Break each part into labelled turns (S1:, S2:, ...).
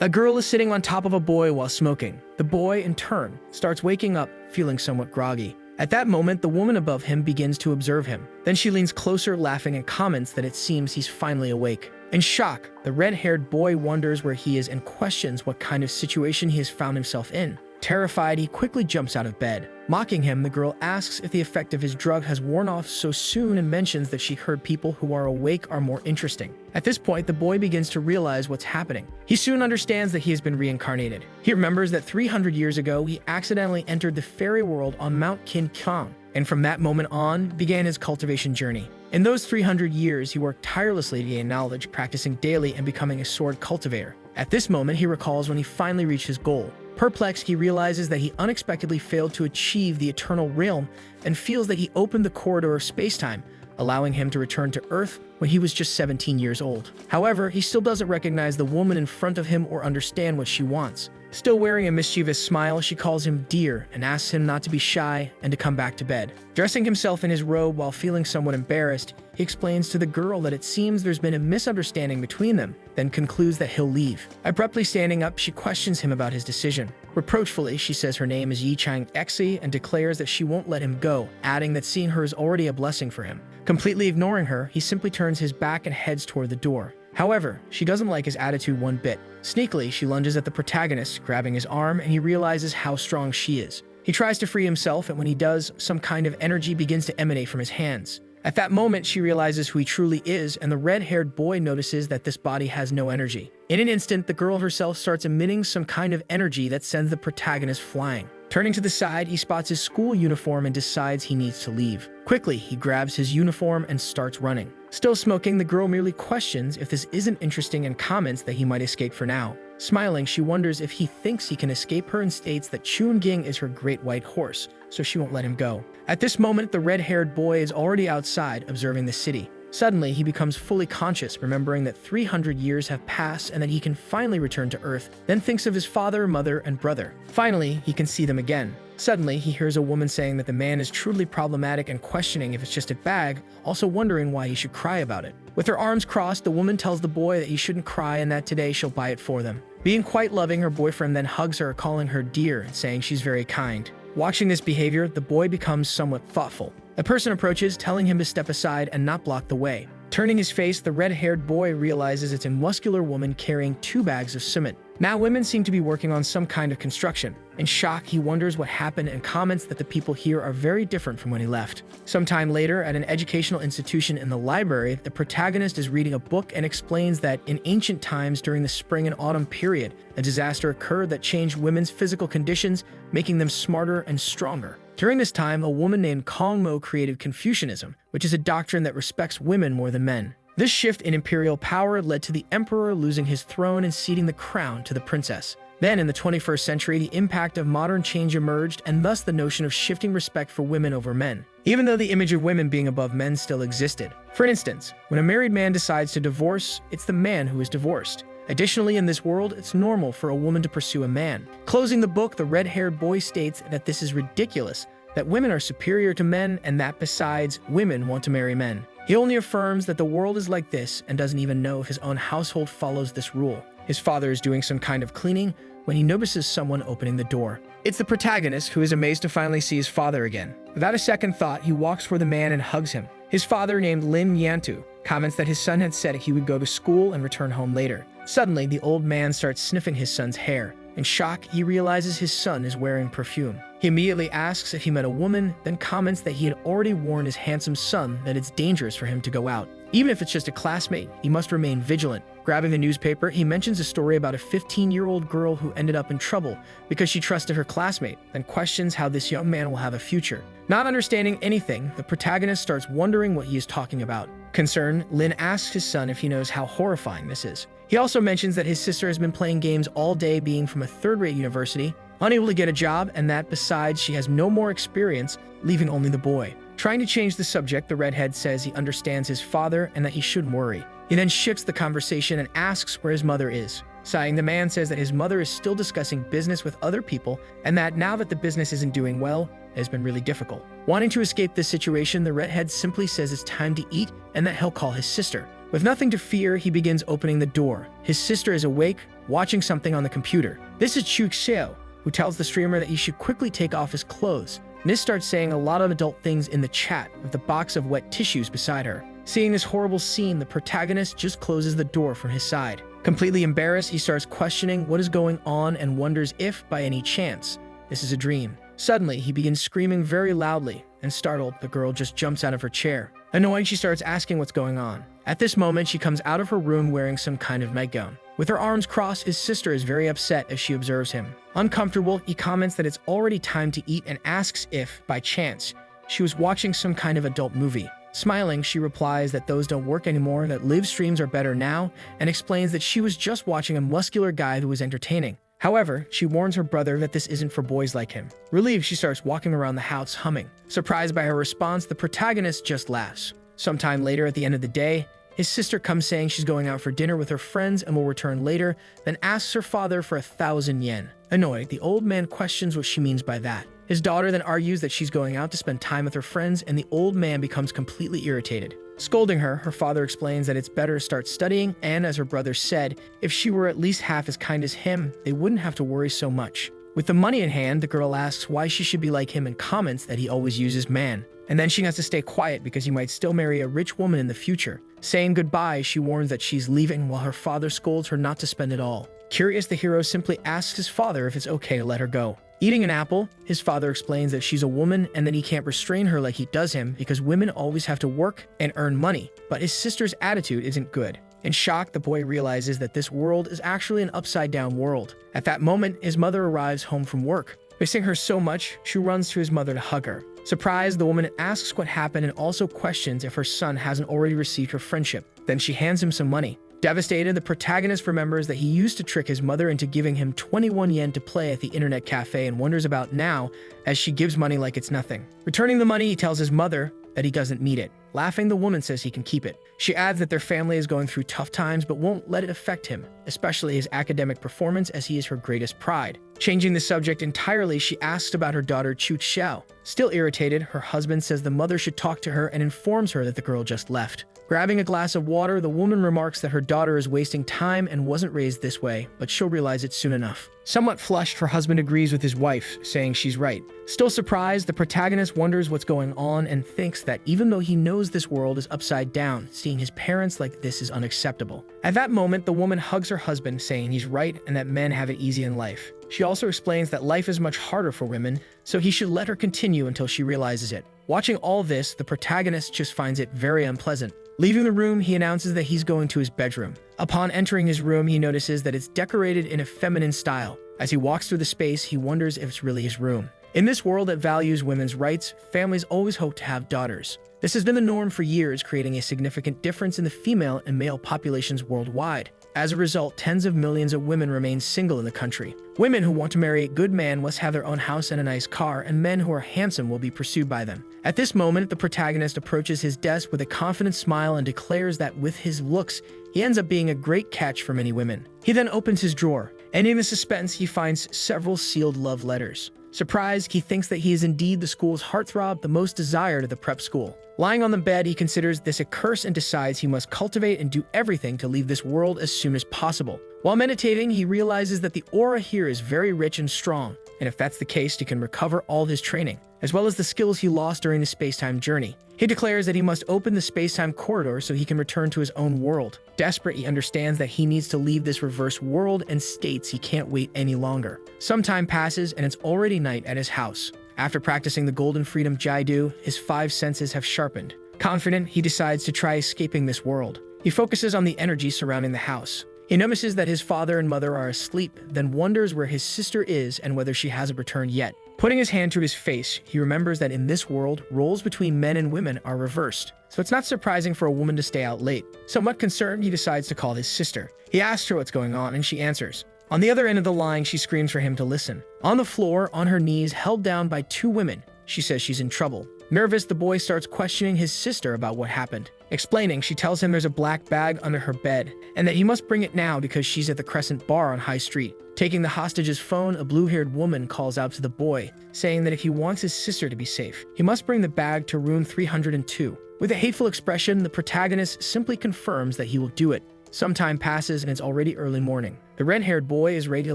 S1: A girl is sitting on top of a boy while smoking. The boy, in turn, starts waking up, feeling somewhat groggy. At that moment, the woman above him begins to observe him. Then she leans closer, laughing, and comments that it seems he's finally awake. In shock, the red-haired boy wonders where he is and questions what kind of situation he has found himself in. Terrified, he quickly jumps out of bed. Mocking him, the girl asks if the effect of his drug has worn off so soon and mentions that she heard people who are awake are more interesting. At this point, the boy begins to realize what's happening. He soon understands that he has been reincarnated. He remembers that 300 years ago, he accidentally entered the fairy world on Mount Kin Kong, and from that moment on, began his cultivation journey. In those 300 years, he worked tirelessly to gain knowledge, practicing daily and becoming a sword cultivator. At this moment, he recalls when he finally reached his goal. Perplexed, he realizes that he unexpectedly failed to achieve the eternal realm and feels that he opened the corridor of space-time, allowing him to return to Earth when he was just 17 years old. However, he still doesn't recognize the woman in front of him or understand what she wants. Still wearing a mischievous smile, she calls him dear and asks him not to be shy and to come back to bed. Dressing himself in his robe while feeling somewhat embarrassed, he explains to the girl that it seems there's been a misunderstanding between them, then concludes that he'll leave. Abruptly standing up, she questions him about his decision. Reproachfully, she says her name is Yi Chang Exi and declares that she won't let him go, adding that seeing her is already a blessing for him. Completely ignoring her, he simply turns his back and heads toward the door. However, she doesn't like his attitude one bit. Sneakily, she lunges at the protagonist, grabbing his arm, and he realizes how strong she is. He tries to free himself, and when he does, some kind of energy begins to emanate from his hands. At that moment, she realizes who he truly is, and the red-haired boy notices that this body has no energy. In an instant, the girl herself starts emitting some kind of energy that sends the protagonist flying. Turning to the side, he spots his school uniform and decides he needs to leave. Quickly, he grabs his uniform and starts running. Still smoking, the girl merely questions if this isn't interesting and comments that he might escape for now. Smiling, she wonders if he thinks he can escape her and states that Chun-Ging is her great white horse, so she won't let him go. At this moment, the red-haired boy is already outside, observing the city. Suddenly, he becomes fully conscious, remembering that 300 years have passed and that he can finally return to Earth, then thinks of his father, mother, and brother. Finally, he can see them again. Suddenly, he hears a woman saying that the man is truly problematic and questioning if it's just a bag, also wondering why he should cry about it. With her arms crossed, the woman tells the boy that he shouldn't cry and that today she'll buy it for them. Being quite loving, her boyfriend then hugs her, calling her dear and saying she's very kind. Watching this behavior, the boy becomes somewhat thoughtful. A person approaches, telling him to step aside and not block the way. Turning his face, the red-haired boy realizes it's a muscular woman carrying 2 bags of cement. Now women seem to be working on some kind of construction. In shock, he wonders what happened and comments that the people here are very different from when he left. Sometime later, at an educational institution in the library, the protagonist is reading a book and explains that in ancient times during the spring and autumn period, a disaster occurred that changed women's physical conditions, making them smarter and stronger. During this time, a woman named Kong Mo created Confucianism, which is a doctrine that respects women more than men. This shift in imperial power led to the emperor losing his throne and ceding the crown to the princess. Then, in the 21st century, the impact of modern change emerged, and thus the notion of shifting respect for women over men, even though the image of women being above men still existed. For instance, when a married man decides to divorce, it's the man who is divorced. Additionally, in this world, it's normal for a woman to pursue a man. Closing the book, the red-haired boy states that this is ridiculous, that women are superior to men, and that besides, women want to marry men. He only affirms that the world is like this and doesn't even know if his own household follows this rule. His father is doing some kind of cleaning when he notices someone opening the door. It's the protagonist, who is amazed to finally see his father again. Without a second thought, he walks for the man and hugs him. His father, named Lin Yantu, comments that his son had said he would go to school and return home later. Suddenly, the old man starts sniffing his son's hair. In shock, he realizes his son is wearing perfume. He immediately asks if he met a woman, then comments that he had already warned his handsome son that it's dangerous for him to go out. Even if it's just a classmate, he must remain vigilant. Grabbing the newspaper, he mentions a story about a 15-year-old girl who ended up in trouble because she trusted her classmate, then questions how this young man will have a future. Not understanding anything, the protagonist starts wondering what he is talking about. Concerned, Lin asks his son if he knows how horrifying this is. He also mentions that his sister has been playing games all day, being from a third-rate university, unable to get a job, and that besides, she has no more experience, leaving only the boy. Trying to change the subject, the redhead says he understands his father and that he shouldn't worry. He then shifts the conversation and asks where his mother is. Sighing, the man says that his mother is still discussing business with other people and that now that the business isn't doing well, it has been really difficult. Wanting to escape this situation, the redhead simply says it's time to eat and that he'll call his sister. With nothing to fear, he begins opening the door. His sister is awake, watching something on the computer. This is Chu Xiao, who tells the streamer that he should quickly take off his clothes. Nis starts saying a lot of adult things in the chat with the box of wet tissues beside her. Seeing this horrible scene, the protagonist just closes the door from his side. Completely embarrassed, he starts questioning what is going on and wonders if, by any chance, this is a dream. Suddenly, he begins screaming very loudly, and startled, the girl just jumps out of her chair. Annoyed, she starts asking what's going on. At this moment, she comes out of her room wearing some kind of nightgown. With her arms crossed, his sister is very upset as she observes him. Uncomfortable, he comments that it's already time to eat and asks if, by chance, she was watching some kind of adult movie. Smiling, she replies that those don't work anymore, that live streams are better now, and explains that she was just watching a muscular guy who was entertaining. However, she warns her brother that this isn't for boys like him. Relieved, she starts walking around the house humming. Surprised by her response, the protagonist just laughs. Sometime later, at the end of the day, his sister comes saying she's going out for dinner with her friends and will return later, then asks her father for 1,000 yen. Annoyed, the old man questions what she means by that. His daughter then argues that she's going out to spend time with her friends, and the old man becomes completely irritated. Scolding her, her father explains that it's better to start studying, and as her brother said, if she were at least half as kind as him, they wouldn't have to worry so much. With the money in hand, the girl asks why she should be like him and comments that he always uses man. And then she has to stay quiet because he might still marry a rich woman in the future. Saying goodbye, she warns that she's leaving while her father scolds her not to spend it all. Curious, the hero simply asks his father if it's okay to let her go. Eating an apple, his father explains that she's a woman and that he can't restrain her like he does him because women always have to work and earn money, but his sister's attitude isn't good. In shock, the boy realizes that this world is actually an upside-down world. At that moment, his mother arrives home from work. Missing her so much, she runs to his mother to hug her. Surprised, the woman asks what happened and also questions if her son hasn't already received her friendship. Then she hands him some money. Devastated, the protagonist remembers that he used to trick his mother into giving him 21 yen to play at the internet cafe and wonders about now as she gives money like it's nothing. Returning the money, he tells his mother that he doesn't need it. Laughing, the woman says he can keep it. She adds that their family is going through tough times but won't let it affect him, especially his academic performance as he is her greatest pride. Changing the subject entirely, she asks about her daughter Chu Xiao. Still irritated, her husband says the mother should talk to her and informs her that the girl just left. Grabbing a glass of water, the woman remarks that her daughter is wasting time and wasn't raised this way, but she'll realize it soon enough. Somewhat flushed, her husband agrees with his wife, saying she's right. Still surprised, the protagonist wonders what's going on and thinks that even though he knows this world is upside down, seeing his parents like this is unacceptable. At that moment, the woman hugs her husband, saying he's right and that men have it easy in life. She also explains that life is much harder for women, so he should let her continue until she realizes it. Watching all this, the protagonist just finds it very unpleasant. Leaving the room, he announces that he's going to his bedroom. Upon entering his room, he notices that it's decorated in a feminine style. As he walks through the space, he wonders if it's really his room. In this world that values women's rights, families always hope to have daughters. This has been the norm for years, creating a significant difference in the female and male populations worldwide. As a result, tens of millions of women remain single in the country. Women who want to marry a good man must have their own house and a nice car, and men who are handsome will be pursued by them. At this moment, the protagonist approaches his desk with a confident smile and declares that with his looks, he ends up being a great catch for many women. He then opens his drawer. Ending the suspense, he finds several sealed love letters. Surprised, he thinks that he is indeed the school's heartthrob, the most desired of the prep school. Lying on the bed, he considers this a curse and decides he must cultivate and do everything to leave this world as soon as possible. While meditating, he realizes that the aura here is very rich and strong, and if that's the case, he can recover all his training, as well as the skills he lost during the space-time journey. He declares that he must open the space-time corridor so he can return to his own world. Desperate, he understands that he needs to leave this reverse world and states he can't wait any longer. Some time passes, and it's already night at his house. After practicing the Golden Freedom Jaido, his 5 senses have sharpened. Confident, he decides to try escaping this world. He focuses on the energy surrounding the house. He notices that his father and mother are asleep, then wonders where his sister is and whether she hasn't returned yet. Putting his hand to his face, he remembers that in this world, roles between men and women are reversed, so it's not surprising for a woman to stay out late. Somewhat concerned, he decides to call his sister. He asks her what's going on, and she answers. On the other end of the line, she screams for him to listen. On the floor, on her knees, held down by 2 women, she says she's in trouble. Nervous, the boy starts questioning his sister about what happened. Explaining, she tells him there's a black bag under her bed, and that he must bring it now because she's at the Crescent Bar on High Street. Taking the hostage's phone, a blue-haired woman calls out to the boy, saying that if he wants his sister to be safe, he must bring the bag to room 302. With a hateful expression, the protagonist simply confirms that he will do it. Some time passes and it's already early morning. The red-haired boy is ready to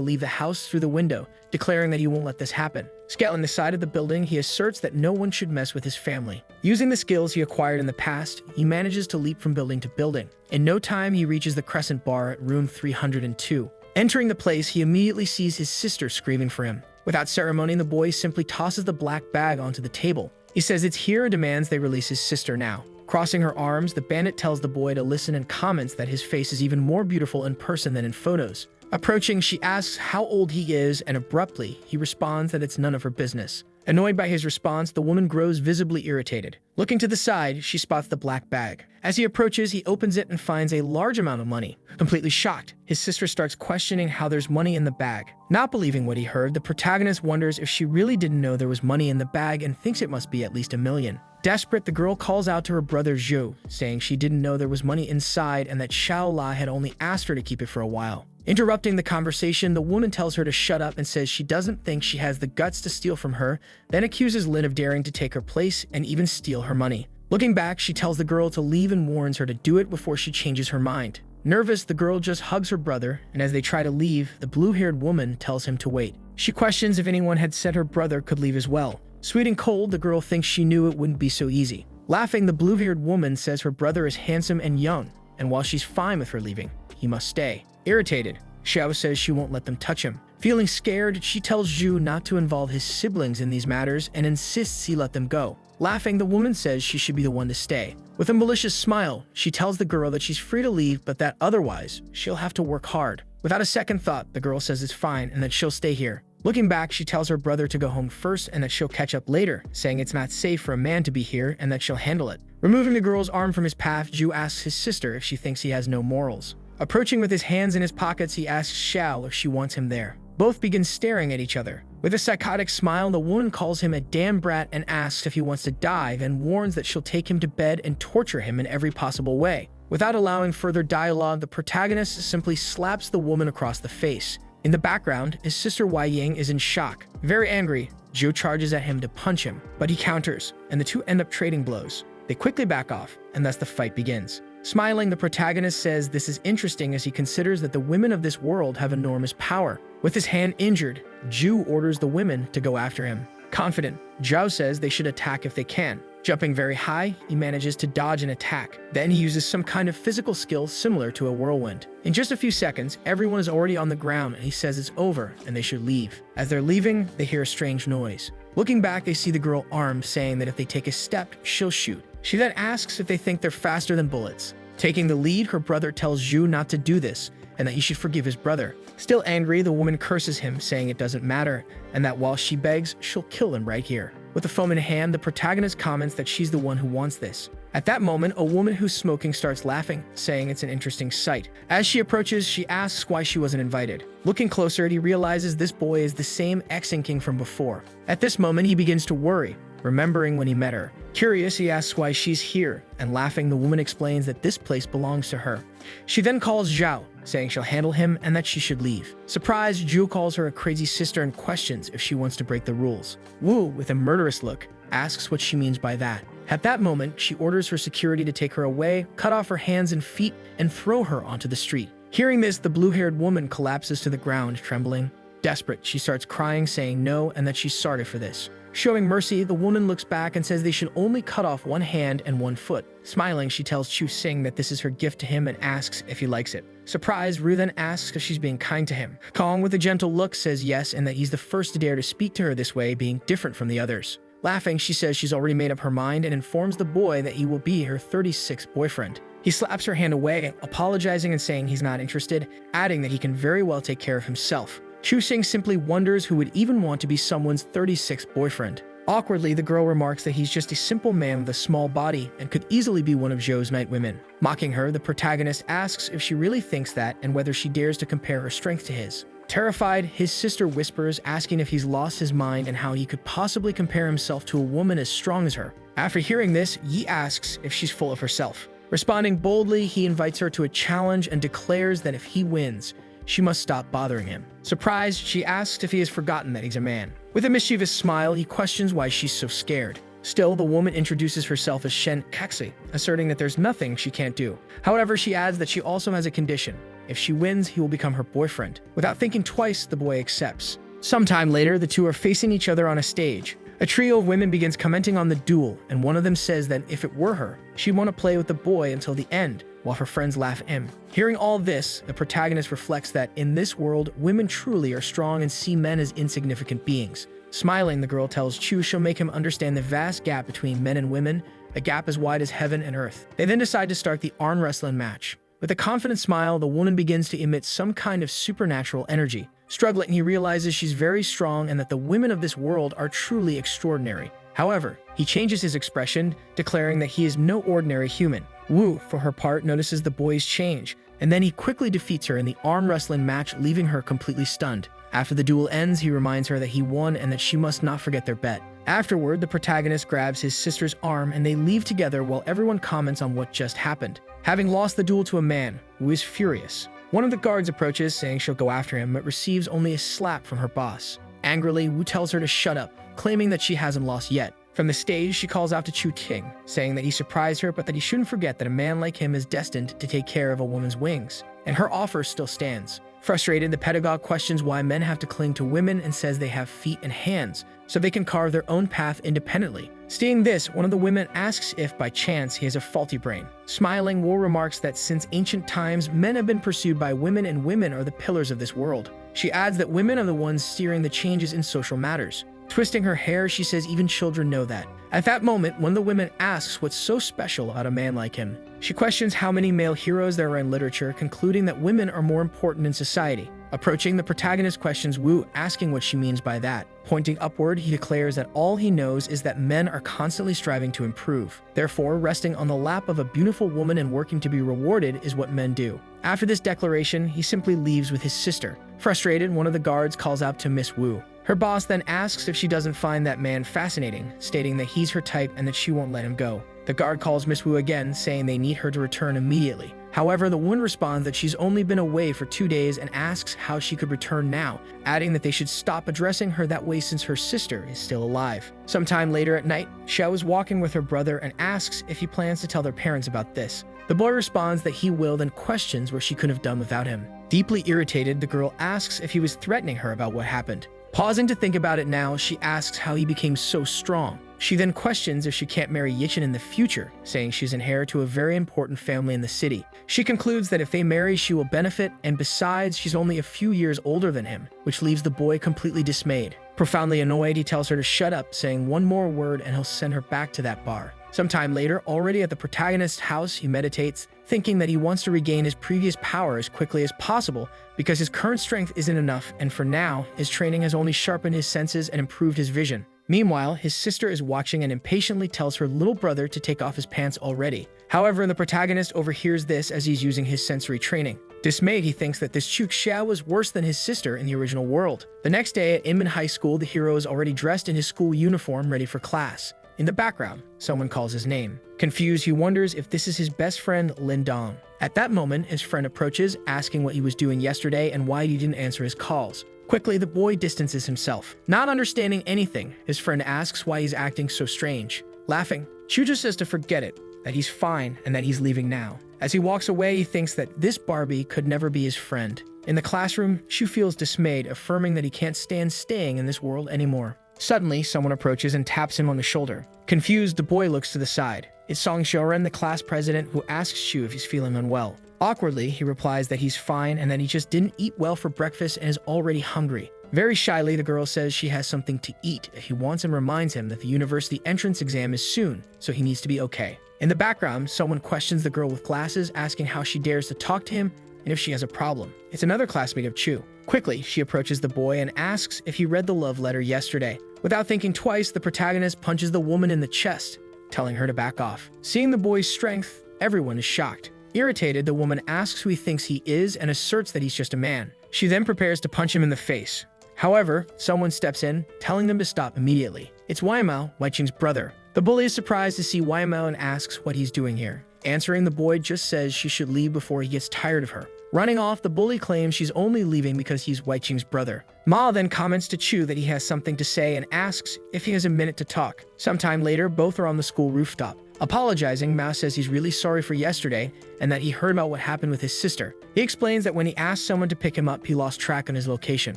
S1: leave the house through the window, declaring that he won't let this happen. Scaling the side of the building, he asserts that no one should mess with his family. Using the skills he acquired in the past, he manages to leap from building to building. In no time, he reaches the Crescent Bar at room 302. Entering the place, he immediately sees his sister screaming for him. Without ceremony, the boy simply tosses the black bag onto the table. He says it's here and demands they release his sister now. Crossing her arms, the bandit tells the boy to listen and comments that his face is even more beautiful in person than in photos. Approaching, she asks how old he is, and abruptly, he responds that it's none of her business. Annoyed by his response, the woman grows visibly irritated. Looking to the side, she spots the black bag. As he approaches, he opens it and finds a large amount of money. Completely shocked, his sister starts questioning how there's money in the bag. Not believing what he heard, the protagonist wonders if she really didn't know there was money in the bag and thinks it must be at least $1 million. Desperate, the girl calls out to her brother Zhou, saying she didn't know there was money inside and that Xiao La had only asked her to keep it for a while. Interrupting the conversation, the woman tells her to shut up and says she doesn't think she has the guts to steal from her, then accuses Lin of daring to take her place and even steal her money. Looking back, she tells the girl to leave and warns her to do it before she changes her mind. Nervous, the girl just hugs her brother, and as they try to leave, the blue-haired woman tells him to wait. She questions if anyone had said her brother could leave as well. Sweet and cold, the girl thinks she knew it wouldn't be so easy. Laughing, the blue-haired woman says her brother is handsome and young, and while she's fine with her leaving, he must stay. Irritated, Xiao says she won't let them touch him. Feeling scared, she tells Zhu not to involve his siblings in these matters and insists he let them go. Laughing, the woman says she should be the one to stay. With a malicious smile, she tells the girl that she's free to leave, but that otherwise, she'll have to work hard. Without a second thought, the girl says it's fine and that she'll stay here. Looking back, she tells her brother to go home first and that she'll catch up later, saying it's not safe for a man to be here and that she'll handle it. Removing the girl's arm from his path, Zhu asks his sister if she thinks he has no morals. Approaching with his hands in his pockets, he asks Xiao if she wants him there. Both begin staring at each other. With a psychotic smile, the woman calls him a damn brat and asks if he wants to dive and warns that she'll take him to bed and torture him in every possible way. Without allowing further dialogue, the protagonist simply slaps the woman across the face. In the background, his sister Wei Ying is in shock. Very angry, Zhou charges at him to punch him, but he counters, and the two end up trading blows. They quickly back off, and thus the fight begins. Smiling, the protagonist says this is interesting as he considers that the women of this world have enormous power. With his hand injured, Zhu orders the women to go after him. Confident, Zhao says they should attack if they can. Jumping very high, he manages to dodge an attack. Then he uses some kind of physical skill similar to a whirlwind. In just a few seconds, everyone is already on the ground and he says it's over and they should leave. As they're leaving, they hear a strange noise. Looking back, they see the girl armed, saying that if they take a step, she'll shoot. She then asks if they think they're faster than bullets. Taking the lead, her brother tells Zhu not to do this and that he should forgive his brother. Still angry, the woman curses him, saying it doesn't matter and that while she begs, she'll kill him right here. With the phone in hand, the protagonist comments that she's the one who wants this. At that moment, a woman who's smoking starts laughing, saying it's an interesting sight. As she approaches, she asks why she wasn't invited. Looking closer, he realizes this boy is the same ex-King from before. At this moment, he begins to worry, remembering when he met her. Curious, he asks why she's here, and laughing, the woman explains that this place belongs to her. She then calls Zhao, saying she'll handle him and that she should leave. Surprised, Zhu calls her a crazy sister and questions if she wants to break the rules. Wu, with a murderous look, asks what she means by that. At that moment, she orders her security to take her away, cut off her hands and feet, and throw her onto the street. Hearing this, the blue-haired woman collapses to the ground, trembling. Desperate, she starts crying, saying no and that she's sorry for this. Showing mercy, the woman looks back and says they should only cut off one hand and one foot. Smiling, she tells Chu Sing that this is her gift to him and asks if he likes it. Surprised, Ru then asks if she's being kind to him. Kong, with a gentle look, says yes and that he's the first to dare to speak to her this way, being different from the others. Laughing, she says she's already made up her mind and informs the boy that he will be her 36th boyfriend. He slaps her hand away, apologizing and saying he's not interested, adding that he can very well take care of himself. Chu Sing simply wonders who would even want to be someone's 36th boyfriend. Awkwardly, the girl remarks that he's just a simple man with a small body and could easily be one of Zhou's night women. Mocking her, the protagonist asks if she really thinks that and whether she dares to compare her strength to his. Terrified, his sister whispers, asking if he's lost his mind and how he could possibly compare himself to a woman as strong as her. After hearing this, Yi asks if she's full of herself. Responding boldly, he invites her to a challenge and declares that if he wins, she must stop bothering him. Surprised, she asks if he has forgotten that he's a man. With a mischievous smile, he questions why she's so scared. Still, the woman introduces herself as Shen Kaxi, asserting that there's nothing she can't do. However, she adds that she also has a condition. If she wins, he will become her boyfriend. Without thinking twice, the boy accepts. Sometime later, the two are facing each other on a stage. A trio of women begins commenting on the duel, and one of them says that if it were her, she'd want to play with the boy until the end, while her friends laugh at him. Hearing all this, the protagonist reflects that in this world, women truly are strong and see men as insignificant beings. Smiling, the girl tells Chu she'll make him understand the vast gap between men and women, a gap as wide as heaven and earth. They then decide to start the arm wrestling match. With a confident smile, the woman begins to emit some kind of supernatural energy. Struggling, he realizes she's very strong and that the women of this world are truly extraordinary. However, he changes his expression, declaring that he is no ordinary human. Wu, for her part, notices the boy's change, and then he quickly defeats her in the arm wrestling match, leaving her completely stunned. After the duel ends, he reminds her that he won and that she must not forget their bet. Afterward, the protagonist grabs his sister's arm and they leave together while everyone comments on what just happened. Having lost the duel to a man, Wu is furious. One of the guards approaches, saying she'll go after him, but receives only a slap from her boss. Angrily, Wu tells her to shut up, claiming that she hasn't lost yet. From the stage, she calls out to Chu King, saying that he surprised her, but that he shouldn't forget that a man like him is destined to take care of a woman's wings, and her offer still stands. Frustrated, the pedagogue questions why men have to cling to women and says they have feet and hands, so they can carve their own path independently. Seeing this, one of the women asks if, by chance, he has a faulty brain. Smiling, Wu remarks that since ancient times, men have been pursued by women and women are the pillars of this world. She adds that women are the ones steering the changes in social matters. Twisting her hair, she says even children know that. At that moment, one of the women asks what's so special about a man like him. She questions how many male heroes there are in literature, concluding that women are more important in society. Approaching, the protagonist questions Wu, asking what she means by that. Pointing upward, he declares that all he knows is that men are constantly striving to improve. Therefore, resting on the lap of a beautiful woman and working to be rewarded is what men do. After this declaration, he simply leaves with his sister. Frustrated, one of the guards calls out to Miss Wu. Her boss then asks if she doesn't find that man fascinating, stating that he's her type and that she won't let him go. The guard calls Miss Wu again, saying they need her to return immediately. However, the woman responds that she's only been away for 2 days and asks how she could return now, adding that they should stop addressing her that way since her sister is still alive. Sometime later at night, Xiao is walking with her brother and asks if he plans to tell their parents about this. The boy responds that he will, then questions what she could have done without him. Deeply irritated, the girl asks if he was threatening her about what happened. Pausing to think about it now, she asks how he became so strong. She then questions if she can't marry Yichin in the future, saying she's an heir to a very important family in the city. She concludes that if they marry, she will benefit, and besides, she's only a few years older than him, which leaves the boy completely dismayed. Profoundly annoyed, he tells her to shut up, saying one more word and he'll send her back to that bar. Sometime later, already at the protagonist's house, he meditates, thinking that he wants to regain his previous power as quickly as possible because his current strength isn't enough, and for now, his training has only sharpened his senses and improved his vision. Meanwhile, his sister is watching and impatiently tells her little brother to take off his pants already. However, the protagonist overhears this as he's using his sensory training. Dismayed, he thinks that this Chuk Xiao was worse than his sister in the original world. The next day at Inman High School, the hero is already dressed in his school uniform, ready for class. In the background, someone calls his name. Confused, he wonders if this is his best friend, Lin Dong. At that moment, his friend approaches, asking what he was doing yesterday and why he didn't answer his calls. Quickly, the boy distances himself. Not understanding anything, his friend asks why he's acting so strange. Laughing, Chuja says to forget it, that he's fine and that he's leaving now. As he walks away, he thinks that this Barbie could never be his friend. In the classroom, Shu feels dismayed, affirming that he can't stand staying in this world anymore. Suddenly, someone approaches and taps him on the shoulder. Confused, the boy looks to the side. It's Song Xiaoren, the class president, who asks Shu if he's feeling unwell. Awkwardly, he replies that he's fine and that he just didn't eat well for breakfast and is already hungry. Very shyly, the girl says she has something to eat if he wants and reminds him that the university entrance exam is soon, so he needs to be okay. In the background, someone questions the girl with glasses, asking how she dares to talk to him and if she has a problem. It's another classmate of Chu. Quickly, she approaches the boy and asks if he read the love letter yesterday. Without thinking twice, the protagonist punches the woman in the chest, telling her to back off. Seeing the boy's strength, everyone is shocked. Irritated, the woman asks who he thinks he is and asserts that he's just a man. She then prepares to punch him in the face. However, someone steps in, telling them to stop immediately. It's Waimao, Weichen's brother. The bully is surprised to see Waimao and asks what he's doing here. Answering, the boy just says she should leave before he gets tired of her. Running off, the bully claims she's only leaving because he's Waiching's brother. Ma then comments to Chu that he has something to say and asks if he has a minute to talk. Sometime later, both are on the school rooftop. Apologizing, Mao says he's really sorry for yesterday and that he heard about what happened with his sister. He explains that when he asked someone to pick him up, he lost track on his location.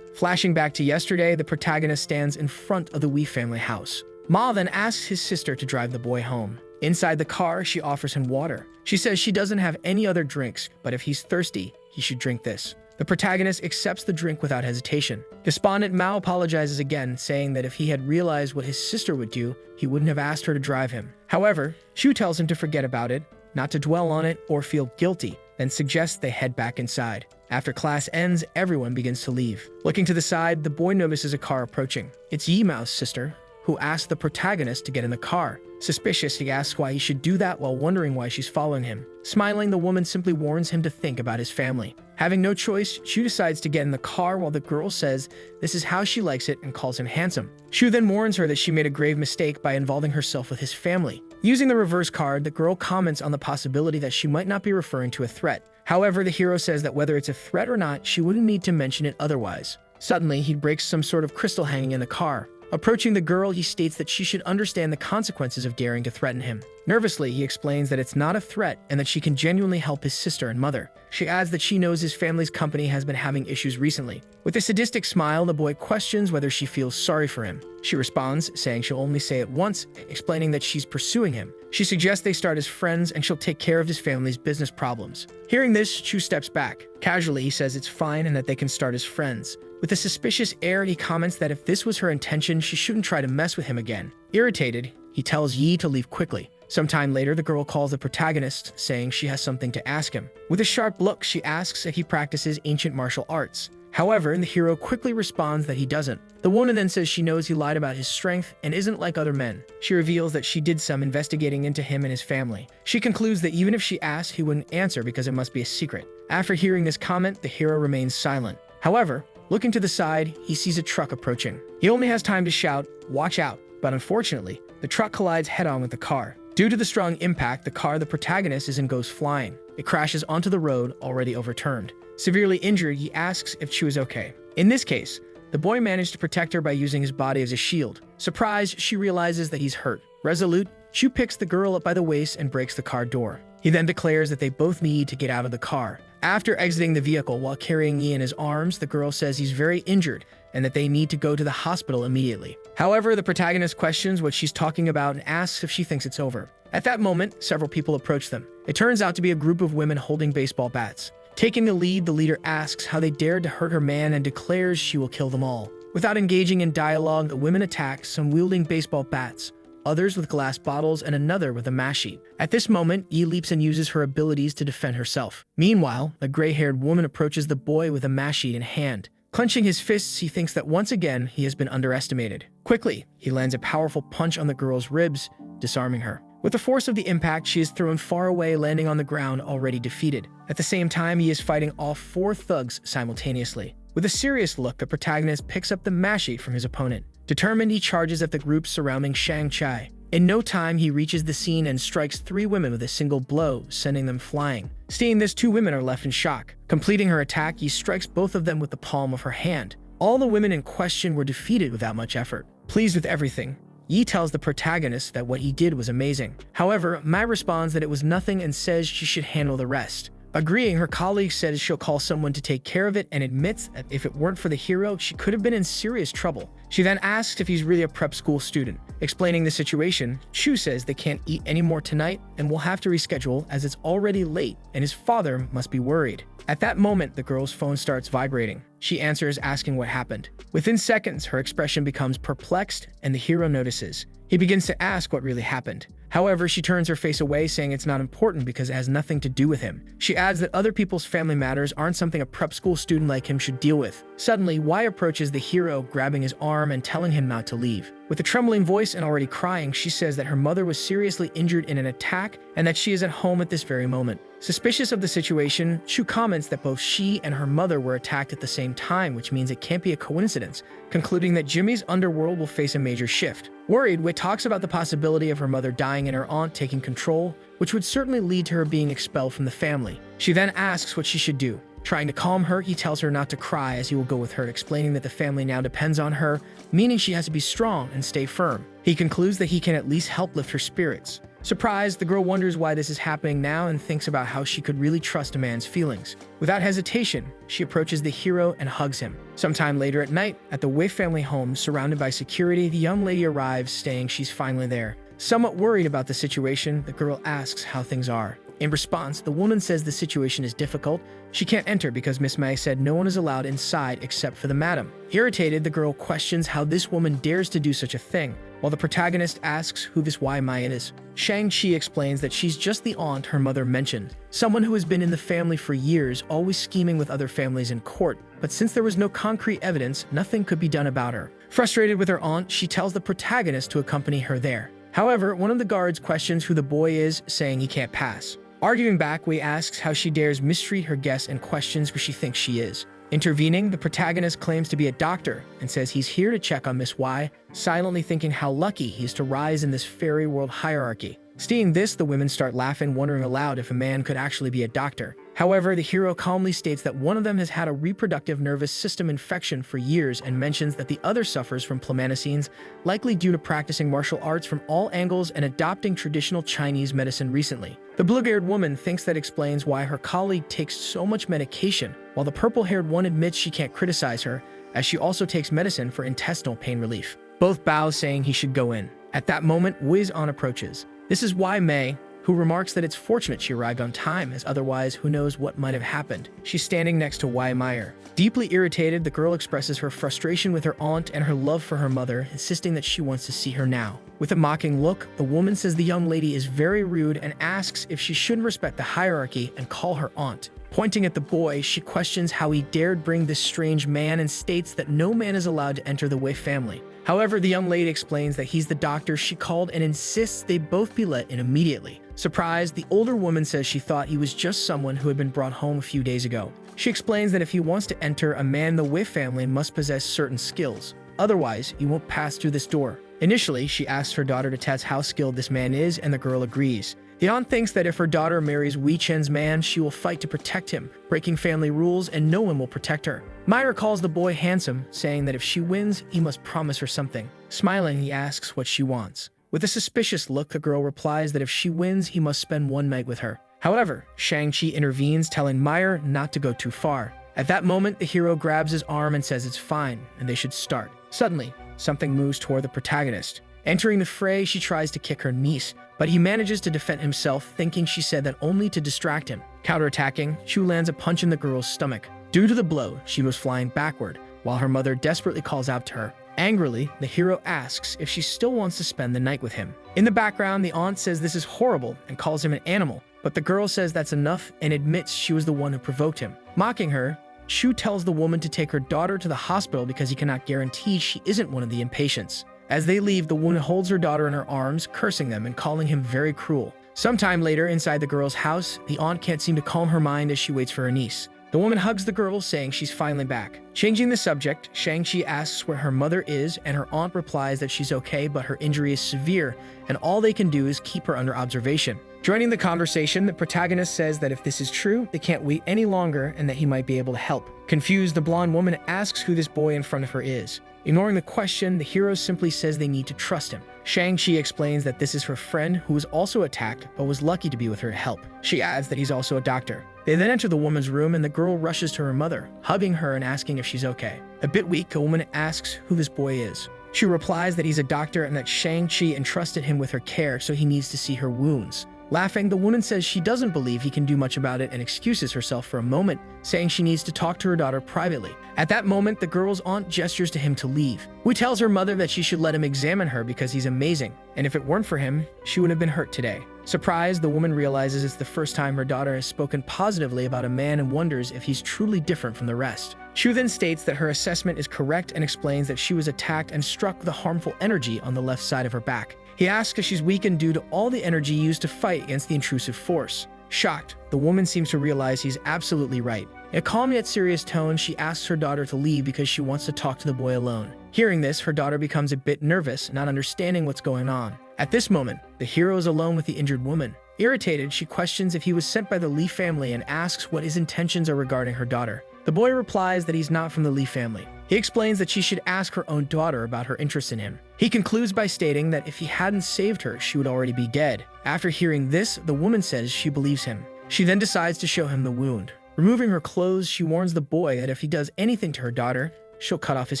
S1: Flashing back to yesterday, the protagonist stands in front of the Wee family house. Ma then asks his sister to drive the boy home. Inside the car, she offers him water. She says she doesn't have any other drinks, but if he's thirsty, he should drink this. The protagonist accepts the drink without hesitation. Despondent, Mao apologizes again, saying that if he had realized what his sister would do, he wouldn't have asked her to drive him. However, Shu tells him to forget about it, not to dwell on it or feel guilty, then suggests they head back inside. After class ends, everyone begins to leave. Looking to the side, the boy notices a car approaching. It's Yi Mao's sister, who asks the protagonist to get in the car. Suspicious, he asks why he should do that while wondering why she's following him. Smiling, the woman simply warns him to think about his family. Having no choice, Shu decides to get in the car while the girl says this is how she likes it and calls him handsome. Shu then warns her that she made a grave mistake by involving herself with his family. Using the reverse card, the girl comments on the possibility that she might not be referring to a threat. However, the hero says that whether it's a threat or not, she wouldn't need to mention it otherwise. Suddenly, he breaks some sort of crystal hanging in the car. Approaching the girl, he states that she should understand the consequences of daring to threaten him. Nervously, he explains that it's not a threat and that she can genuinely help his sister and mother. She adds that she knows his family's company has been having issues recently. With a sadistic smile, the boy questions whether she feels sorry for him. She responds, saying she'll only say it once, explaining that she's pursuing him. She suggests they start as friends and she'll take care of his family's business problems. Hearing this, Chu steps back. Casually, he says it's fine and that they can start as friends. With a suspicious air, he comments that if this was her intention, she shouldn't try to mess with him again. Irritated, he tells Yi to leave quickly. Sometime later, the girl calls the protagonist, saying she has something to ask him. With a sharp look, she asks if he practices ancient martial arts. However, the hero quickly responds that he doesn't. The woman then says she knows he lied about his strength and isn't like other men. She reveals that she did some investigating into him and his family. She concludes that even if she asks, he wouldn't answer because it must be a secret. After hearing this comment, the hero remains silent. However, looking to the side, he sees a truck approaching. He only has time to shout, "Watch out!" But unfortunately, the truck collides head-on with the car. Due to the strong impact, the car the protagonist is in goes flying. It crashes onto the road, already overturned. Severely injured, he asks if she was okay. In this case, the boy managed to protect her by using his body as a shield. Surprised, she realizes that he's hurt. Resolute, Chu picks the girl up by the waist and breaks the car door. He then declares that they both need to get out of the car. After exiting the vehicle while carrying Yi in his arms, the girl says he's very injured and that they need to go to the hospital immediately. However, the protagonist questions what she's talking about and asks if she thinks it's over. At that moment, several people approach them. It turns out to be a group of women holding baseball bats. Taking the lead, the leader asks how they dared to hurt her man and declares she will kill them all. Without engaging in dialogue, the women attack, some wielding baseball bats, others with glass bottles, and another with a mashie. At this moment, Yi leaps and uses her abilities to defend herself. Meanwhile, the gray-haired woman approaches the boy with a mashie in hand. Clenching his fists, he thinks that once again, he has been underestimated. Quickly, he lands a powerful punch on the girl's ribs, disarming her. With the force of the impact, she is thrown far away, landing on the ground, already defeated. At the same time, he is fighting all four thugs simultaneously. With a serious look, the protagonist picks up the mashie from his opponent. Determined, he charges at the group surrounding Shang Chai. In no time, he reaches the scene and strikes 3 women with a single blow, sending them flying. Seeing this, 2 women are left in shock. Completing her attack, he strikes both of them with the palm of her hand. All the women in question were defeated without much effort. Pleased with everything, Yi tells the protagonist that what he did was amazing. However, Mai responds that it was nothing and says she should handle the rest. Agreeing, her colleague says she'll call someone to take care of it and admits that if it weren't for the hero, she could have been in serious trouble. She then asks if he's really a prep school student. Explaining the situation, Chu says they can't eat anymore tonight and will have to reschedule as it's already late and his father must be worried. At that moment, the girl's phone starts vibrating. She answers, asking what happened. Within seconds, her expression becomes perplexed and the hero notices. He begins to ask what really happened. However, she turns her face away, saying it's not important because it has nothing to do with him. She adds that other people's family matters aren't something a prep school student like him should deal with. Suddenly, Wai approaches the hero, grabbing his arm and telling him not to leave. With a trembling voice and already crying, she says that her mother was seriously injured in an attack and that she is at home at this very moment. Suspicious of the situation, Chu comments that both she and her mother were attacked at the same time, which means it can't be a coincidence, concluding that Jimmy's underworld will face a major shift. Worried, Wei talks about the possibility of her mother dying and her aunt taking control, which would certainly lead to her being expelled from the family. She then asks what she should do. Trying to calm her, he tells her not to cry as he will go with her, explaining that the family now depends on her, meaning she has to be strong and stay firm. He concludes that he can at least help lift her spirits. Surprised, the girl wonders why this is happening now and thinks about how she could really trust a man's feelings. Without hesitation, she approaches the hero and hugs him. Sometime later at night, at the Wei family home, surrounded by security, the young lady arrives, saying she's finally there. Somewhat worried about the situation, the girl asks how things are. In response, the woman says the situation is difficult. She can't enter because Miss May said no one is allowed inside except for the madam. Irritated, the girl questions how this woman dares to do such a thing, while the protagonist asks who this Wai Mai is. Shang-Chi explains that she's just the aunt her mother mentioned, someone who has been in the family for years, always scheming with other families in court, but since there was no concrete evidence, nothing could be done about her. Frustrated with her aunt, she tells the protagonist to accompany her there. However, one of the guards questions who the boy is, saying he can't pass. Arguing back, Wei asks how she dares mistreat her guests and questions who she thinks she is. Intervening, the protagonist claims to be a doctor and says he's here to check on Miss Y, silently thinking how lucky he is to rise in this fairy world hierarchy. Seeing this, the women start laughing, wondering aloud if a man could actually be a doctor. However, the hero calmly states that one of them has had a reproductive nervous system infection for years and mentions that the other suffers from plomacines, likely due to practicing martial arts from all angles and adopting traditional Chinese medicine recently. The blue-haired woman thinks that explains why her colleague takes so much medication, while the purple-haired one admits she can't criticize her, as she also takes medicine for intestinal pain relief. Both bow, saying he should go in. At that moment, Wiz On approaches. This is Wai Mei, who remarks that it's fortunate she arrived on time, as otherwise who knows what might have happened. She's standing next to Wai Meyer. Deeply irritated, the girl expresses her frustration with her aunt and her love for her mother, insisting that she wants to see her now. With a mocking look, the woman says the young lady is very rude and asks if she shouldn't respect the hierarchy and call her aunt. Pointing at the boy, she questions how he dared bring this strange man and states that no man is allowed to enter the Wei family. However, the young lady explains that he's the doctor she called and insists they both be let in immediately. Surprised, the older woman says she thought he was just someone who had been brought home a few days ago. She explains that if he wants to enter, a man in the Wei family must possess certain skills. Otherwise, he won't pass through this door. Initially, she asks her daughter to test how skilled this man is, and the girl agrees. The aunt thinks that if her daughter marries Wei Chen's man, she will fight to protect him, breaking family rules, and no one will protect her. Myra calls the boy handsome, saying that if she wins, he must promise her something. Smiling, he asks what she wants. With a suspicious look, the girl replies that if she wins, he must spend one night with her. However, Shang-Chi intervenes, telling Myra not to go too far. At that moment, the hero grabs his arm and says it's fine, and they should start. Suddenly, something moves toward the protagonist. Entering the fray, she tries to kick her niece, but he manages to defend himself, thinking she said that only to distract him. Counterattacking, Chu lands a punch in the girl's stomach. Due to the blow, she was flying backward, while her mother desperately calls out to her. Angrily, the hero asks if she still wants to spend the night with him. In the background, the aunt says this is horrible and calls him an animal, but the girl says that's enough and admits she was the one who provoked him. Mocking her, Chu tells the woman to take her daughter to the hospital because he cannot guarantee she isn't one of the impatients. As they leave, the woman holds her daughter in her arms, cursing them and calling him very cruel. Sometime later, inside the girl's house, the aunt can't seem to calm her mind as she waits for her niece. The woman hugs the girl, saying she's finally back. Changing the subject, Shang-Chi asks where her mother is, and her aunt replies that she's okay, but her injury is severe, and all they can do is keep her under observation. Joining the conversation, the protagonist says that if this is true, they can't wait any longer and that he might be able to help. Confused, the blonde woman asks who this boy in front of her is. Ignoring the question, the hero simply says they need to trust him. Shang-Chi explains that this is her friend who was also attacked but was lucky to be with her to help. She adds that he's also a doctor. They then enter the woman's room and the girl rushes to her mother, hugging her and asking if she's okay. A bit weak, a woman asks who this boy is. She replies that he's a doctor and that Shang-Chi entrusted him with her care, so he needs to see her wounds. Laughing, the woman says she doesn't believe he can do much about it and excuses herself for a moment, saying she needs to talk to her daughter privately. At that moment, the girl's aunt gestures to him to leave. Wu tells her mother that she should let him examine her because he's amazing, and if it weren't for him, she would have been hurt today. Surprised, the woman realizes it's the first time her daughter has spoken positively about a man and wonders if he's truly different from the rest. Chu then states that her assessment is correct and explains that she was attacked and struck with a harmful energy on the left side of her back. He asks if she's weakened due to all the energy used to fight against the intrusive force. Shocked, the woman seems to realize he's absolutely right. In a calm yet serious tone, she asks her daughter to leave because she wants to talk to the boy alone. Hearing this, her daughter becomes a bit nervous, not understanding what's going on. At this moment, the hero is alone with the injured woman. Irritated, she questions if he was sent by the Lee family and asks what his intentions are regarding her daughter. The boy replies that he's not from the Lee family. He explains that she should ask her own daughter about her interest in him. He concludes by stating that if he hadn't saved her, she would already be dead. After hearing this, the woman says she believes him. She then decides to show him the wound. Removing her clothes, she warns the boy that if he does anything to her daughter, she'll cut off his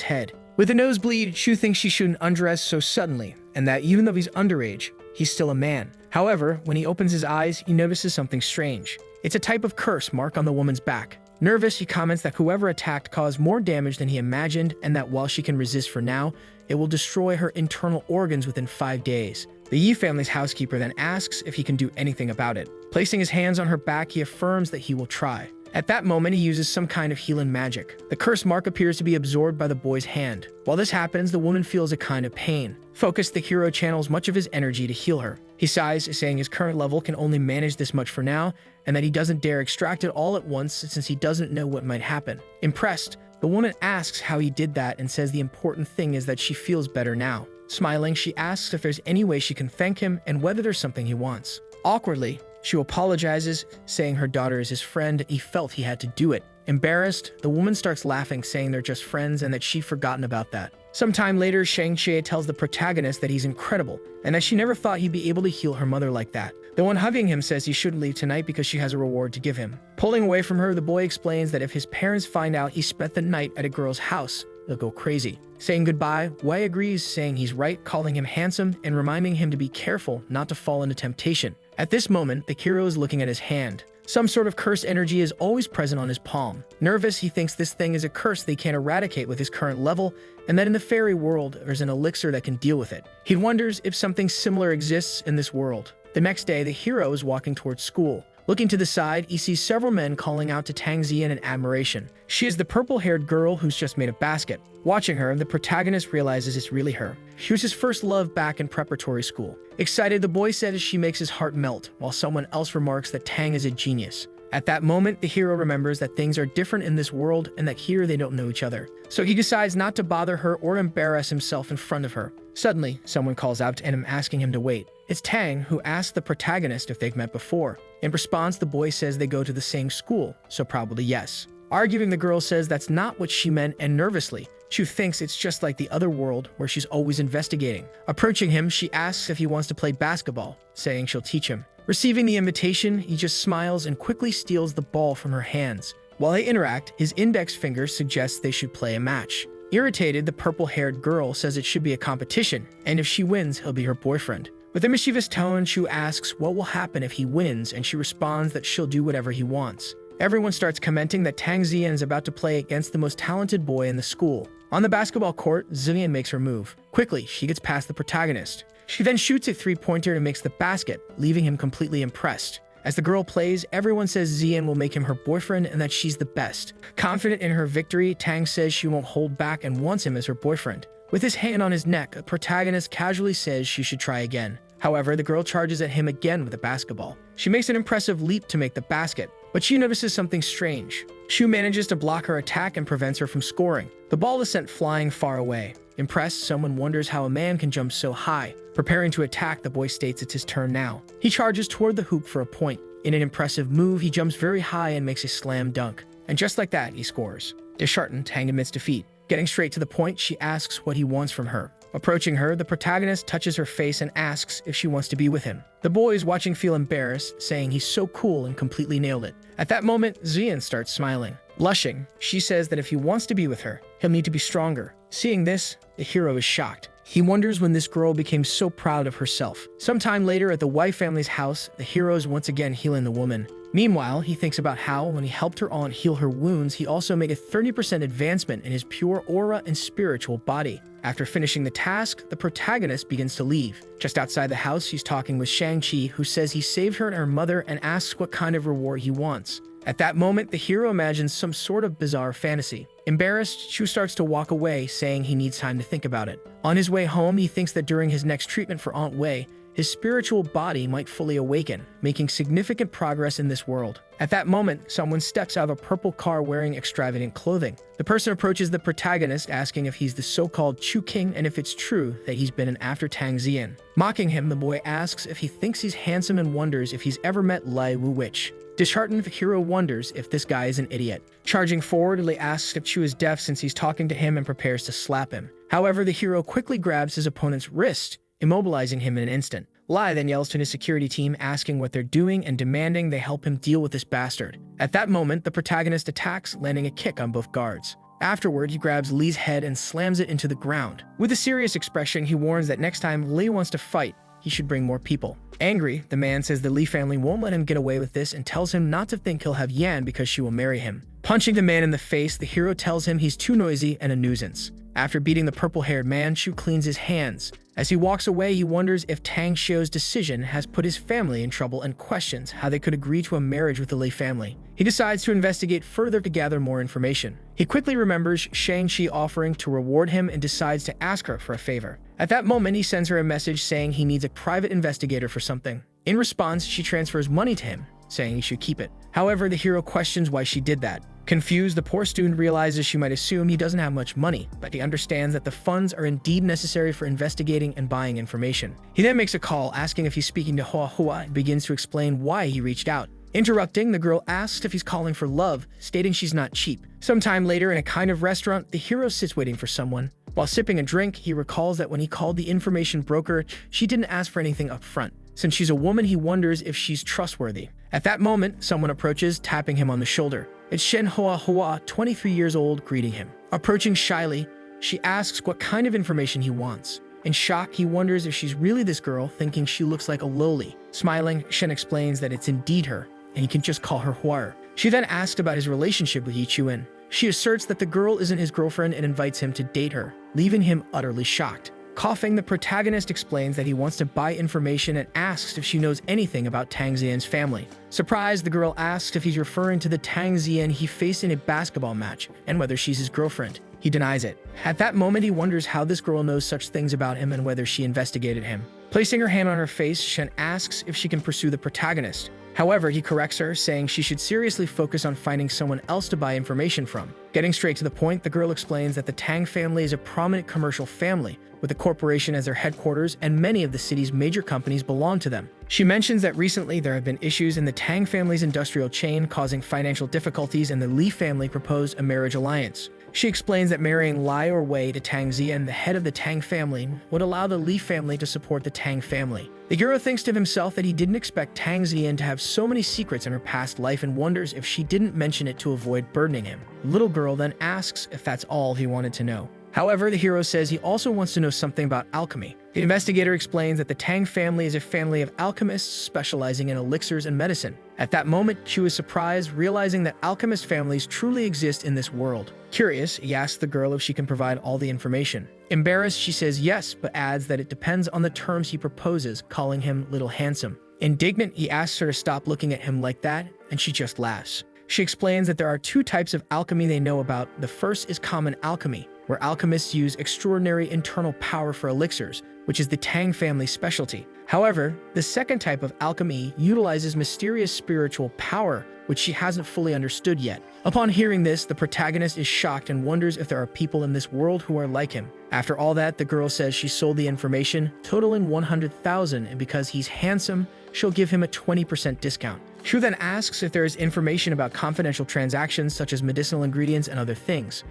S1: head. With a nosebleed, Shu thinks she shouldn't undress so suddenly, and that even though he's underage, he's still a man. However, when he opens his eyes, he notices something strange. It's a type of curse mark on the woman's back. Nervous, he comments that whoever attacked caused more damage than he imagined, and that while she can resist for now, it will destroy her internal organs within 5 days. The Yi family's housekeeper then asks if he can do anything about it. Placing his hands on her back, he affirms that he will try. At that moment, he uses some kind of healing magic. The curse mark appears to be absorbed by the boy's hand. While this happens, the woman feels a kind of pain. Focused, the hero channels much of his energy to heal her. He sighs, saying his current level can only manage this much for now, and that he doesn't dare extract it all at once since he doesn't know what might happen. Impressed, the woman asks how he did that and says the important thing is that she feels better now. Smiling, she asks if there's any way she can thank him and whether there's something he wants. Awkwardly, Shu apologizes, saying her daughter is his friend and he felt he had to do it. Embarrassed, the woman starts laughing, saying they're just friends and that she'd forgotten about that. Sometime later, Shang-Chi tells the protagonist that he's incredible and that she never thought he'd be able to heal her mother like that. The one hugging him says he shouldn't leave tonight because she has a reward to give him. Pulling away from her, the boy explains that if his parents find out he spent the night at a girl's house, they'll go crazy. Saying goodbye, Wei agrees, saying he's right, calling him handsome and reminding him to be careful not to fall into temptation. At this moment, the hero is looking at his hand. Some sort of curse energy is always present on his palm. Nervous, he thinks this thing is a curse they can't eradicate with his current level, and that in the fairy world, there's an elixir that can deal with it. He wonders if something similar exists in this world. The next day, the hero is walking towards school. Looking to the side, he sees several men calling out to Tang Zian in admiration. She is the purple-haired girl who's just made a basket. Watching her, the protagonist realizes it's really her. She was his first love back in preparatory school. Excited, the boy says she makes his heart melt, while someone else remarks that Tang is a genius. At that moment, the hero remembers that things are different in this world and that here they don't know each other. So he decides not to bother her or embarrass himself in front of her. Suddenly, someone calls out to him asking him to wait. It's Tang, who asks the protagonist if they've met before. In response, the boy says they go to the same school, so probably yes. Arguing, the girl says that's not what she meant, and nervously, Shu thinks it's just like the other world where she's always investigating. Approaching him, she asks if he wants to play basketball, saying she'll teach him. Receiving the invitation, he just smiles and quickly steals the ball from her hands. While they interact, his index finger suggests they should play a match. Irritated, the purple-haired girl says it should be a competition, and if she wins, he'll be her boyfriend. With a mischievous tone, Shu asks what will happen if he wins, and she responds that she'll do whatever he wants. Everyone starts commenting that Tang Zian is about to play against the most talented boy in the school. On the basketball court, Zian makes her move. Quickly, she gets past the protagonist. She then shoots a three-pointer and makes the basket, leaving him completely impressed. As the girl plays, everyone says Zian will make him her boyfriend and that she's the best. Confident in her victory, Tang says she won't hold back and wants him as her boyfriend. With his hand on his neck, the protagonist casually says she should try again. However, the girl charges at him again with a basketball. She makes an impressive leap to make the basket, but she notices something strange. Shu manages to block her attack and prevents her from scoring. The ball is sent flying far away. Impressed, someone wonders how a man can jump so high. Preparing to attack, the boy states it's his turn now. He charges toward the hoop for a point. In an impressive move, he jumps very high and makes a slam dunk. And just like that, he scores. Disheartened, Tang admits defeat. Getting straight to the point, she asks what he wants from her. Approaching her, the protagonist touches her face and asks if she wants to be with him. The boys watching feel embarrassed, saying he's so cool and completely nailed it. At that moment, Zian starts smiling. Blushing, she says that if he wants to be with her, he'll need to be stronger. Seeing this, the hero is shocked. He wonders when this girl became so proud of herself. Sometime later at the Wei family's house, the hero is once again healing the woman. Meanwhile, he thinks about how, when he helped her aunt heal her wounds, he also made a 30% advancement in his pure aura and spiritual body. After finishing the task, the protagonist begins to leave. Just outside the house, he's talking with Shang-Chi, who says he saved her and her mother and asks what kind of reward he wants. At that moment, the hero imagines some sort of bizarre fantasy. Embarrassed, Shu starts to walk away, saying he needs time to think about it. On his way home, he thinks that during his next treatment for Aunt Wei, his spiritual body might fully awaken, making significant progress in this world. At that moment, someone steps out of a purple car wearing extravagant clothing. The person approaches the protagonist, asking if he's the so-called Chu King and if it's true that he's been an after Tang Zian. Mocking him, the boy asks if he thinks he's handsome and wonders if he's ever met Lai Wu Witch. Disheartened, the hero wonders if this guy is an idiot. Charging forward, Li asks if Chu is deaf since he's talking to him and prepares to slap him. However, the hero quickly grabs his opponent's wrist, immobilizing him in an instant. Lai then yells to his security team, asking what they're doing and demanding they help him deal with this bastard. At that moment, the protagonist attacks, landing a kick on both guards. Afterward, he grabs Li's head and slams it into the ground. With a serious expression, he warns that next time Li wants to fight, he should bring more people. Angry, the man says the Li family won't let him get away with this and tells him not to think he'll have Yan because she will marry him. Punching the man in the face, the hero tells him he's too noisy and a nuisance. After beating the purple-haired man, Chu cleans his hands. As he walks away, he wonders if Tang Xiu's decision has put his family in trouble and questions how they could agree to a marriage with the Li family. He decides to investigate further to gather more information. He quickly remembers Shang-Chi offering to reward him and decides to ask her for a favor. At that moment, he sends her a message saying he needs a private investigator for something. In response, she transfers money to him, saying he should keep it. However, the hero questions why she did that. Confused, the poor student realizes she might assume he doesn't have much money, but he understands that the funds are indeed necessary for investigating and buying information. He then makes a call, asking if he's speaking to Hua Hua, and begins to explain why he reached out. Interrupting, the girl asks if he's calling for love, stating she's not cheap. Sometime later, in a kind of restaurant, the hero sits waiting for someone. While sipping a drink, he recalls that when he called the information broker, she didn't ask for anything up front. Since she's a woman, he wonders if she's trustworthy. At that moment, someone approaches, tapping him on the shoulder. It's Shen Hua Hua, 23 years old, greeting him. Approaching shyly, she asks what kind of information he wants. In shock, he wonders if she's really this girl, thinking she looks like a loli. Smiling, Shen explains that it's indeed her, and he can just call her Huar. She then asks about his relationship with Yi Chuan. She asserts that the girl isn't his girlfriend and invites him to date her, leaving him utterly shocked. Coughing, the protagonist explains that he wants to buy information and asks if she knows anything about Tang Zian's family. Surprised, the girl asks if he's referring to the Tang Zian he faced in a basketball match and whether she's his girlfriend. He denies it. At that moment, he wonders how this girl knows such things about him and whether she investigated him. Placing her hand on her face, Shen asks if she can pursue the protagonist. However, he corrects her, saying she should seriously focus on finding someone else to buy information from. Getting straight to the point, the girl explains that the Tang family is a prominent commercial family, with a corporation as their headquarters, and many of the city's major companies belong to them. She mentions that recently there have been issues in the Tang family's industrial chain causing financial difficulties, and the Li family proposed a marriage alliance. She explains that marrying Lai or Wei to Tang Zian, the head of the Tang family, would allow the Li family to support the Tang family. The hero thinks to himself that he didn't expect Tang Zian to have so many secrets in her past life and wonders if she didn't mention it to avoid burdening him. The little girl then asks if that's all he wanted to know. However, the hero says he also wants to know something about alchemy. The investigator explains that the Tang family is a family of alchemists specializing in elixirs and medicine. At that moment, Chu is surprised, realizing that alchemist families truly exist in this world. Curious, he asks the girl if she can provide all the information. Embarrassed, she says yes, but adds that it depends on the terms he proposes, calling him Little Handsome. Indignant, he asks her to stop looking at him like that, and she just laughs. She explains that there are two types of alchemy they know about. The first is common alchemy, where alchemists use extraordinary internal power for elixirs, which is the Tang family's specialty. However, the second type of alchemy utilizes mysterious spiritual power, which she hasn't fully understood yet. Upon hearing this, the protagonist is shocked and wonders if there are people in this world who are like him. After all that, the girl says she sold the information, totaling 100,000, and because he's handsome, she'll give him a 20% discount. Shu then asks if there is information about confidential transactions such as medicinal ingredients and other things.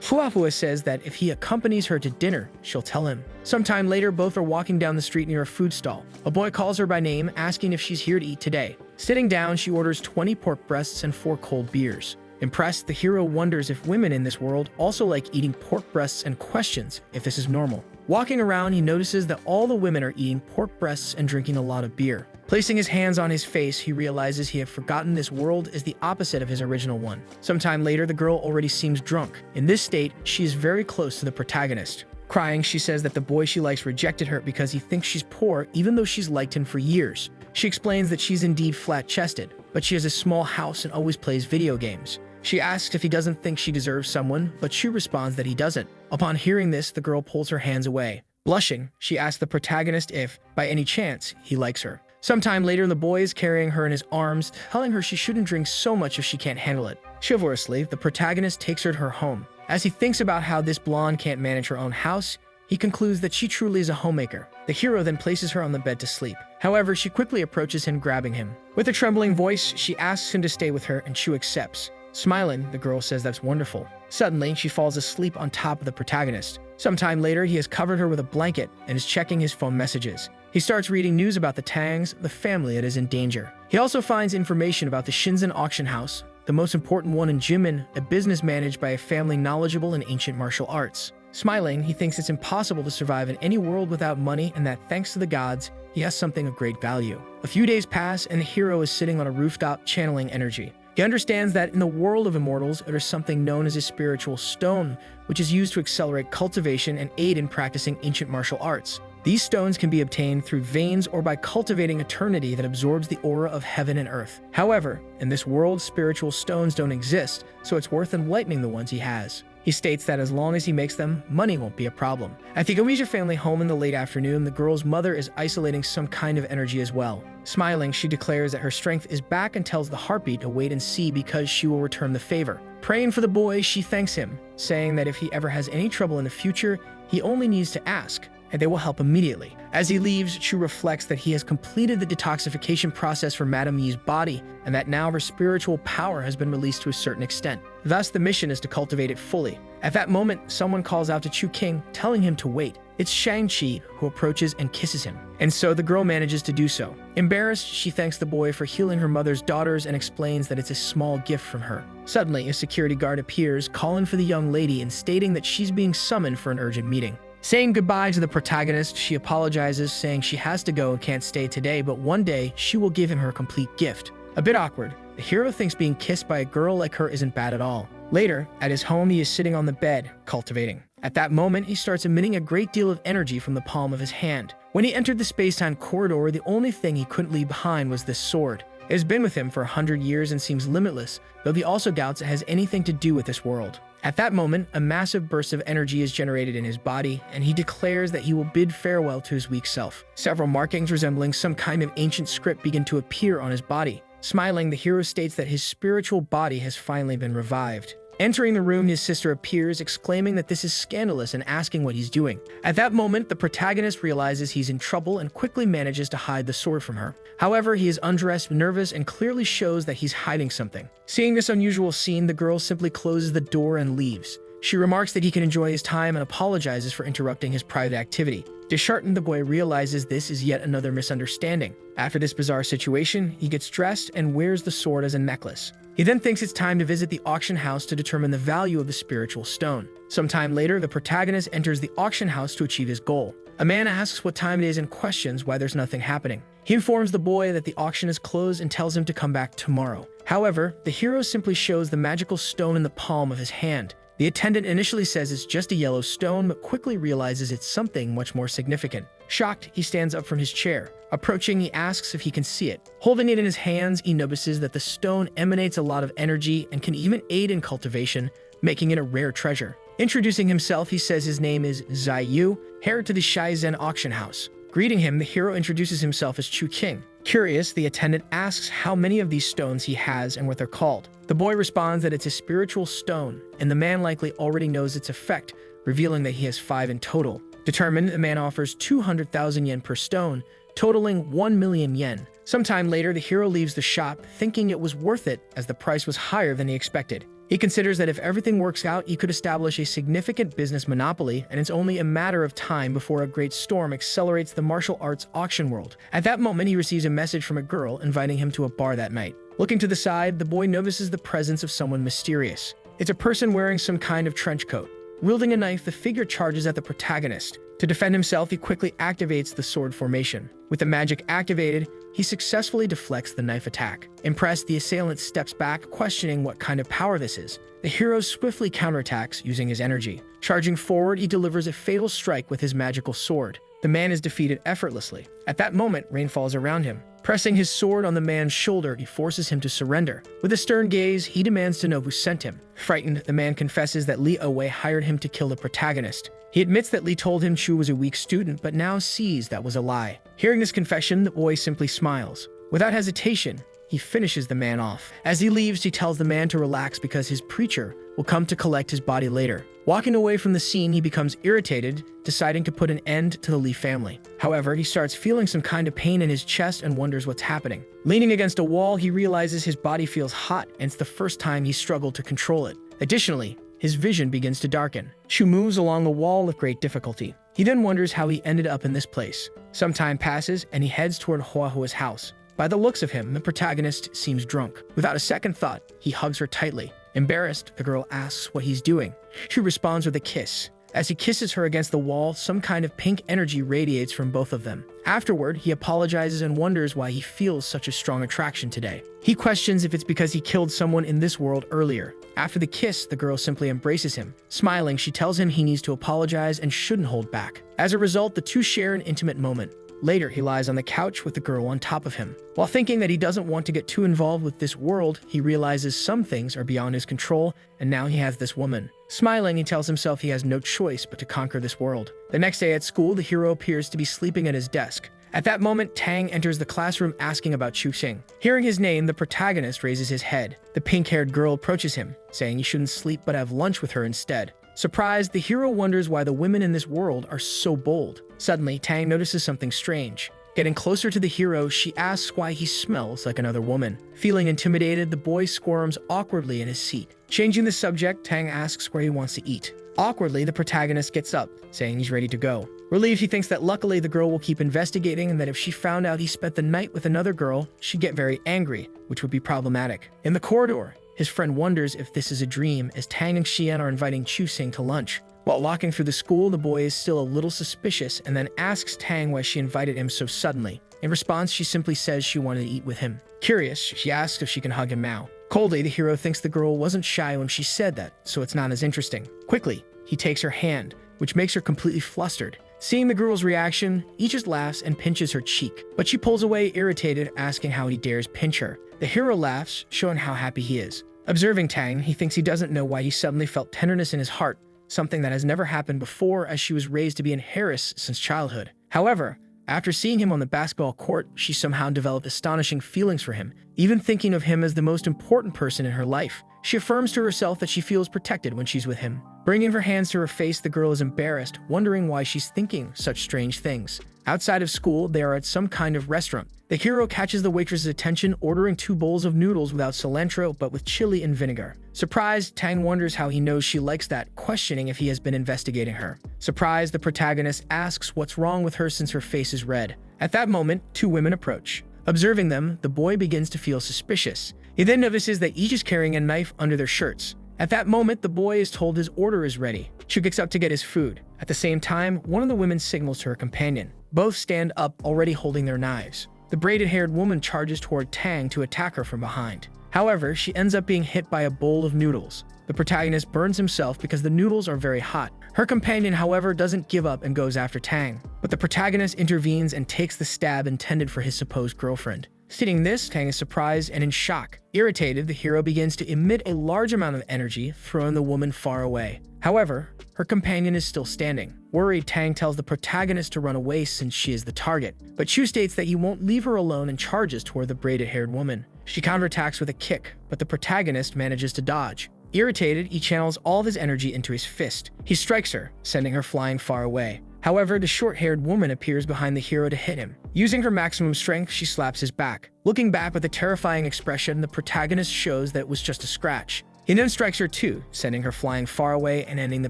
S1: Hua says that if he accompanies her to dinner, she'll tell him. Sometime later, both are walking down the street near a food stall. A boy calls her by name, asking if she's here to eat today. Sitting down, she orders 20 pork breasts and 4 cold beers. Impressed, the hero wonders if women in this world also like eating pork breasts and questions if this is normal. Walking around, he notices that all the women are eating pork breasts and drinking a lot of beer. Placing his hands on his face, he realizes he had forgotten this world is the opposite of his original one. Sometime later, the girl already seems drunk. In this state, she is very close to the protagonist. Crying, she says that the boy she likes rejected her because he thinks she's poor even though she's liked him for years. She explains that she's indeed flat-chested, but she has a small house and always plays video games. She asks if he doesn't think she deserves someone, but Shu responds that he doesn't. Upon hearing this, the girl pulls her hands away. Blushing, she asks the protagonist if, by any chance, he likes her. Sometime later, the boy is carrying her in his arms, telling her she shouldn't drink so much if she can't handle it. Chivalrously, the protagonist takes her to her home. As he thinks about how this blonde can't manage her own house, he concludes that she truly is a homemaker. The hero then places her on the bed to sleep. However, she quickly approaches him, grabbing him. With a trembling voice, she asks him to stay with her, and Chu accepts. Smiling, the girl says that's wonderful. Suddenly, she falls asleep on top of the protagonist. Sometime later, he has covered her with a blanket and is checking his phone messages. He starts reading news about the Tangs, the family that is in danger. He also finds information about the Shinzen auction house, the most important one in Jimin, a business managed by a family knowledgeable in ancient martial arts. Smiling, he thinks it's impossible to survive in any world without money and that thanks to the gods, he has something of great value. A few days pass and the hero is sitting on a rooftop channeling energy. He understands that in the world of immortals, there is something known as a spiritual stone, which is used to accelerate cultivation and aid in practicing ancient martial arts. These stones can be obtained through veins or by cultivating eternity that absorbs the aura of heaven and earth. However, in this world, spiritual stones don't exist, so it's worth enlightening the ones he has. He states that as long as he makes them, money won't be a problem. At the Gomeija family home in the late afternoon, the girl's mother is isolating some kind of energy as well. Smiling, she declares that her strength is back and tells the heartbeat to wait and see because she will return the favor. Praying for the boy, she thanks him, saying that if he ever has any trouble in the future, he only needs to ask, and they will help immediately. As he leaves, Chu reflects that he has completed the detoxification process for Madame Yi's body, and that now her spiritual power has been released to a certain extent. Thus, the mission is to cultivate it fully. At that moment, someone calls out to Chu King, telling him to wait. It's Shang-Chi, who approaches and kisses him. And so the girl manages to do so. Embarrassed, she thanks the boy for healing her mother's daughters and explains that it's a small gift from her. Suddenly, a security guard appears, calling for the young lady and stating that she's being summoned for an urgent meeting. Saying goodbye to the protagonist, she apologizes, saying she has to go and can't stay today, but one day she will give him her complete gift. A bit awkward, the hero thinks being kissed by a girl like her isn't bad at all. Later, at his home, he is sitting on the bed, cultivating. At that moment, he starts emitting a great deal of energy from the palm of his hand. When he entered the space-time corridor, the only thing he couldn't leave behind was this sword. It has been with him for 100 years and seems limitless, though he also doubts it has anything to do with this world. At that moment, a massive burst of energy is generated in his body, and he declares that he will bid farewell to his weak self. Several markings resembling some kind of ancient script begin to appear on his body. Smiling, the hero states that his spiritual body has finally been revived. Entering the room, his sister appears, exclaiming that this is scandalous and asking what he's doing. At that moment, the protagonist realizes he's in trouble and quickly manages to hide the sword from her. However, he is undressed, nervous, and clearly shows that he's hiding something. Seeing this unusual scene, the girl simply closes the door and leaves. She remarks that he can enjoy his time and apologizes for interrupting his private activity. Disheartened, the boy realizes this is yet another misunderstanding. After this bizarre situation, he gets dressed and wears the sword as a necklace. He then thinks it's time to visit the auction house to determine the value of the spiritual stone. Sometime later, the protagonist enters the auction house to achieve his goal. A man asks what time it is and questions why there's nothing happening. He informs the boy that the auction is closed and tells him to come back tomorrow. However, the hero simply shows the magical stone in the palm of his hand. The attendant initially says it's just a yellow stone, but quickly realizes it's something much more significant. Shocked, he stands up from his chair. Approaching, he asks if he can see it. Holding it in his hands, he notices that the stone emanates a lot of energy and can even aid in cultivation, making it a rare treasure. Introducing himself, he says his name is Zai Yu, heir to the Shaizen auction house. Greeting him, the hero introduces himself as Chu King. Curious, the attendant asks how many of these stones he has and what they're called. The boy responds that it's a spiritual stone, and the man likely already knows its effect, revealing that he has 5 in total. Determined, the man offers 200,000 yen per stone, totaling 1 million yen. Sometime later, the hero leaves the shop, thinking it was worth it as the price was higher than he expected. He considers that if everything works out, he could establish a significant business monopoly, and it's only a matter of time before a great storm accelerates the martial arts auction world. At that moment, he receives a message from a girl inviting him to a bar that night. Looking to the side, the boy notices the presence of someone mysterious. It's a person wearing some kind of trench coat. Wielding a knife, the figure charges at the protagonist. To defend himself, he quickly activates the sword formation. With the magic activated, he successfully deflects the knife attack. Impressed, the assailant steps back, questioning what kind of power this is. The hero swiftly counterattacks using his energy. Charging forward, he delivers a fatal strike with his magical sword. The man is defeated effortlessly. At that moment, rain falls around him. Pressing his sword on the man's shoulder, he forces him to surrender. With a stern gaze, he demands to know who sent him. Frightened, the man confesses that Li Awei hired him to kill the protagonist. He admits that Li told him Chu was a weak student, but now sees that was a lie. Hearing this confession, the boy simply smiles. Without hesitation, he finishes the man off. As he leaves, he tells the man to relax because his preacher will come to collect his body later. Walking away from the scene, he becomes irritated, deciding to put an end to the Li family. However, he starts feeling some kind of pain in his chest and wonders what's happening. Leaning against a wall, he realizes his body feels hot, and it's the first time he struggled to control it. Additionally, his vision begins to darken. Shu moves along the wall with great difficulty. He then wonders how he ended up in this place. Some time passes, and he heads toward Huahua's house. By the looks of him, the protagonist seems drunk. Without a second thought, he hugs her tightly. Embarrassed, the girl asks what he's doing. She responds with a kiss. As he kisses her against the wall, some kind of pink energy radiates from both of them. Afterward, he apologizes and wonders why he feels such a strong attraction today. He questions if it's because he killed someone in this world earlier. After the kiss, the girl simply embraces him. Smiling, she tells him he needs to apologize and shouldn't hold back. As a result, the two share an intimate moment. Later, he lies on the couch with the girl on top of him. While thinking that he doesn't want to get too involved with this world, he realizes some things are beyond his control, and now he has this woman. Smiling, he tells himself he has no choice but to conquer this world. The next day at school, the hero appears to be sleeping at his desk. At that moment, Tang enters the classroom asking about Chu Xing. Hearing his name, the protagonist raises his head. The pink-haired girl approaches him, saying he shouldn't sleep but have lunch with her instead. Surprised, the hero wonders why the women in this world are so bold. Suddenly, Tang notices something strange. Getting closer to the hero, she asks why he smells like another woman. Feeling intimidated, the boy squirms awkwardly in his seat. Changing the subject, Tang asks where he wants to eat. Awkwardly, the protagonist gets up, saying he's ready to go. Relieved, he thinks that luckily the girl will keep investigating and that if she found out he spent the night with another girl, she'd get very angry, which would be problematic. In the corridor, his friend wonders if this is a dream as Tang and Xian are inviting Chu Xing to lunch. While walking through the school, the boy is still a little suspicious and then asks Tang why she invited him so suddenly. In response, she simply says she wanted to eat with him. Curious, she asks if she can hug him now. Coldly, the hero thinks the girl wasn't shy when she said that, so it's not as interesting. Quickly, he takes her hand, which makes her completely flustered. Seeing the girl's reaction, he just laughs and pinches her cheek, but she pulls away irritated, asking how he dares pinch her. The hero laughs, showing how happy he is. Observing Tang, he thinks he doesn't know why he suddenly felt tenderness in his heart, something that has never happened before as she was raised to be in Harris since childhood. However, after seeing him on the basketball court, she somehow developed astonishing feelings for him, even thinking of him as the most important person in her life. She affirms to herself that she feels protected when she's with him. Bringing her hands to her face, the girl is embarrassed, wondering why she's thinking such strange things. Outside of school, they are at some kind of restaurant. The hero catches the waitress's attention, ordering 2 bowls of noodles without cilantro but with chili and vinegar. Surprised, Tang wonders how he knows she likes that, questioning if he has been investigating her. Surprised, the protagonist asks what's wrong with her since her face is red. At that moment, 2 women approach. Observing them, the boy begins to feel suspicious. He then notices that each is carrying a knife under their shirts. At that moment, the boy is told his order is ready. Chu gets up to get his food. At the same time, one of the women signals to her companion. Both stand up, already holding their knives. The braided-haired woman charges toward Tang to attack her from behind. However, she ends up being hit by a bowl of noodles. The protagonist burns himself because the noodles are very hot. Her companion, however, doesn't give up and goes after Tang. But the protagonist intervenes and takes the stab intended for his supposed girlfriend. Seeing this, Tang is surprised and in shock. Irritated, the hero begins to emit a large amount of energy, throwing the woman far away. However, her companion is still standing. Worried, Tang tells the protagonist to run away since she is the target. But Chu states that he won't leave her alone and charges toward the braided-haired woman. She counterattacks with a kick, but the protagonist manages to dodge. Irritated, he channels all of his energy into his fist. He strikes her, sending her flying far away. However, the short-haired woman appears behind the hero to hit him. Using her maximum strength, she slaps his back. Looking back with a terrifying expression, the protagonist shows that it was just a scratch. He then strikes her too, sending her flying far away and ending the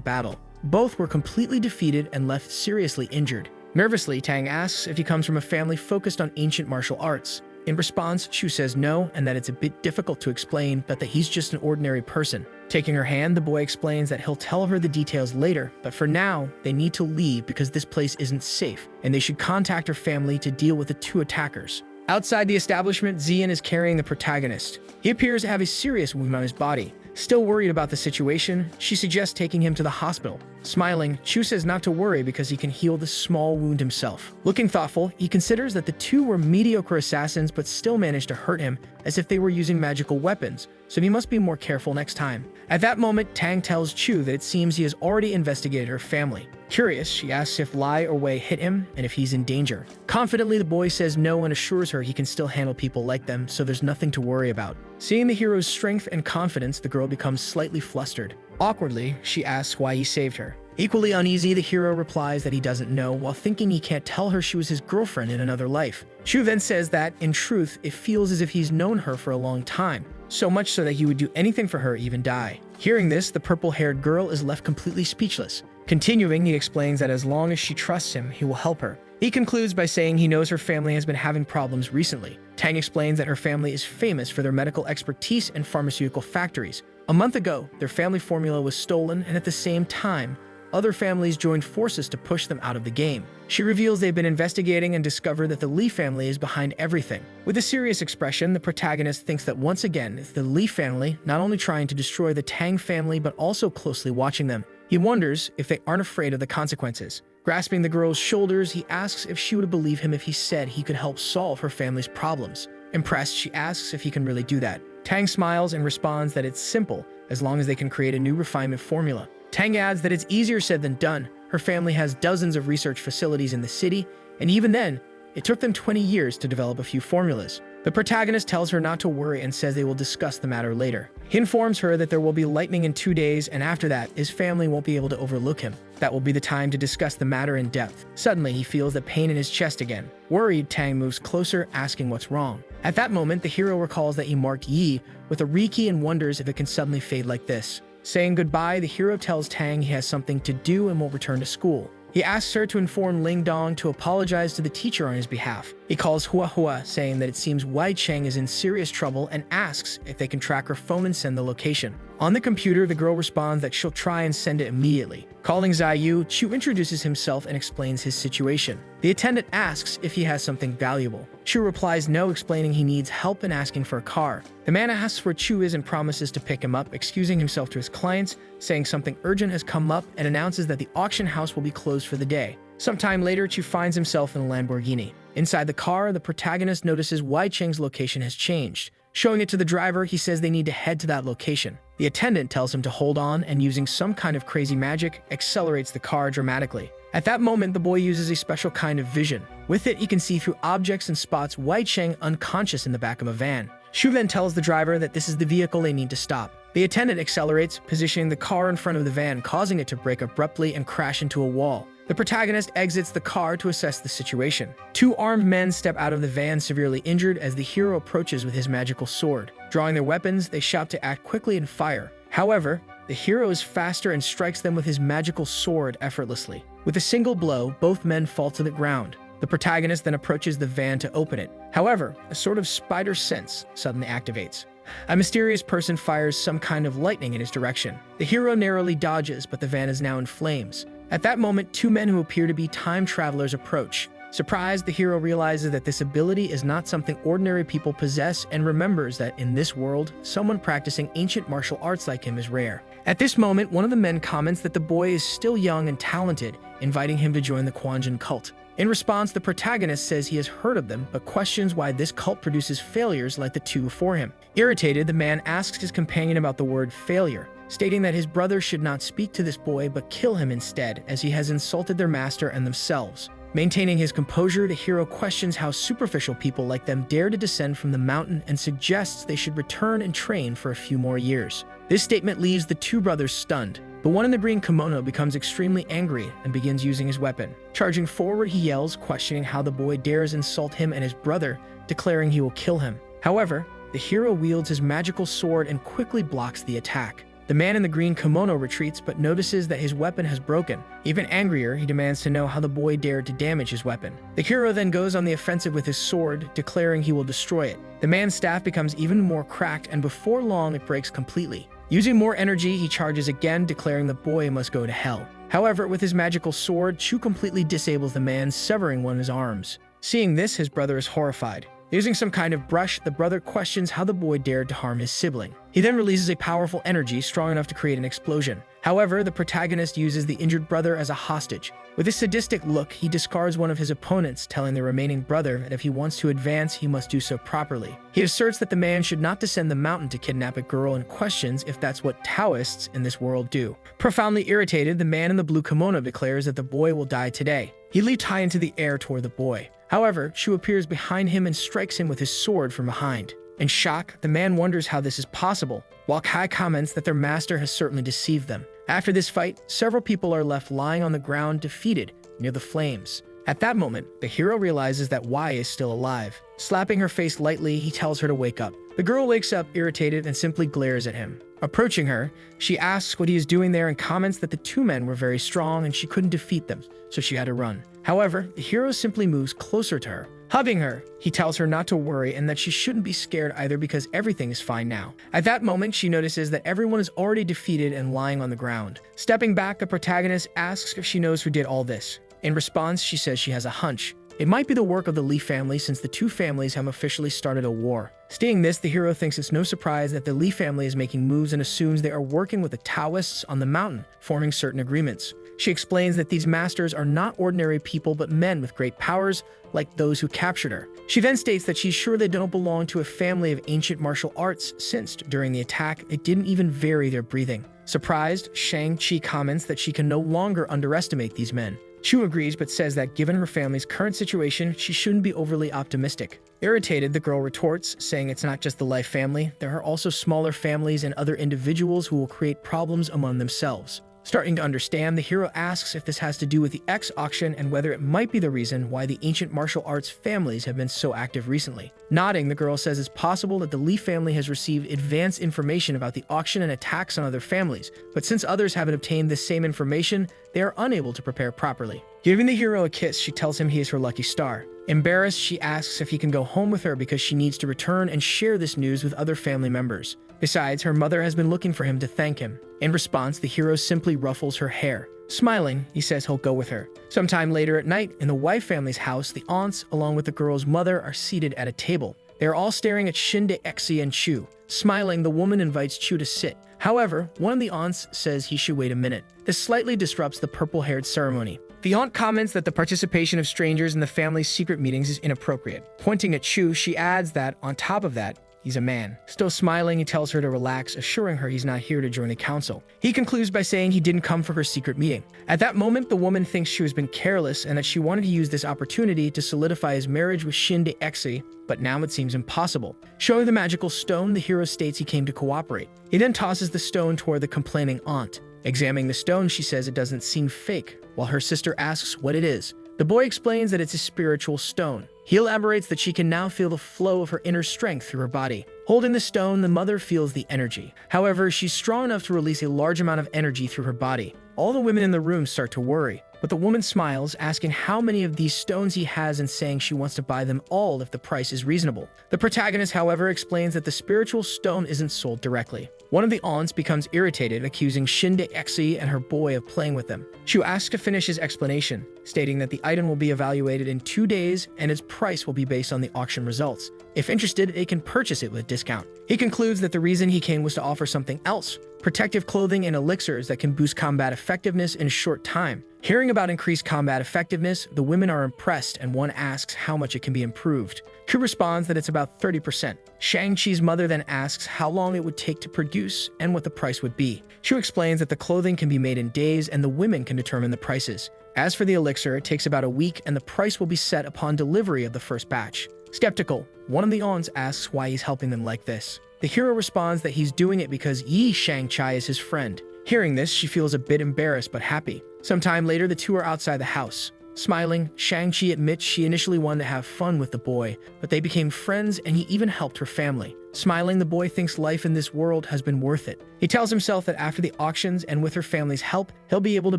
S1: battle. Both were completely defeated and left seriously injured. Nervously, Tang asks if he comes from a family focused on ancient martial arts. In response, Chu says no, and that it's a bit difficult to explain, but that he's just an ordinary person. Taking her hand, the boy explains that he'll tell her the details later, but for now, they need to leave because this place isn't safe, and they should contact her family to deal with the 2 attackers. Outside the establishment, Xian is carrying the protagonist. He appears to have a serious wound on his body. Still worried about the situation, she suggests taking him to the hospital. Smiling, Chu says not to worry because he can heal the small wound himself. Looking thoughtful, he considers that the two were mediocre assassins but still managed to hurt him as if they were using magical weapons, so he must be more careful next time. At that moment, Tang tells Chu that it seems he has already investigated her family. Curious, she asks if Lai or Wei hit him and if he's in danger. Confidently, the boy says no and assures her he can still handle people like them, so there's nothing to worry about. Seeing the hero's strength and confidence, the girl becomes slightly flustered. Awkwardly, she asks why he saved her. Equally uneasy, the hero replies that he doesn't know, while thinking he can't tell her she was his girlfriend in another life. Chu then says that, in truth, it feels as if he's known her for a long time, so much so that he would do anything for her, even die. Hearing this, the purple-haired girl is left completely speechless. Continuing, he explains that as long as she trusts him, he will help her. He concludes by saying he knows her family has been having problems recently. Tang explains that her family is famous for their medical expertise and pharmaceutical factories. A month ago, their family formula was stolen, and at the same time, other families joined forces to push them out of the game. She reveals they've been investigating and discovered that the Li family is behind everything. With a serious expression, the protagonist thinks that once again, it's the Li family not only trying to destroy the Tang family but also closely watching them. He wonders if they aren't afraid of the consequences. Grasping the girl's shoulders, he asks if she would believe him if he said he could help solve her family's problems. Impressed, she asks if he can really do that. Tang smiles and responds that it's simple, as long as they can create a new refinement formula. Tang adds that it's easier said than done. Her family has dozens of research facilities in the city, and even then, it took them 20 years to develop a few formulas. The protagonist tells her not to worry and says they will discuss the matter later. He informs her that there will be lightning in 2 days, and after that, his family won't be able to overlook him. That will be the time to discuss the matter in depth. Suddenly, he feels the pain in his chest again. Worried, Tang moves closer, asking what's wrong. At that moment, the hero recalls that he marked Yi with a Riki and wonders if it can suddenly fade like this. Saying goodbye, the hero tells Tang he has something to do and will return to school. He asks her to inform Ling Dong to apologize to the teacher on his behalf. He calls Hua Hua, saying that it seems Wei Cheng is in serious trouble and asks if they can track her phone and send the location. On the computer, the girl responds that she'll try and send it immediately. Calling Zaiyu, Chu introduces himself and explains his situation. The attendant asks if he has something valuable. Chu replies no, explaining he needs help and asking for a car. The man asks where Chu is and promises to pick him up, excusing himself to his clients, saying something urgent has come up, and announces that the auction house will be closed for the day. Sometime later, Chu finds himself in a Lamborghini. Inside the car, the protagonist notices Wei Cheng's location has changed. Showing it to the driver, he says they need to head to that location. The attendant tells him to hold on and, using some kind of crazy magic, accelerates the car dramatically. At that moment, the boy uses a special kind of vision. With it, he can see through objects and spots Wei Cheng unconscious in the back of a van. Shu then tells the driver that this is the vehicle they need to stop. The attendant accelerates, positioning the car in front of the van, causing it to brake abruptly and crash into a wall. The protagonist exits the car to assess the situation. Two armed men step out of the van, severely injured, as the hero approaches with his magical sword. Drawing their weapons, they shout to act quickly and fire. However, the hero is faster and strikes them with his magical sword effortlessly. With a single blow, both men fall to the ground. The protagonist then approaches the van to open it. However, a sort of spider sense suddenly activates. A mysterious person fires some kind of lightning in his direction. The hero narrowly dodges, but the van is now in flames. At that moment, two men who appear to be time travelers approach. Surprised, the hero realizes that this ability is not something ordinary people possess and remembers that in this world, someone practicing ancient martial arts like him is rare. At this moment, one of the men comments that the boy is still young and talented, inviting him to join the Quanjin cult. In response, the protagonist says he has heard of them, but questions why this cult produces failures like the two before him. Irritated, the man asks his companion about the word failure, stating that his brother should not speak to this boy but kill him instead, as he has insulted their master and themselves. Maintaining his composure, the hero questions how superficial people like them dare to descend from the mountain and suggests they should return and train for a few more years. This statement leaves the two brothers stunned. The one in the green kimono becomes extremely angry and begins using his weapon. Charging forward, he yells, questioning how the boy dares insult him and his brother, declaring he will kill him. However, the hero wields his magical sword and quickly blocks the attack. The man in the green kimono retreats but notices that his weapon has broken. Even angrier, he demands to know how the boy dared to damage his weapon. The hero then goes on the offensive with his sword, declaring he will destroy it. The man's staff becomes even more cracked, and before long it breaks completely. Using more energy, he charges again, declaring the boy must go to hell. However, with his magical sword, Chu completely disables the man, severing one of his arms. Seeing this, his brother is horrified. Using some kind of brush, the brother questions how the boy dared to harm his sibling. He then releases a powerful energy strong enough to create an explosion. However, the protagonist uses the injured brother as a hostage. With a sadistic look, he discards one of his opponents, telling the remaining brother that if he wants to advance, he must do so properly. He asserts that the man should not descend the mountain to kidnap a girl and questions if that's what Taoists in this world do. Profoundly irritated, the man in the blue kimono declares that the boy will die today. He leaps high into the air toward the boy. However, Chu appears behind him and strikes him with his sword from behind. In shock, the man wonders how this is possible, while Kai comments that their master has certainly deceived them. After this fight, several people are left lying on the ground defeated near the flames. At that moment, the hero realizes that Y is still alive. Slapping her face lightly, he tells her to wake up. The girl wakes up irritated and simply glares at him. Approaching her, she asks what he is doing there and comments that the two men were very strong and she couldn't defeat them, so she had to run. However, the hero simply moves closer to her. Hugging her, he tells her not to worry and that she shouldn't be scared either because everything is fine now. At that moment, she notices that everyone is already defeated and lying on the ground. Stepping back, the protagonist asks if she knows who did all this. In response, she says she has a hunch. It might be the work of the Lee family since the two families have officially started a war. Stating this, the hero thinks it's no surprise that the Lee family is making moves and assumes they are working with the Taoists on the mountain, forming certain agreements. She explains that these masters are not ordinary people but men with great powers, like those who captured her. She then states that she's sure they don't belong to a family of ancient martial arts since, during the attack, it didn't even vary their breathing. Surprised, Shang-Chi comments that she can no longer underestimate these men. Chu agrees but says that given her family's current situation, she shouldn't be overly optimistic. Irritated, the girl retorts, saying it's not just the Life family, there are also smaller families and other individuals who will create problems among themselves. Starting to understand, the hero asks if this has to do with the X auction and whether it might be the reason why the ancient martial arts families have been so active recently. Nodding, the girl says it's possible that the Lee family has received advanced information about the auction and attacks on other families, but since others haven't obtained this same information, they are unable to prepare properly. Giving the hero a kiss, she tells him he is her lucky star. Embarrassed, she asks if he can go home with her because she needs to return and share this news with other family members. Besides, her mother has been looking for him to thank him. In response, the hero simply ruffles her hair. Smiling, he says he'll go with her. Sometime later at night, in the wife family's house, the aunts, along with the girl's mother, are seated at a table. They are all staring at Shinde, Exi, and Chu. Smiling, the woman invites Chu to sit. However, one of the aunts says he should wait a minute. This slightly disrupts the purple-haired ceremony. The aunt comments that the participation of strangers in the family's secret meetings is inappropriate. Pointing at Chu, she adds that, on top of that, he's a man. Still smiling, he tells her to relax, assuring her he's not here to join the council. He concludes by saying he didn't come for her secret meeting. At that moment, the woman thinks she has been careless and that she wanted to use this opportunity to solidify his marriage with Shinde Exi, but now it seems impossible. Showing the magical stone, the hero states he came to cooperate. He then tosses the stone toward the complaining aunt. Examining the stone, she says it doesn't seem fake, while her sister asks what it is. The boy explains that it's a spiritual stone. He elaborates that she can now feel the flow of her inner strength through her body. Holding the stone, the mother feels the energy. However, she's strong enough to release a large amount of energy through her body. All the women in the room start to worry, but the woman smiles, asking how many of these stones he has and saying she wants to buy them all if the price is reasonable. The protagonist, however, explains that the spiritual stone isn't sold directly. One of the aunts becomes irritated, accusing Shinde Exi and her boy of playing with them. She asks to finish his explanation, stating that the item will be evaluated in 2 days and its price will be based on the auction results. If interested, they can purchase it with a discount. He concludes that the reason he came was to offer something else, protective clothing and elixirs that can boost combat effectiveness in a short time. Hearing about increased combat effectiveness, the women are impressed and one asks how much it can be improved. Ku responds that it's about 30%. Shang-Chi's mother then asks how long it would take to produce and what the price would be. Chu explains that the clothing can be made in days and the women can determine the prices. As for the elixir, it takes about a week and the price will be set upon delivery of the first batch. Skeptical, one of the aunts asks why he's helping them like this. The hero responds that he's doing it because Yi Shang-Chi is his friend. Hearing this, she feels a bit embarrassed but happy. Sometime later, the two are outside the house. Smiling, Shang-Chi admits she initially wanted to have fun with the boy, but they became friends and he even helped her family. Smiling, the boy thinks life in this world has been worth it. He tells himself that after the auctions and with her family's help, he'll be able to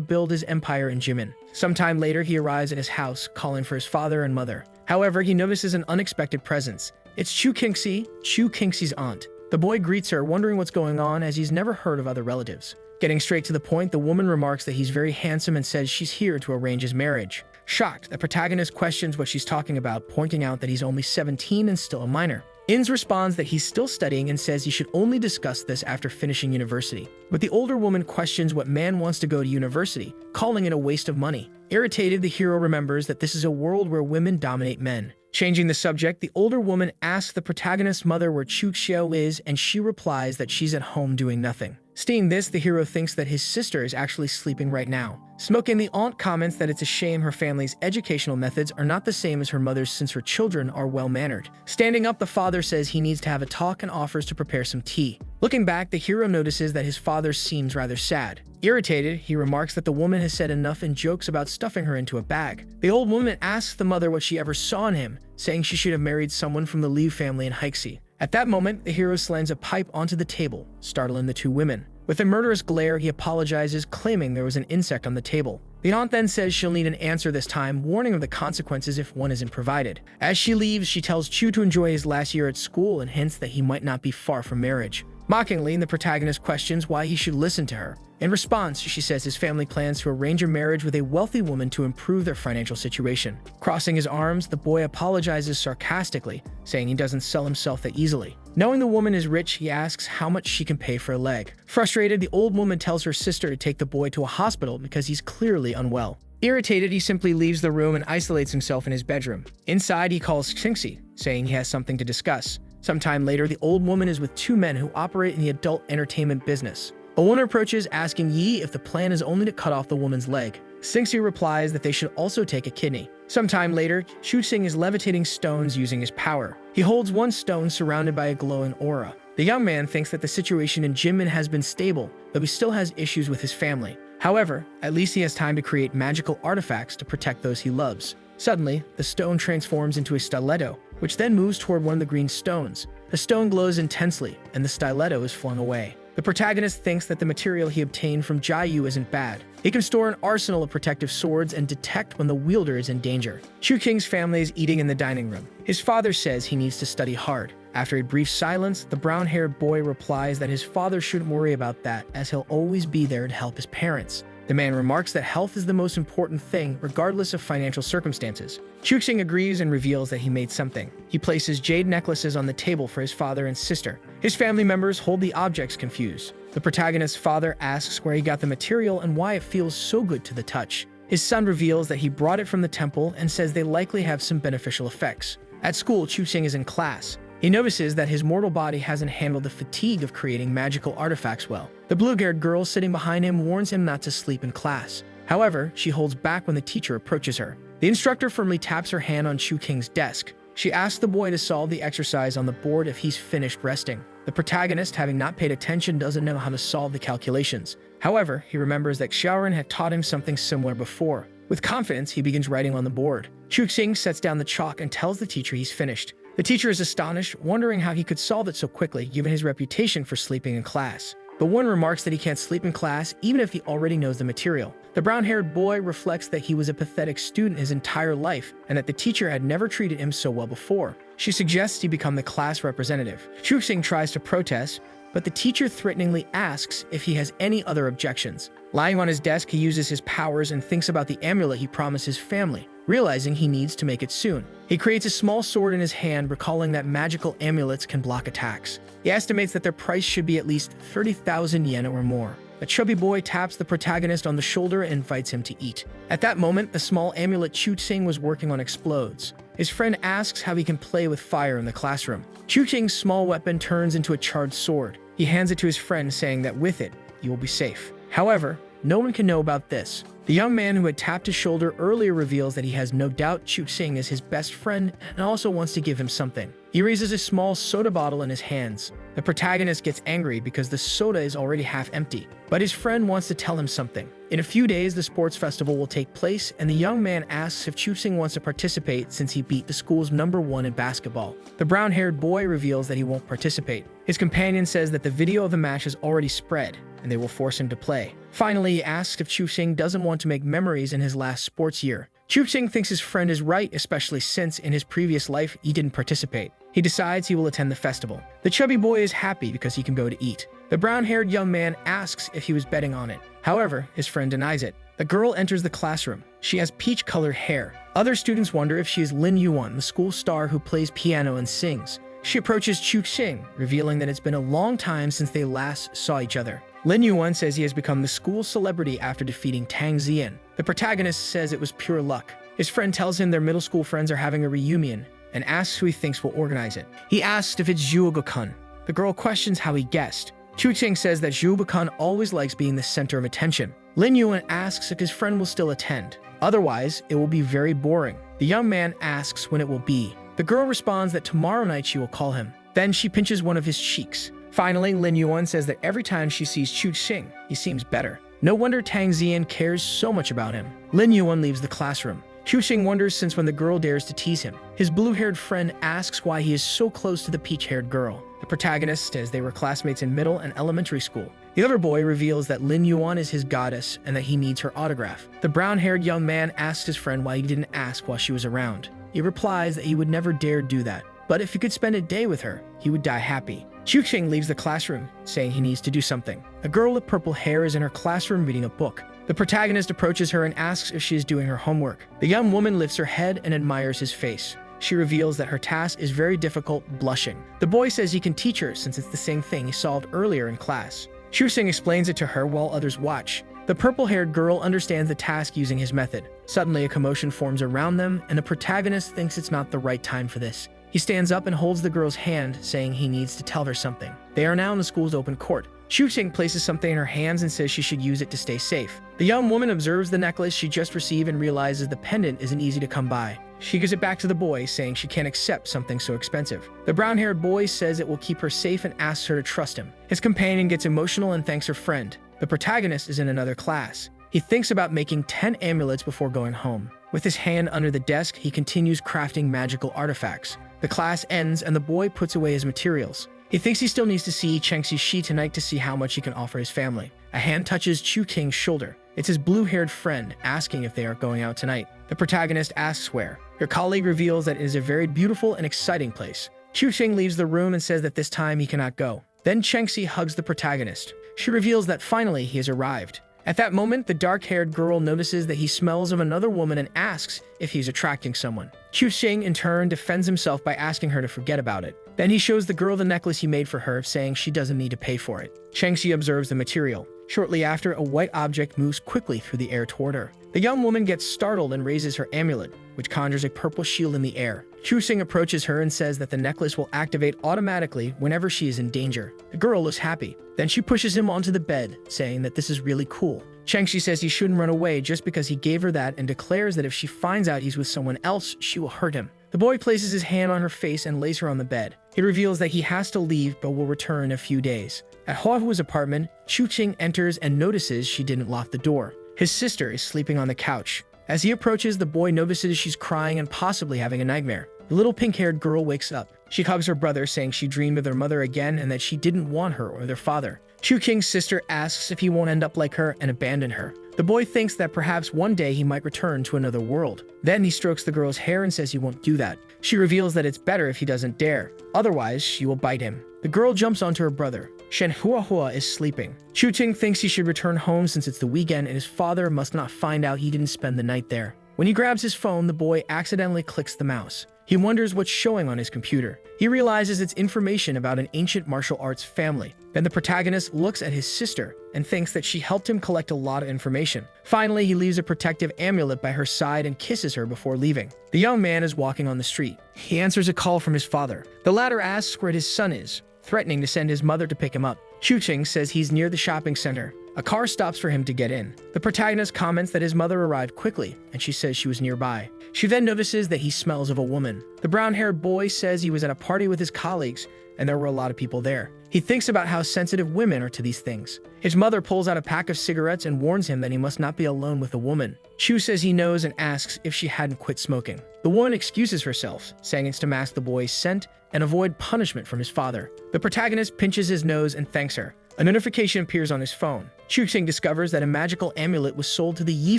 S1: build his empire in Jimin. Sometime later, he arrives at his house, calling for his father and mother. However, he notices an unexpected presence. It's Chu Kingxi's aunt. The boy greets her, wondering what's going on as he's never heard of other relatives. Getting straight to the point, the woman remarks that he's very handsome and says she's here to arrange his marriage. Shocked, the protagonist questions what she's talking about, pointing out that he's only 17 and still a minor. Inz responds that he's still studying and says he should only discuss this after finishing university. But the older woman questions what man wants to go to university, calling it a waste of money. Irritated, the hero remembers that this is a world where women dominate men. Changing the subject, the older woman asks the protagonist's mother where Chuxiao is, and she replies that she's at home doing nothing. Seeing this, the hero thinks that his sister is actually sleeping right now. Smoking, the aunt comments that it's a shame her family's educational methods are not the same as her mother's since her children are well-mannered. Standing up, the father says he needs to have a talk and offers to prepare some tea. Looking back, the hero notices that his father seems rather sad. Irritated, he remarks that the woman has said enough and jokes about stuffing her into a bag. The old woman asks the mother what she ever saw in him, saying she should have married someone from the Liu family in Hixi. At that moment, the hero slams a pipe onto the table, startling the two women. With a murderous glare, he apologizes, claiming there was an insect on the table. The aunt then says she'll need an answer this time, warning of the consequences if one isn't provided. As she leaves, she tells Chu to enjoy his last year at school and hints that he might not be far from marriage. Mockingly, the protagonist questions why he should listen to her. In response, she says his family plans to arrange a marriage with a wealthy woman to improve their financial situation. Crossing his arms, the boy apologizes sarcastically, saying he doesn't sell himself that easily. Knowing the woman is rich, he asks how much she can pay for a leg. Frustrated, the old woman tells her sister to take the boy to a hospital because he's clearly unwell. Irritated, he simply leaves the room and isolates himself in his bedroom. Inside, he calls Xingxi, saying he has something to discuss. Sometime later, the old woman is with two men who operate in the adult entertainment business. A woman approaches, asking Yi if the plan is only to cut off the woman's leg. Xingxi replies that they should also take a kidney. Sometime later, Xuxing is levitating stones using his power. He holds one stone surrounded by a glowing aura. The young man thinks that the situation in Jinmen has been stable, though he still has issues with his family. However, at least he has time to create magical artifacts to protect those he loves. Suddenly, the stone transforms into a stiletto, which then moves toward one of the green stones. The stone glows intensely, and the stiletto is flung away. The protagonist thinks that the material he obtained from Jiayu isn't bad. He can store an arsenal of protective swords and detect when the wielder is in danger. Chu King's family is eating in the dining room. His father says he needs to study hard. After a brief silence, the brown-haired boy replies that his father shouldn't worry about that, as he'll always be there to help his parents. The man remarks that health is the most important thing, regardless of financial circumstances. Xuxing agrees and reveals that he made something. He places jade necklaces on the table for his father and sister. His family members hold the objects confused. The protagonist's father asks where he got the material and why it feels so good to the touch. His son reveals that he brought it from the temple and says they likely have some beneficial effects. At school, Xuxing is in class. He notices that his mortal body hasn't handled the fatigue of creating magical artifacts well. The blue-haired girl sitting behind him warns him not to sleep in class. However, she holds back when the teacher approaches her. The instructor firmly taps her hand on Chu King's desk. She asks the boy to solve the exercise on the board if he's finished resting. The protagonist, having not paid attention, doesn't know how to solve the calculations. However, he remembers that Xiaoran had taught him something similar before. With confidence, he begins writing on the board. Chu Xing sets down the chalk and tells the teacher he's finished. The teacher is astonished, wondering how he could solve it so quickly given his reputation for sleeping in class. But one remarks that he can't sleep in class even if he already knows the material. The brown-haired boy reflects that he was a pathetic student his entire life and that the teacher had never treated him so well before. She suggests he become the class representative. Xuxing tries to protest, but the teacher threateningly asks if he has any other objections. Lying on his desk, he uses his powers and thinks about the amulet he promised his family, realizing he needs to make it soon. He creates a small sword in his hand, recalling that magical amulets can block attacks. He estimates that their price should be at least 30,000 yen or more. A chubby boy taps the protagonist on the shoulder and invites him to eat. At that moment, the small amulet Xuxing was working on explodes. His friend asks how he can play with fire in the classroom. Xuxing's small weapon turns into a charged sword. He hands it to his friend, saying that with it, you will be safe. However, no one can know about this. The young man who had tapped his shoulder earlier reveals that he has no doubt Xuxing is his best friend and also wants to give him something. He raises a small soda bottle in his hands. The protagonist gets angry because the soda is already half empty, but his friend wants to tell him something. In a few days, the sports festival will take place, and the young man asks if Xuxing wants to participate since he beat the school's #1 in basketball. The brown-haired boy reveals that he won't participate. His companion says that the video of the match has already spread, and they will force him to play. Finally, he asks if Xuxing doesn't want to make memories in his last sports year. Xuxing thinks his friend is right, especially since in his previous life he didn't participate. He decides he will attend the festival. The chubby boy is happy because he can go to eat. The brown-haired young man asks if he was betting on it. However, his friend denies it. The girl enters the classroom. She has peach-colored hair. Other students wonder if she is Lin Yuan, the school star who plays piano and sings. She approaches Chu Xing, revealing that it's been a long time since they last saw each other. Lin Yuan says he has become the school celebrity after defeating Tang Zian. The protagonist says it was pure luck. His friend tells him their middle school friends are having a reunion and asks who he thinks will organize it. He asks if it's Zhuo Bakun. The girl questions how he guessed. Chu Xing says that Zhuo Bakun always likes being the center of attention. Lin Yuan asks if his friend will still attend. Otherwise, it will be very boring. The young man asks when it will be. The girl responds that tomorrow night she will call him. Then she pinches one of his cheeks. Finally, Lin Yuan says that every time she sees Chu Xing, he seems better. No wonder Tang Zian cares so much about him. Lin Yuan leaves the classroom. Chu Xing wonders since when the girl dares to tease him. His blue-haired friend asks why he is so close to the peach-haired girl. The protagonist says they were classmates in middle and elementary school. The other boy reveals that Lin Yuan is his goddess and that he needs her autograph. The brown-haired young man asks his friend why he didn't ask while she was around. He replies that he would never dare do that, but if he could spend a day with her, he would die happy. Chu Xing leaves the classroom, saying he needs to do something. A girl with purple hair is in her classroom reading a book. The protagonist approaches her and asks if she is doing her homework. The young woman lifts her head and admires his face. She reveals that her task is very difficult, blushing. The boy says he can teach her since it's the same thing he solved earlier in class. Chu Xing explains it to her while others watch. The purple-haired girl understands the task using his method. Suddenly, a commotion forms around them, and the protagonist thinks it's not the right time for this. He stands up and holds the girl's hand, saying he needs to tell her something. They are now in the school's open court. Chu Xing places something in her hands and says she should use it to stay safe. The young woman observes the necklace she just received and realizes the pendant isn't easy to come by. She gives it back to the boy, saying she can't accept something so expensive. The brown-haired boy says it will keep her safe and asks her to trust him. His companion gets emotional and thanks her friend. The protagonist is in another class. He thinks about making 10 amulets before going home. With his hand under the desk, he continues crafting magical artifacts. The class ends and the boy puts away his materials. He thinks he still needs to see Cheng Xi tonight to see how much he can offer his family. A hand touches Chu King's shoulder. It's his blue-haired friend asking if they are going out tonight. The protagonist asks where. Her colleague reveals that it is a very beautiful and exciting place. Chu Xing leaves the room and says that this time he cannot go. Then Cheng Xi hugs the protagonist. She reveals that finally he has arrived. At that moment, the dark-haired girl notices that he smells of another woman and asks if he's attracting someone. Chu Xing, in turn, defends himself by asking her to forget about it. Then he shows the girl the necklace he made for her, saying she doesn't need to pay for it. Cheng Xi observes the material. Shortly after, a white object moves quickly through the air toward her. The young woman gets startled and raises her amulet, which conjures a purple shield in the air. Chu Xing approaches her and says that the necklace will activate automatically whenever she is in danger. The girl looks happy. Then she pushes him onto the bed, saying that this is really cool. Cheng Xi says he shouldn't run away just because he gave her that and declares that if she finds out he's with someone else, she will hurt him. The boy places his hand on her face and lays her on the bed. He reveals that he has to leave but will return in a few days. At Huahua's apartment, Chu Xing enters and notices she didn't lock the door. His sister is sleeping on the couch. As he approaches, the boy notices she's crying and possibly having a nightmare. The little pink-haired girl wakes up. She hugs her brother, saying she dreamed of their mother again and that she didn't want her or their father. Chu King's sister asks if he won't end up like her and abandon her. The boy thinks that perhaps one day he might return to another world. Then he strokes the girl's hair and says he won't do that. She reveals that it's better if he doesn't dare. Otherwise, she will bite him. The girl jumps onto her brother. Shen Huahua is sleeping. Chu Qing thinks he should return home since it's the weekend and his father must not find out he didn't spend the night there. When he grabs his phone, the boy accidentally clicks the mouse. He wonders what's showing on his computer. He realizes it's information about an ancient martial arts family. Then the protagonist looks at his sister and thinks that she helped him collect a lot of information. Finally, he leaves a protective amulet by her side and kisses her before leaving. The young man is walking on the street. He answers a call from his father. The latter asks where his son is, threatening to send his mother to pick him up. Chu Qing says he's near the shopping center. A car stops for him to get in. The protagonist comments that his mother arrived quickly, and she says she was nearby. She then notices that he smells of a woman. The brown-haired boy says he was at a party with his colleagues, and there were a lot of people there. He thinks about how sensitive women are to these things. His mother pulls out a pack of cigarettes and warns him that he must not be alone with a woman. Chu says he knows and asks if she hadn't quit smoking. The woman excuses herself, saying it's to mask the boy's scent and avoid punishment from his father. The protagonist pinches his nose and thanks her. A notification appears on his phone. Chu Xing discovers that a magical amulet was sold to the Yi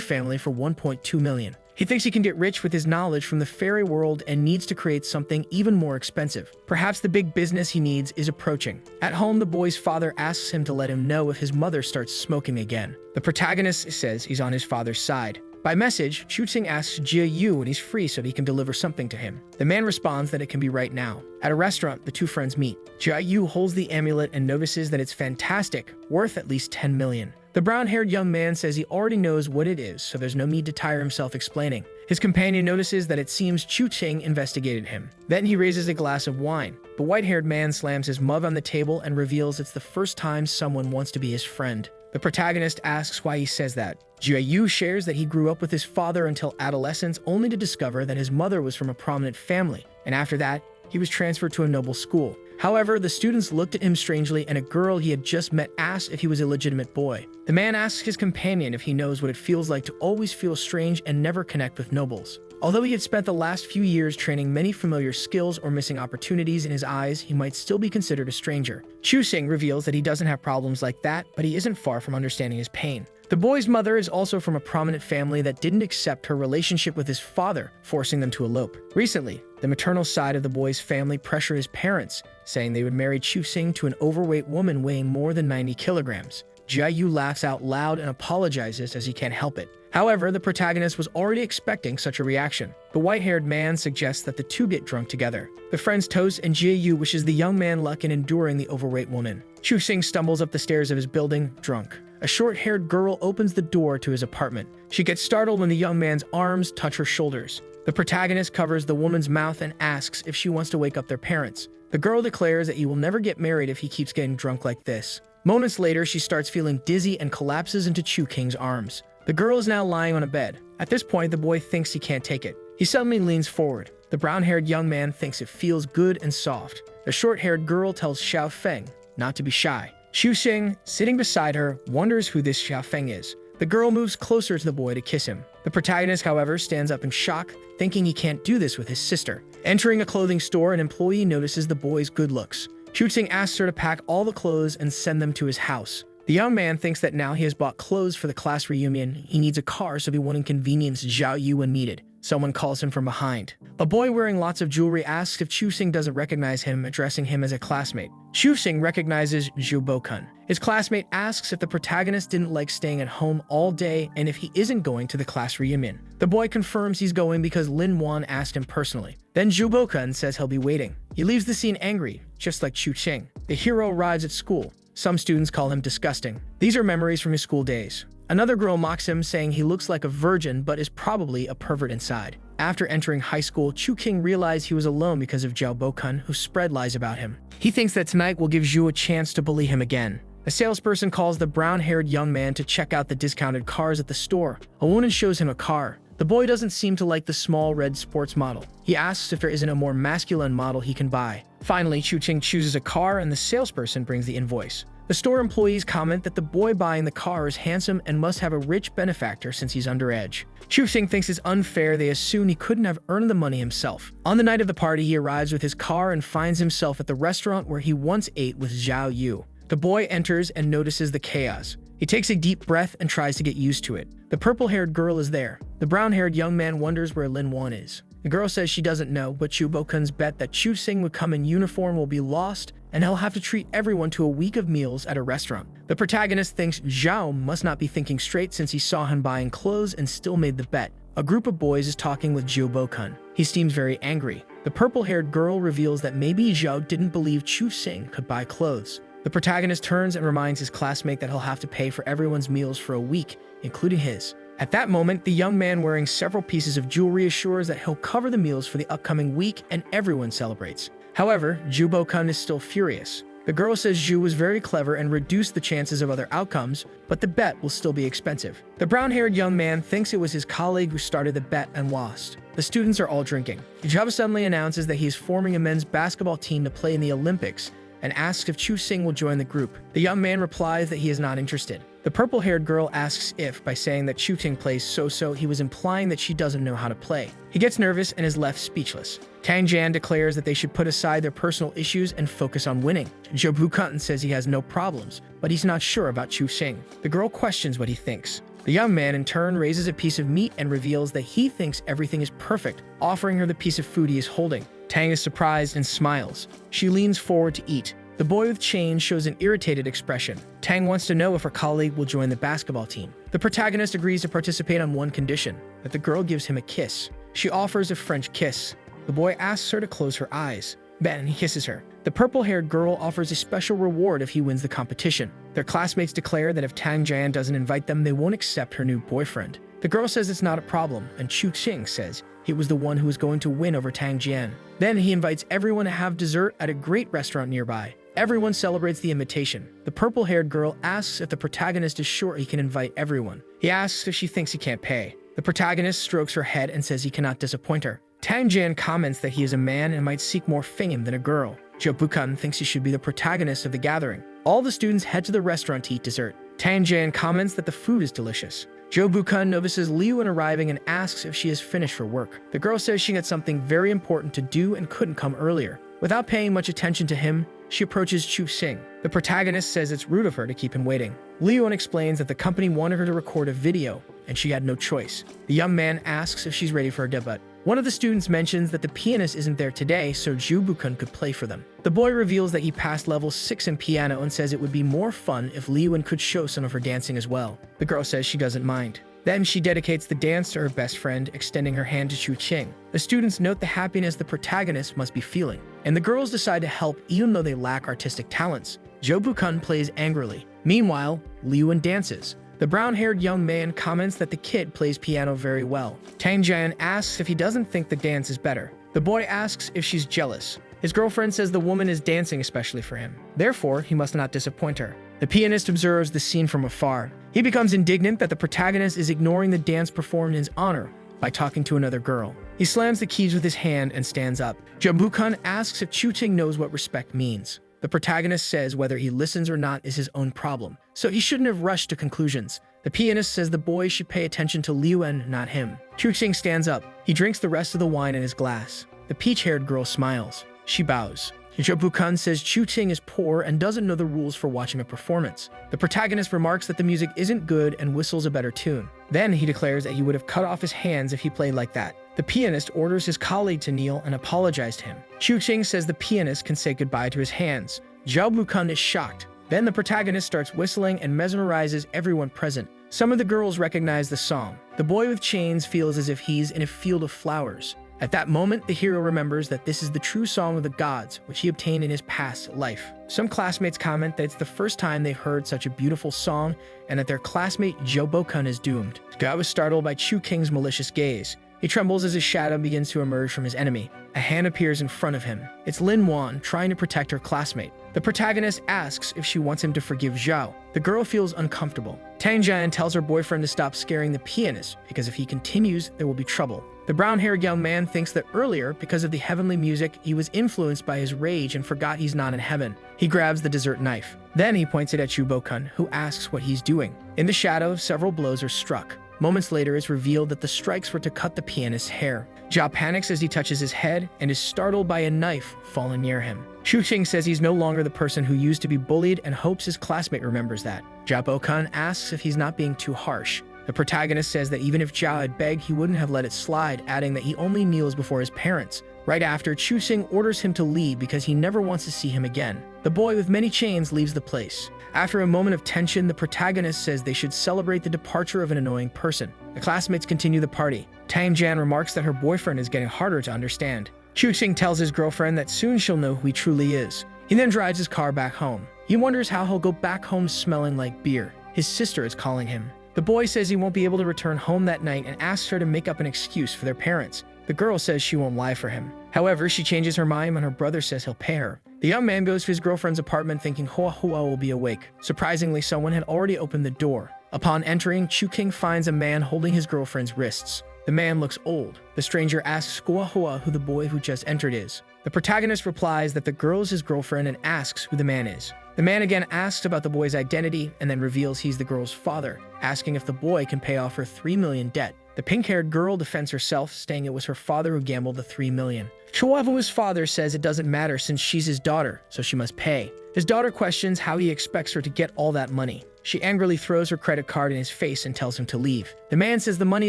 S1: family for 1.2 million. He thinks he can get rich with his knowledge from the fairy world and needs to create something even more expensive. Perhaps the big business he needs is approaching. At home, the boy's father asks him to let him know if his mother starts smoking again. The protagonist says he's on his father's side. By message, Chuxing asks Jia Yu when he's free so that he can deliver something to him. The man responds that it can be right now. At a restaurant, the two friends meet. Jia Yu holds the amulet and notices that it's fantastic, worth at least 10 million. The brown-haired young man says he already knows what it is, so there's no need to tire himself explaining. His companion notices that it seems Chuxing investigated him. Then he raises a glass of wine. The white-haired man slams his mug on the table and reveals it's the first time someone wants to be his friend. The protagonist asks why he says that. Jia Yu shares that he grew up with his father until adolescence, only to discover that his mother was from a prominent family, and after that, he was transferred to a noble school. However, the students looked at him strangely, and a girl he had just met asked if he was a legitimate boy. The man asks his companion if he knows what it feels like to always feel strange and never connect with nobles. Although he had spent the last few years training many familiar skills or missing opportunities in his eyes, he might still be considered a stranger. Chuxing reveals that he doesn't have problems like that, but he isn't far from understanding his pain. The boy's mother is also from a prominent family that didn't accept her relationship with his father, forcing them to elope. Recently, the maternal side of the boy's family pressured his parents, saying they would marry Chuxing to an overweight woman weighing more than 90 kilograms. Jia Yu laughs out loud and apologizes as he can't help it. However, the protagonist was already expecting such a reaction. The white-haired man suggests that the two get drunk together. The friends toast and Jia Yu wishes the young man luck in enduring the overweight woman. Chuxing stumbles up the stairs of his building, drunk. A short-haired girl opens the door to his apartment. She gets startled when the young man's arms touch her shoulders. The protagonist covers the woman's mouth and asks if she wants to wake up their parents. The girl declares that he will never get married if he keeps getting drunk like this. Moments later, she starts feeling dizzy and collapses into Chuxing's arms. The girl is now lying on a bed. At this point, the boy thinks he can't take it. He suddenly leans forward. The brown-haired young man thinks it feels good and soft. The short-haired girl tells Xiao Feng not to be shy. Chuxing, sitting beside her, wonders who this Xiao Feng is. The girl moves closer to the boy to kiss him. The protagonist, however, stands up in shock, thinking he can't do this with his sister. Entering a clothing store, an employee notices the boy's good looks. Chuxing asks her to pack all the clothes and send them to his house. The young man thinks that now he has bought clothes for the class reunion, he needs a car so he won't inconvenience Xiao Yu when needed. Someone calls him from behind. A boy wearing lots of jewelry asks if Chuxing doesn't recognize him, addressing him as a classmate. Chuxing recognizes Zhu Bokun. His classmate asks if the protagonist didn't like staying at home all day and if he isn't going to the class reunion. The boy confirms he's going because Lin Wan asked him personally. Then Zhu Bokun says he'll be waiting. He leaves the scene angry, just like Chuxing. The hero arrives at school. Some students call him disgusting. These are memories from his school days. Another girl mocks him, saying he looks like a virgin but is probably a pervert inside. After entering high school, Chuxing realized he was alone because of Zhao Bokun, who spread lies about him. He thinks that tonight will give Zhu a chance to bully him again. A salesperson calls the brown-haired young man to check out the discounted cars at the store. A woman shows him a car. The boy doesn't seem to like the small red sports model. He asks if there isn't a more masculine model he can buy. Finally, Chuxing chooses a car and the salesperson brings the invoice. The store employees comment that the boy buying the car is handsome and must have a rich benefactor since he's underage. Chuxing thinks it's unfair they assume he couldn't have earned the money himself. On the night of the party, he arrives with his car and finds himself at the restaurant where he once ate with Xiao Yu. The boy enters and notices the chaos. He takes a deep breath and tries to get used to it. The purple-haired girl is there. The brown-haired young man wonders where Lin Wan is. The girl says she doesn't know, but Zhu Bokun's bet that Chuxing would come in uniform will be lost, and he'll have to treat everyone to a week of meals at a restaurant. The protagonist thinks Zhao must not be thinking straight since he saw him buying clothes and still made the bet. A group of boys is talking with Zhu Bokun. He seems very angry. The purple-haired girl reveals that maybe Zhao didn't believe Chuxing could buy clothes. The protagonist turns and reminds his classmate that he'll have to pay for everyone's meals for a week, including his. At that moment, the young man wearing several pieces of jewelry assures that he'll cover the meals for the upcoming week and everyone celebrates. However, Zhu Bokun is still furious. The girl says Zhu was very clever and reduced the chances of other outcomes, but the bet will still be expensive. The brown-haired young man thinks it was his colleague who started the bet and lost. The students are all drinking. Zhao suddenly announces that he is forming a men's basketball team to play in the Olympics and asks if Chuxing will join the group. The young man replies that he is not interested. The purple-haired girl asks if, by saying that Chuxing plays so-so, he was implying that she doesn't know how to play. He gets nervous and is left speechless. Tang Jian declares that they should put aside their personal issues and focus on winning. Zhou Bukun says he has no problems, but he's not sure about Chuxing. The girl questions what he thinks. The young man in turn raises a piece of meat and reveals that he thinks everything is perfect, offering her the piece of food he is holding. Tang is surprised and smiles. She leans forward to eat. The boy with chains shows an irritated expression. Tang wants to know if her colleague will join the basketball team. The protagonist agrees to participate on one condition, that the girl gives him a kiss. She offers a French kiss. The boy asks her to close her eyes. Then he kisses her. The purple-haired girl offers a special reward if he wins the competition. Their classmates declare that if Tang Jian doesn't invite them, they won't accept her new boyfriend. The girl says it's not a problem, and Chu Qing says he was the one who was going to win over Tang Jian. Then he invites everyone to have dessert at a great restaurant nearby. Everyone celebrates the invitation. The purple-haired girl asks if the protagonist is sure he can invite everyone. He asks if she thinks he can't pay. The protagonist strokes her head and says he cannot disappoint her. Tang Jian comments that he is a man and might seek more fame than a girl. Zhou Bukan thinks he should be the protagonist of the gathering. All the students head to the restaurant to eat dessert. Tang Jian comments that the food is delicious. Zhou Bukan notices Liu arriving and asks if she has finished her work. The girl says she had something very important to do and couldn't come earlier. Without paying much attention to him, she approaches Chu Xing. The protagonist says it's rude of her to keep him waiting. Liu explains that the company wanted her to record a video, and she had no choice. The young man asks if she's ready for a debut. One of the students mentions that the pianist isn't there today, so Zhu Bukan could play for them. The boy reveals that he passed level 6 in piano and says it would be more fun if Liu could show some of her dancing as well. The girl says she doesn't mind. Then she dedicates the dance to her best friend, extending her hand to Chu Qing. The students note the happiness the protagonist must be feeling, and the girls decide to help even though they lack artistic talents. Zhou Bukan plays angrily. Meanwhile, Liu dances. The brown-haired young man comments that the kid plays piano very well. Tang Jian asks if he doesn't think the dance is better. The boy asks if she's jealous. His girlfriend says the woman is dancing especially for him. Therefore, he must not disappoint her. The pianist observes the scene from afar. He becomes indignant that the protagonist is ignoring the dance performed in his honor by talking to another girl. He slams the keys with his hand and stands up. Zhou Bukan asks if Chu Qing knows what respect means. The protagonist says whether he listens or not is his own problem, so he shouldn't have rushed to conclusions. The pianist says the boy should pay attention to Liu not him. Chu Qing stands up. He drinks the rest of the wine in his glass. The peach-haired girl smiles. She bows. Zhou Bukan says Chu Qing is poor and doesn't know the rules for watching a performance. The protagonist remarks that the music isn't good and whistles a better tune. Then he declares that he would have cut off his hands if he played like that. The pianist orders his colleague to kneel and apologize to him. Chu Qing says the pianist can say goodbye to his hands. Zhou Bukan is shocked. Then the protagonist starts whistling and mesmerizes everyone present. Some of the girls recognize the song. The boy with chains feels as if he's in a field of flowers. At that moment, the hero remembers that this is the true song of the gods, which he obtained in his past life. Some classmates comment that it's the first time they heard such a beautiful song and that their classmate Zhou Bukan is doomed. Gao is startled by Chu Qing's malicious gaze. He trembles as his shadow begins to emerge from his enemy. A hand appears in front of him. It's Lin Wan trying to protect her classmate. The protagonist asks if she wants him to forgive Zhao. The girl feels uncomfortable. Tang Jian tells her boyfriend to stop scaring the pianist because if he continues, there will be trouble. The brown-haired young man thinks that earlier, because of the heavenly music, he was influenced by his rage and forgot he's not in heaven. He grabs the dessert knife. Then he points it at Zhou Bukan, who asks what he's doing. In the shadows, several blows are struck. Moments later, it's revealed that the strikes were to cut the pianist's hair. Zhao panics as he touches his head and is startled by a knife falling near him. Chu Qing says he's no longer the person who used to be bullied and hopes his classmate remembers that. Zhao Bukan asks if he's not being too harsh. The protagonist says that even if Zhao had begged, he wouldn't have let it slide, adding that he only kneels before his parents. Right after, Chu Xing orders him to leave because he never wants to see him again. The boy with many chains leaves the place. After a moment of tension, the protagonist says they should celebrate the departure of an annoying person. The classmates continue the party. Tang Jian remarks that her boyfriend is getting harder to understand. Chu Xing tells his girlfriend that soon she'll know who he truly is. He then drives his car back home. He wonders how he'll go back home smelling like beer. His sister is calling him. The boy says he won't be able to return home that night and asks her to make up an excuse for their parents. The girl says she won't lie for him. However, she changes her mind when her brother says he'll pay her. The young man goes to his girlfriend's apartment thinking Hua Hua will be awake. Surprisingly, someone had already opened the door. Upon entering, Chu Qing finds a man holding his girlfriend's wrists. The man looks old. The stranger asks Hua Hua who the boy who just entered is. The protagonist replies that the girl is his girlfriend and asks who the man is. The man again asks about the boy's identity and then reveals he's the girl's father, asking if the boy can pay off her 3 million debt. The pink-haired girl defends herself, saying it was her father who gambled the 3 million. Chuavu's father says it doesn't matter since she's his daughter, so she must pay. His daughter questions how he expects her to get all that money. She angrily throws her credit card in his face and tells him to leave. The man says the money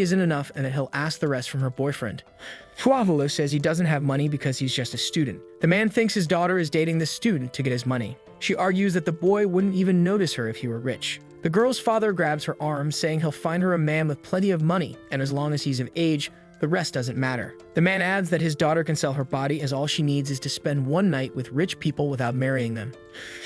S1: isn't enough and that he'll ask the rest from her boyfriend. Yahello says he doesn't have money because he's just a student. The man thinks his daughter is dating the student to get his money. She argues that the boy wouldn't even notice her if he were rich. The girl's father grabs her arm, saying he'll find her a man with plenty of money, and as long as he's of age, the rest doesn't matter. The man adds that his daughter can sell her body as all she needs is to spend one night with rich people without marrying them.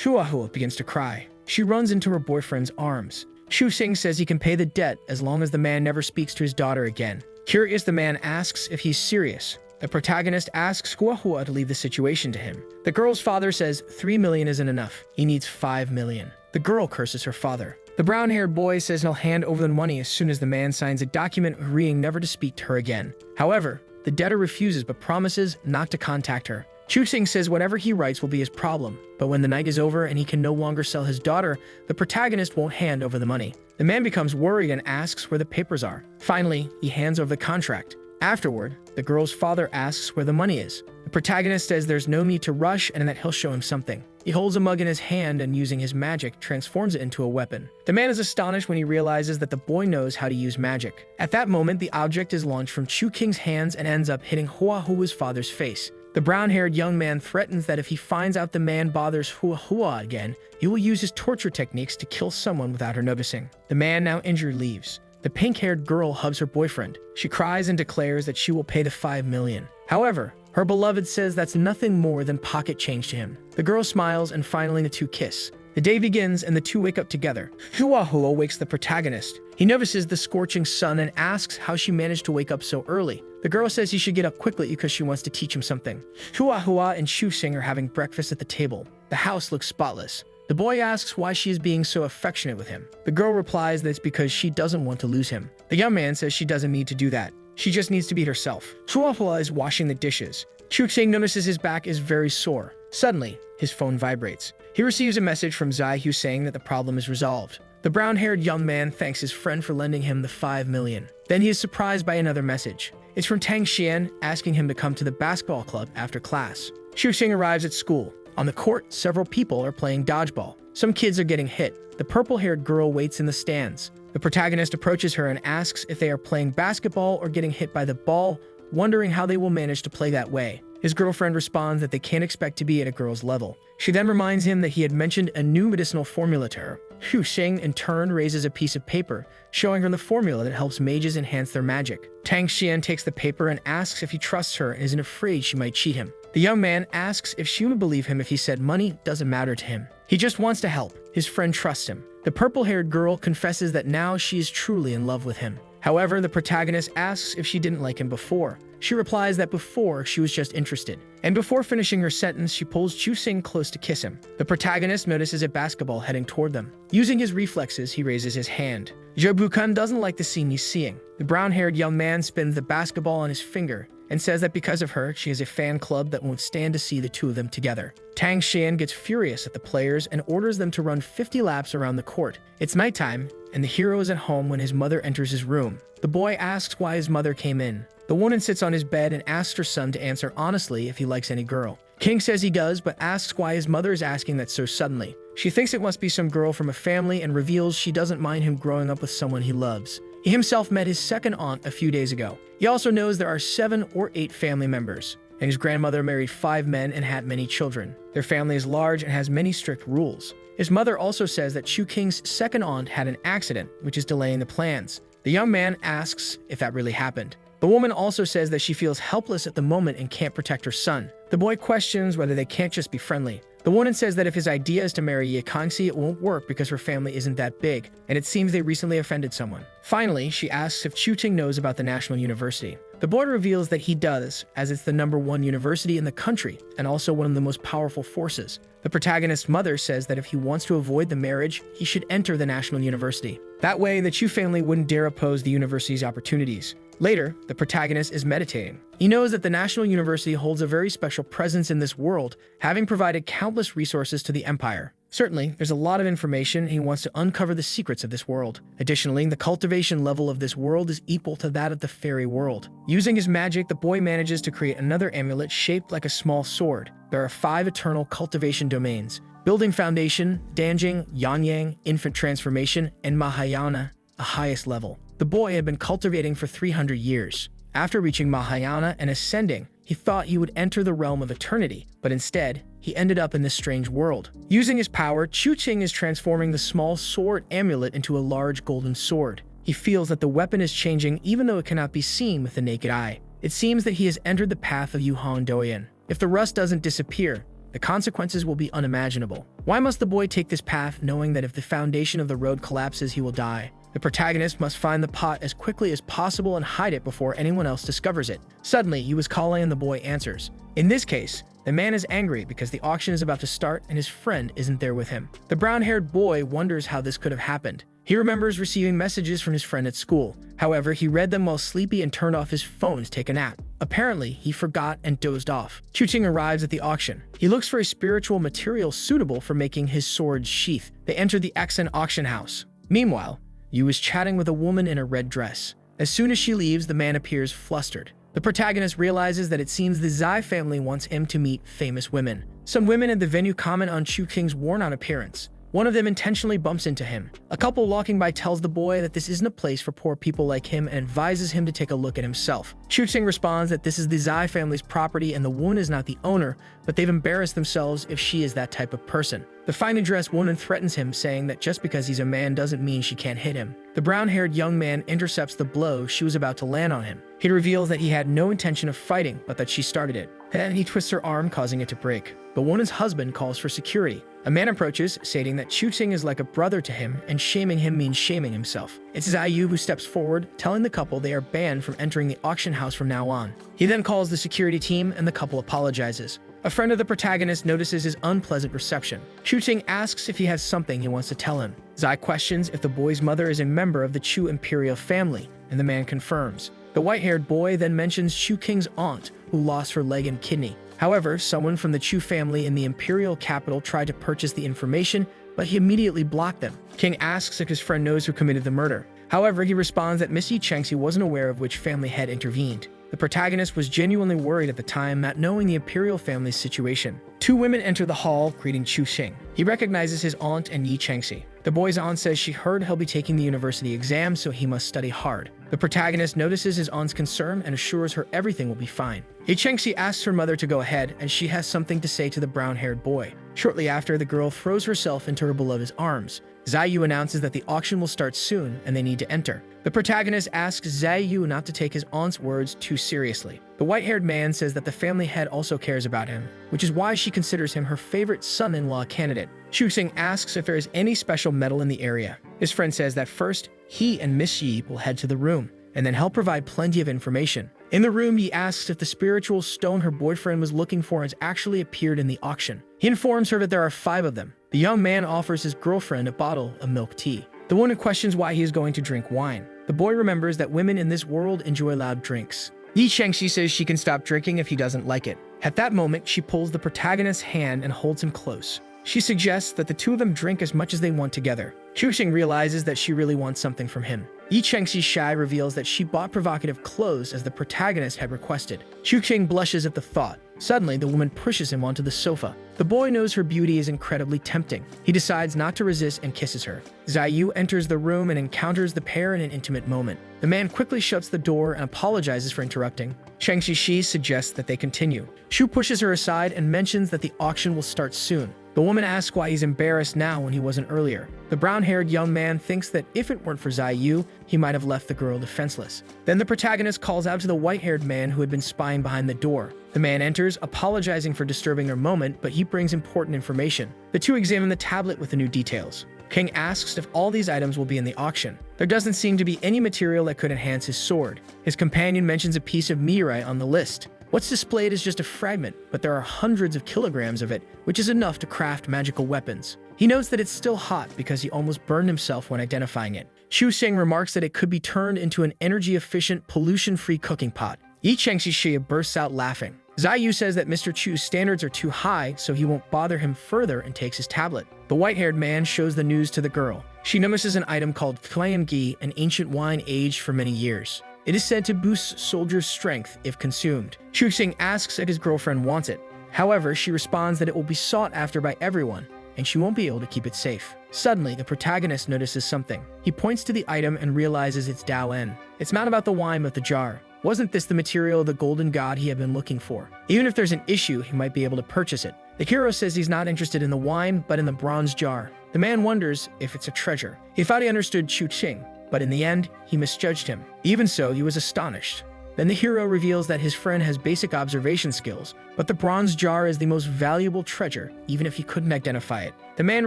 S1: Yahello begins to cry. She runs into her boyfriend's arms. Shu-sing says he can pay the debt as long as the man never speaks to his daughter again. Curious, the man asks if he's serious. The protagonist asks Yahello to leave the situation to him. The girl's father says 3 million isn't enough. He needs 5 million. The girl curses her father. The brown-haired boy says he'll hand over the money as soon as the man signs a document agreeing never to speak to her again. However, the debtor refuses but promises not to contact her. Shu-sing says whatever he writes will be his problem, but when the night is over and he can no longer sell his daughter, the protagonist won't hand over the money. The man becomes worried and asks where the papers are. Finally, he hands over the contract. Afterward, the girl's father asks where the money is. The protagonist says there's no need to rush and that he'll show him something. He holds a mug in his hand and, using his magic, transforms it into a weapon. The man is astonished when he realizes that the boy knows how to use magic. At that moment, the object is launched from Chu King's hands and ends up hitting Yahello's father's face. The brown-haired young man threatens that if he finds out the man bothers Yahello again, he will use his torture techniques to kill someone without her noticing. The man, now injured, leaves. The pink-haired girl hugs her boyfriend. She cries and declares that she will pay the 5 million. However, her beloved says that's nothing more than pocket change to him. The girl smiles and finally the two kiss. The day begins and the two wake up together. Yahello wakes the protagonist. He notices the scorching sun and asks how she managed to wake up so early. The girl says he should get up quickly because she wants to teach him something. Yahello and Shu-sing are having breakfast at the table. The house looks spotless. The boy asks why she is being so affectionate with him. The girl replies that it's because she doesn't want to lose him. The young man says she doesn't need to do that. She just needs to be herself. Yahello is washing the dishes. Shu-sing notices his back is very sore. Suddenly, his phone vibrates. He receives a message from Zai-Hu saying that the problem is resolved. The brown-haired young man thanks his friend for lending him the 5 million. Then he is surprised by another message. It's from Tang Xian asking him to come to the basketball club after class. Shu-sing arrives at school. On the court, several people are playing dodgeball. Some kids are getting hit. The purple-haired girl waits in the stands. The protagonist approaches her and asks if they are playing basketball or getting hit by the ball, wondering how they will manage to play that way. His girlfriend responds that they can't expect to be at a girl's level. She then reminds him that he had mentioned a new medicinal formula to her. Shu-sing, in turn, raises a piece of paper, showing her the formula that helps mages enhance their magic. Tang Xian takes the paper and asks if he trusts her and isn't afraid she might cheat him. The young man asks if she would believe him if he said money doesn't matter to him. He just wants to help. His friend trusts him. The purple-haired girl confesses that now she is truly in love with him. However, the protagonist asks if she didn't like him before. She replies that before, she was just interested. And before finishing her sentence, she pulls Shu-sing close to kiss him. The protagonist notices a basketball heading toward them. Using his reflexes, he raises his hand. Jae-bu-kun doesn't like the scene he's seeing. The brown-haired young man spins the basketball on his finger and says that because of her, she has a fan club that won't stand to see the two of them together. Tang Xian gets furious at the players and orders them to run 50 laps around the court. It's nighttime, and the hero is at home when his mother enters his room. The boy asks why his mother came in. The woman sits on his bed and asks her son to answer honestly if he likes any girl. King says he does, but asks why his mother is asking that so suddenly. She thinks it must be some girl from a family and reveals she doesn't mind him growing up with someone he loves. He himself met his second aunt a few days ago. He also knows there are 7 or 8 family members, and his grandmother married 5 men and had many children. Their family is large and has many strict rules. His mother also says that Shu King's second aunt had an accident, which is delaying the plans. The young man asks if that really happened. The woman also says that she feels helpless at the moment and can't protect her son. The boy questions whether they can't just be friendly. The woman says that if his idea is to marry Ye Kangxi, it won't work because her family isn't that big, and it seems they recently offended someone. Finally, she asks if Chu-ting knows about the National University. The boy reveals that he does, as it's the #1 university in the country, and also one of the most powerful forces. The protagonist's mother says that if he wants to avoid the marriage, he should enter the National University. That way, the Chu family wouldn't dare oppose the university's opportunities. Later, the protagonist is meditating. He knows that the National University holds a very special presence in this world, having provided countless resources to the Empire. Certainly, there's a lot of information and he wants to uncover the secrets of this world. Additionally, the cultivation level of this world is equal to that of the fairy world. Using his magic, the boy manages to create another amulet shaped like a small sword. There are 5 eternal cultivation domains: Building Foundation, Danjing, Yanyang, Infant Transformation, and Mahayana, a highest level. The boy had been cultivating for 300 years. After reaching Mahayana and ascending, he thought he would enter the realm of eternity, but instead, he ended up in this strange world. Using his power, Chu-Ching is transforming the small sword amulet into a large golden sword. He feels that the weapon is changing even though it cannot be seen with the naked eye. It seems that he has entered the path of Yuhan Doyan. If the rust doesn't disappear, the consequences will be unimaginable. Why must the boy take this path knowing that if the foundation of the road collapses, he will die? The protagonist must find the pot as quickly as possible and hide it before anyone else discovers it. Suddenly, he was calling and the boy answers. In this case, the man is angry because the auction is about to start and his friend isn't there with him. The brown-haired boy wonders how this could have happened. He remembers receiving messages from his friend at school. However, he read them while sleepy and turned off his phone to take a nap. Apparently, he forgot and dozed off. Chu-Ching arrives at the auction. He looks for a spiritual material suitable for making his sword's sheath. They enter the Exen auction house. Meanwhile, Yu is chatting with a woman in a red dress. As soon as she leaves, the man appears flustered. The protagonist realizes that it seems the Zai family wants him to meet famous women. Some women at the venue comment on Chu-Ching's worn-out appearance. One of them intentionally bumps into him. A couple walking by tells the boy that this isn't a place for poor people like him and advises him to take a look at himself. Chu-Ching responds that this is the Zai family's property and the woman is not the owner, but they've embarrassed themselves if she is that type of person. The finely dressed woman threatens him, saying that just because he's a man doesn't mean she can't hit him. The brown-haired young man intercepts the blow she was about to land on him. He reveals that he had no intention of fighting, but that she started it. Then he twists her arm, causing it to break. The woman's husband calls for security. A man approaches, stating that Chu-Ching is like a brother to him, and shaming him means shaming himself. It's Zai-Yu who steps forward, telling the couple they are banned from entering the auction house from now on. He then calls the security team, and the couple apologizes. A friend of the protagonist notices his unpleasant reception. Chu-Ching asks if he has something he wants to tell him. Zai questions if the boy's mother is a member of the Chu imperial family, and the man confirms. The white-haired boy then mentions Chu-King's aunt, who lost her leg and kidney. However, someone from the Chu family in the imperial capital tried to purchase the information, but he immediately blocked them. King asks if his friend knows who committed the murder. However, he responds that Miss Yi Chengxi wasn't aware of which family had intervened. The protagonist was genuinely worried at the time, not knowing the imperial family's situation. 2 women enter the hall, greeting Chu-Ching. He recognizes his aunt and Yi Chengxi. The boy's aunt says she heard he'll be taking the university exam, so he must study hard. The protagonist notices his aunt's concern and assures her everything will be fine. Yi Chengxi asks her mother to go ahead, and she has something to say to the brown-haired boy. Shortly after, the girl throws herself into her beloved's arms. Zai-Yu announces that the auction will start soon and they need to enter. The protagonist asks Zai-Yu not to take his aunt's words too seriously. The white-haired man says that the family head also cares about him, which is why she considers him her favorite son-in-law candidate. Chu-Ching asks if there is any special metal in the area. His friend says that first, he and Miss Yi will head to the room, and then help provide plenty of information. In the room, he asks if the spiritual stone her boyfriend was looking for has actually appeared in the auction. He informs her that there are 5 of them. The young man offers his girlfriend a bottle of milk tea. The woman questions why he is going to drink wine. The boy remembers that women in this world enjoy loud drinks. Yi Chengxi says she can stop drinking if he doesn't like it. At that moment, she pulls the protagonist's hand and holds him close. She suggests that the 2 of them drink as much as they want together. Chu-Ching realizes that she really wants something from him. Yi Chengxi's shy reveals that she bought provocative clothes as the protagonist had requested. Chu-Ching blushes at the thought. Suddenly, the woman pushes him onto the sofa. The boy knows her beauty is incredibly tempting. He decides not to resist and kisses her. Zai-Yu enters the room and encounters the pair in an intimate moment. The man quickly shuts the door and apologizes for interrupting. Chengxi Shi suggests that they continue. Shu pushes her aside and mentions that the auction will start soon. The woman asks why he's embarrassed now when he wasn't earlier. The brown-haired young man thinks that if it weren't for Zai-Yu, he might have left the girl defenseless. Then the protagonist calls out to the white-haired man who had been spying behind the door. The man enters, apologizing for disturbing their moment, but he brings important information. The 2 examine the tablet with the new details. King asks if all these items will be in the auction. There doesn't seem to be any material that could enhance his sword. His companion mentions a piece of meteorite on the list. What's displayed is just a fragment, but there are hundreds of kilograms of it, which is enough to craft magical weapons. He notes that it's still hot because he almost burned himself when identifying it. Chu-Ching remarks that it could be turned into an energy-efficient, pollution-free cooking pot. Yi Chengxi bursts out laughing. Yu says that Mr. Chu's standards are too high, so he won't bother him further and takes his tablet. The white-haired man shows the news to the girl. She notices an item called Gi, an ancient wine aged for many years. It is said to boost soldiers' strength if consumed. Chuxing asks if his girlfriend wants it. However, she responds that it will be sought after by everyone, and she won't be able to keep it safe. Suddenly, the protagonist notices something. He points to the item and realizes it's Dao-en. It's not about the wine but the jar. Wasn't this the material of the golden god he had been looking for? Even if there's an issue, he might be able to purchase it. The hero says he's not interested in the wine, but in the bronze jar. The man wonders if it's a treasure. He thought he understood Chuxing, but in the end, he misjudged him. Even so, he was astonished. Then the hero reveals that his friend has basic observation skills, but the bronze jar is the most valuable treasure, even if he couldn't identify it. The man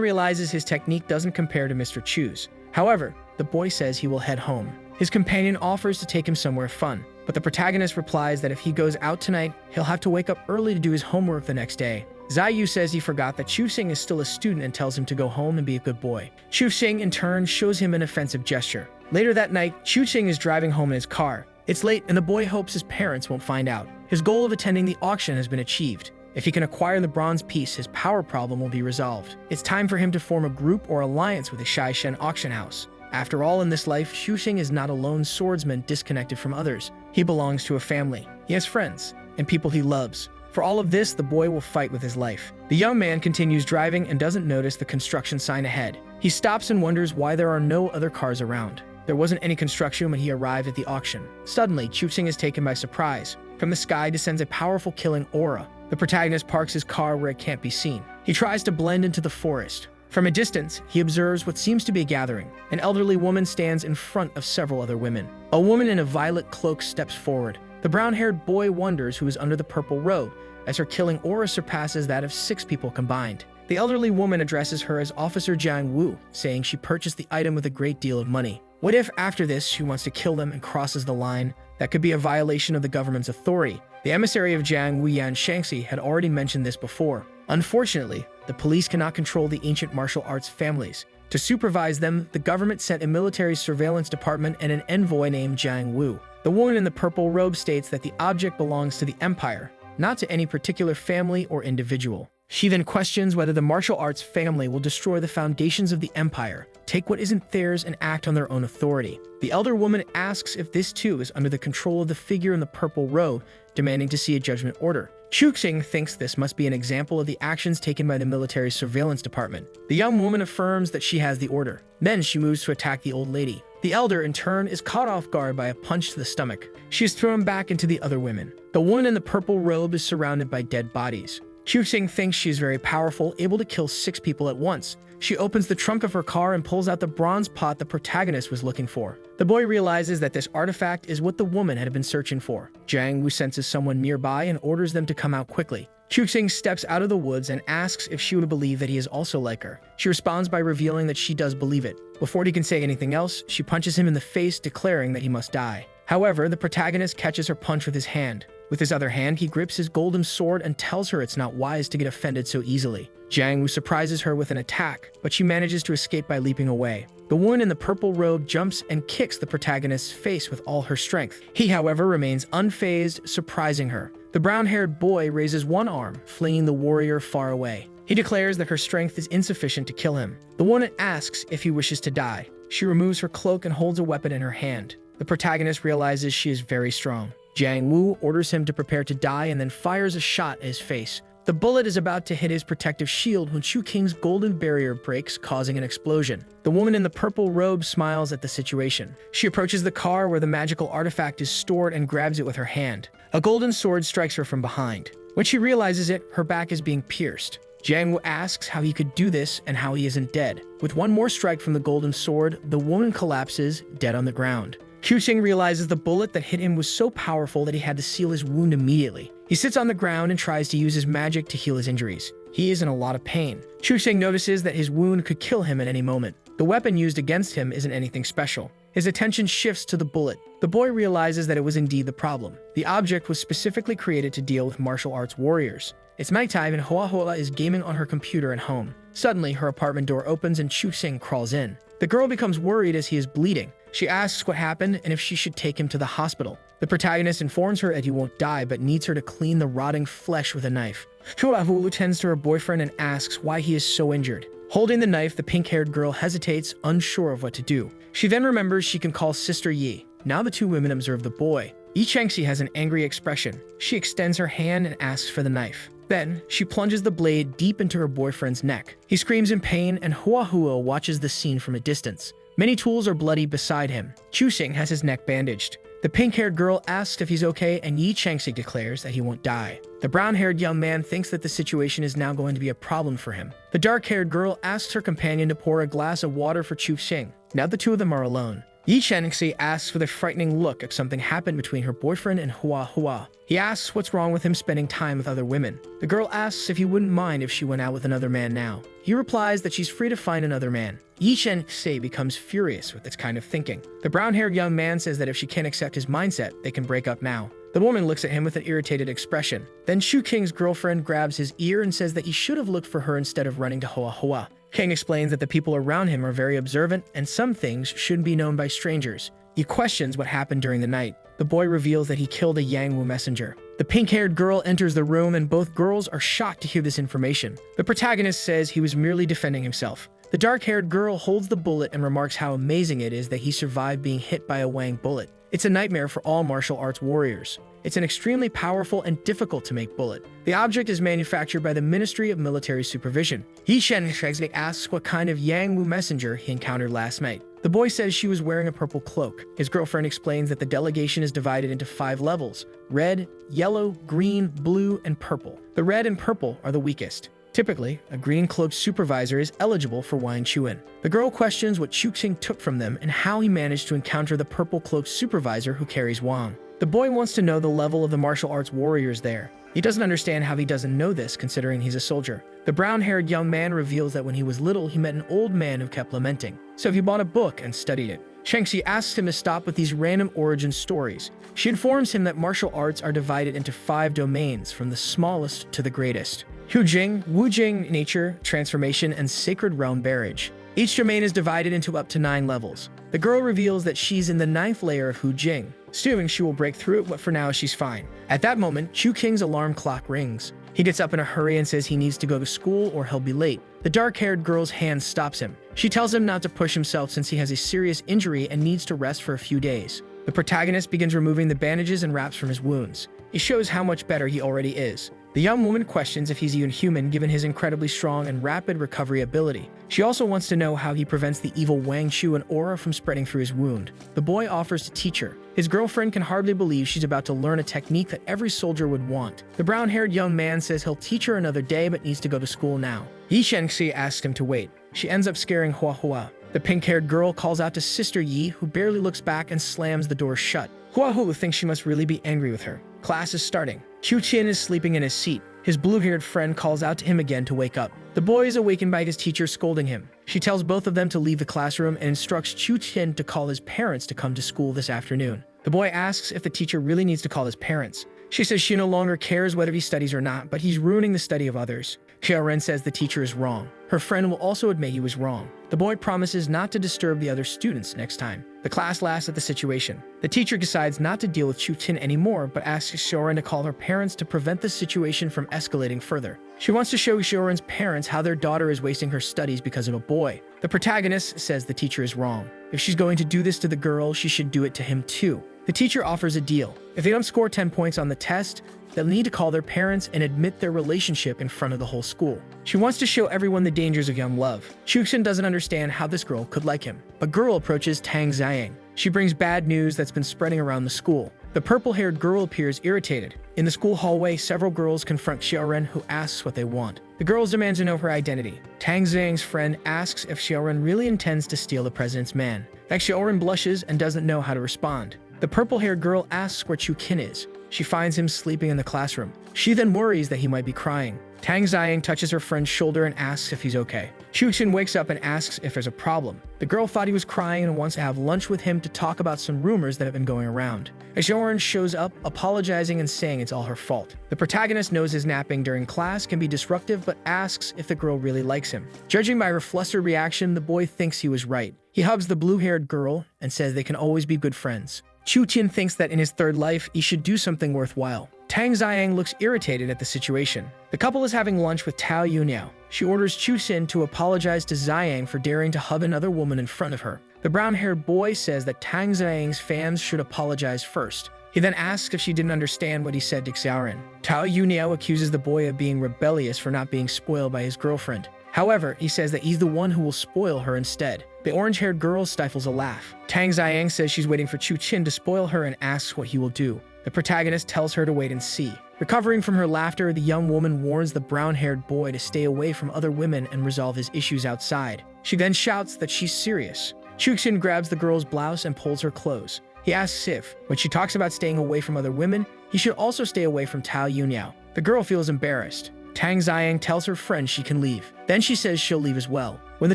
S1: realizes his technique doesn't compare to Mr. Chu's. However, the boy says he will head home. His companion offers to take him somewhere fun, but the protagonist replies that if he goes out tonight, he'll have to wake up early to do his homework the next day. Yu says he forgot that Chuxing is still a student and tells him to go home and be a good boy. Chuxing, in turn, shows him an offensive gesture. Later that night, Chuxing is driving home in his car. It's late and the boy hopes his parents won't find out. His goal of attending the auction has been achieved. If he can acquire the bronze piece, his power problem will be resolved. It's time for him to form a group or alliance with the Shaishen auction house. After all, in this life, Chuxing is not a lone swordsman disconnected from others. He belongs to a family. He has friends and people he loves. For all of this, the boy will fight with his life. The young man continues driving and doesn't notice the construction sign ahead. He stops and wonders why there are no other cars around. There wasn't any construction when he arrived at the auction. Suddenly, Chuxing is taken by surprise. From the sky descends a powerful killing aura. The protagonist parks his car where it can't be seen. He tries to blend into the forest. From a distance, he observes what seems to be a gathering. An elderly woman stands in front of several other women. A woman in a violet cloak steps forward. The brown-haired boy wonders who is under the purple robe, as her killing aura surpasses that of 6 people combined. The elderly woman addresses her as Officer Jiang Wu, saying she purchased the item with a great deal of money. What if, after this, she wants to kill them and crosses the line? That could be a violation of the government's authority. The emissary of Jiang Wu, Yan Shangxi, had already mentioned this before. Unfortunately, the police cannot control the ancient martial arts families. To supervise them, the government sent a military surveillance department and an envoy named Jiang Wu. The woman in the purple robe states that the object belongs to the empire, not to any particular family or individual. She then questions whether the martial arts family will destroy the foundations of the empire, take what isn't theirs, and act on their own authority. The elder woman asks if this too is under the control of the figure in the purple robe, demanding to see a judgment order. Chuxing thinks this must be an example of the actions taken by the military surveillance department. The young woman affirms that she has the order. Then she moves to attack the old lady. The elder, in turn, is caught off guard by a punch to the stomach. She is thrown back into the other women. The woman in the purple robe is surrounded by dead bodies. Chuxing thinks she is very powerful, able to kill 6 people at once. She opens the trunk of her car and pulls out the bronze pot the protagonist was looking for. The boy realizes that this artifact is what the woman had been searching for. Jiang Wu senses someone nearby and orders them to come out quickly. Chuxing steps out of the woods and asks if she would believe that he is also like her. She responds by revealing that she does believe it. Before he can say anything else, she punches him in the face, declaring that he must die. However, the protagonist catches her punch with his hand. With his other hand, he grips his golden sword and tells her it's not wise to get offended so easily. Jiang Wu surprises her with an attack, but she manages to escape by leaping away. The woman in the purple robe jumps and kicks the protagonist's face with all her strength. He, however, remains unfazed, surprising her. The brown-haired boy raises one arm, flinging the warrior far away. He declares that her strength is insufficient to kill him. The woman asks if he wishes to die. She removes her cloak and holds a weapon in her hand. The protagonist realizes she is very strong. Jiang Wu orders him to prepare to die and then fires a shot at his face. The bullet is about to hit his protective shield when Chuxing's golden barrier breaks, causing an explosion. The woman in the purple robe smiles at the situation. She approaches the car where the magical artifact is stored and grabs it with her hand. A golden sword strikes her from behind. When she realizes it, her back is being pierced. Jiang Wu asks how he could do this and how he isn't dead. With one more strike from the golden sword, the woman collapses, dead on the ground. Chuxing realizes the bullet that hit him was so powerful that he had to seal his wound immediately. He sits on the ground and tries to use his magic to heal his injuries. He is in a lot of pain. Chuxing notices that his wound could kill him at any moment. The weapon used against him isn't anything special. His attention shifts to the bullet. The boy realizes that it was indeed the problem. The object was specifically created to deal with martial arts warriors. It's nighttime and Hoa Hoa is gaming on her computer at home. Suddenly, her apartment door opens and Chuxing crawls in. The girl becomes worried as he is bleeding. She asks what happened and if she should take him to the hospital. The protagonist informs her that he won't die but needs her to clean the rotting flesh with a knife. Yahello tends to her boyfriend and asks why he is so injured. Holding the knife, the pink-haired girl hesitates, unsure of what to do. She then remembers she can call Sister Yi. Now the two women observe the boy. Yi Changxi has an angry expression. She extends her hand and asks for the knife. Then, she plunges the blade deep into her boyfriend's neck. He screams in pain, and Yahello watches the scene from a distance. Many tools are bloody beside him. Chuxing has his neck bandaged. The pink-haired girl asks if he's okay, and Yi Changxi declares that he won't die. The brown-haired young man thinks that the situation is now going to be a problem for him. The dark-haired girl asks her companion to pour a glass of water for Chuxing. Now the two of them are alone. Yi Changxi asks with a frightening look if something happened between her boyfriend and Yahello. He asks what's wrong with him spending time with other women. The girl asks if he wouldn't mind if she went out with another man now. He replies that she's free to find another man. Yi Changxi becomes furious with this kind of thinking. The brown-haired young man says that if she can't accept his mindset, they can break up now. The woman looks at him with an irritated expression. Then Shu King's girlfriend grabs his ear and says that he should have looked for her instead of running to Yahello. King explains that the people around him are very observant and some things shouldn't be known by strangers. He questions what happened during the night. The boy reveals that he killed a Yangwu messenger. The pink-haired girl enters the room and both girls are shocked to hear this information. The protagonist says he was merely defending himself. The dark-haired girl holds the bullet and remarks how amazing it is that he survived being hit by a Wang bullet. It's a nightmare for all martial arts warriors. It's an extremely powerful and difficult to make bullet. The object is manufactured by the Ministry of Military Supervision. Yi Changxi asks what kind of Yangwu messenger he encountered last night. The boy says she was wearing a purple cloak. His girlfriend explains that the delegation is divided into 5 levels: red, yellow, green, blue, and purple. The red and purple are the weakest. Typically, a green-cloaked supervisor is eligible for Wang Chuan. The girl questions what Chuxing took from them and how he managed to encounter the purple-cloaked supervisor who carries Wang. The boy wants to know the level of the martial arts warriors there. He doesn't understand how he doesn't know this, considering he's a soldier. The brown-haired young man reveals that when he was little, he met an old man who kept lamenting. So he bought a book and studied it. Changxi asks him to stop with these random origin stories. She informs him that martial arts are divided into 5 domains, from the smallest to the greatest: Hujing, Wujing, nature, transformation, and sacred realm barrage. Each domain is divided into up to 9 levels. The girl reveals that she's in the 9th layer of Hujing, assuming she will break through it, but for now she's fine. At that moment, Chu King's alarm clock rings. He gets up in a hurry and says he needs to go to school or he'll be late. The dark-haired girl's hand stops him. She tells him not to push himself since he has a serious injury and needs to rest for a few days. The protagonist begins removing the bandages and wraps from his wounds. He shows how much better he already is. The young woman questions if he's even human given his incredibly strong and rapid recovery ability. She also wants to know how he prevents the evil Wang Chuan aura from spreading through his wound. The boy offers to teach her. His girlfriend can hardly believe she's about to learn a technique that every soldier would want. The brown-haired young man says he'll teach her another day but needs to go to school now. Yi Changxi asks him to wait. She ends up scaring Yahello. The pink-haired girl calls out to Sister Yi, who barely looks back and slams the door shut. Yahello thinks she must really be angry with her. Class is starting. Chu Qin is sleeping in his seat. His blue-haired friend calls out to him again to wake up. The boy is awakened by his teacher scolding him. She tells both of them to leave the classroom and instructs Chu Qin to call his parents to come to school this afternoon. The boy asks if the teacher really needs to call his parents. She says she no longer cares whether he studies or not, but he's ruining the study of others. Xiaoren says the teacher is wrong. Her friend will also admit he was wrong. The boy promises not to disturb the other students next time. The class laughs at the situation. The teacher decides not to deal with Chu Tin anymore, but asks Xiaoren to call her parents to prevent the situation from escalating further. She wants to show Xiaoren's parents how their daughter is wasting her studies because of a boy. The protagonist says the teacher is wrong. If she's going to do this to the girl, she should do it to him too. The teacher offers a deal. If they don't score 10 points on the test, they'll need to call their parents and admit their relationship in front of the whole school. She wants to show everyone the dangers of young love. Chuxin doesn't understand how this girl could like him. A girl approaches Tang Xiang. She brings bad news that's been spreading around the school. The purple-haired girl appears irritated. In the school hallway, several girls confront Xiaoren, who asks what they want. The girls demand to know her identity. Tang Xiang's friend asks if Xiaoren really intends to steal the president's man. Xiaoren blushes and doesn't know how to respond. The purple-haired girl asks where Chu Qin is. She finds him sleeping in the classroom. She then worries that he might be crying. Tang Xiang touches her friend's shoulder and asks if he's okay. Chu Qin wakes up and asks if there's a problem. The girl thought he was crying and wants to have lunch with him to talk about some rumors that have been going around. Xiaoren shows up, apologizing and saying it's all her fault. The protagonist knows his napping during class can be disruptive, but asks if the girl really likes him. Judging by her flustered reaction, the boy thinks he was right. He hugs the blue-haired girl and says they can always be good friends. Chu Qin thinks that in his third life, he should do something worthwhile. Tang Xiang looks irritated at the situation. The couple is having lunch with Tao Yuniao. She orders Chu Xin to apologize to Xiang for daring to hug another woman in front of her. The brown-haired boy says that Tang Xiang's fans should apologize first. He then asks if she didn't understand what he said to Xiaoran. Tao Yuniao accuses the boy of being rebellious for not being spoiled by his girlfriend. However, he says that he's the one who will spoil her instead. The orange-haired girl stifles a laugh. Tang Xiang says she's waiting for Chu Qin to spoil her and asks what he will do. The protagonist tells her to wait and see. Recovering from her laughter, the young woman warns the brown-haired boy to stay away from other women and resolve his issues outside. She then shouts that she's serious. Chu Qin grabs the girl's blouse and pulls her clothes. He asks if, when she talks about staying away from other women, he should also stay away from Tao Yuniao. The girl feels embarrassed. Tang Xiang tells her friend she can leave. Then she says she'll leave as well. When the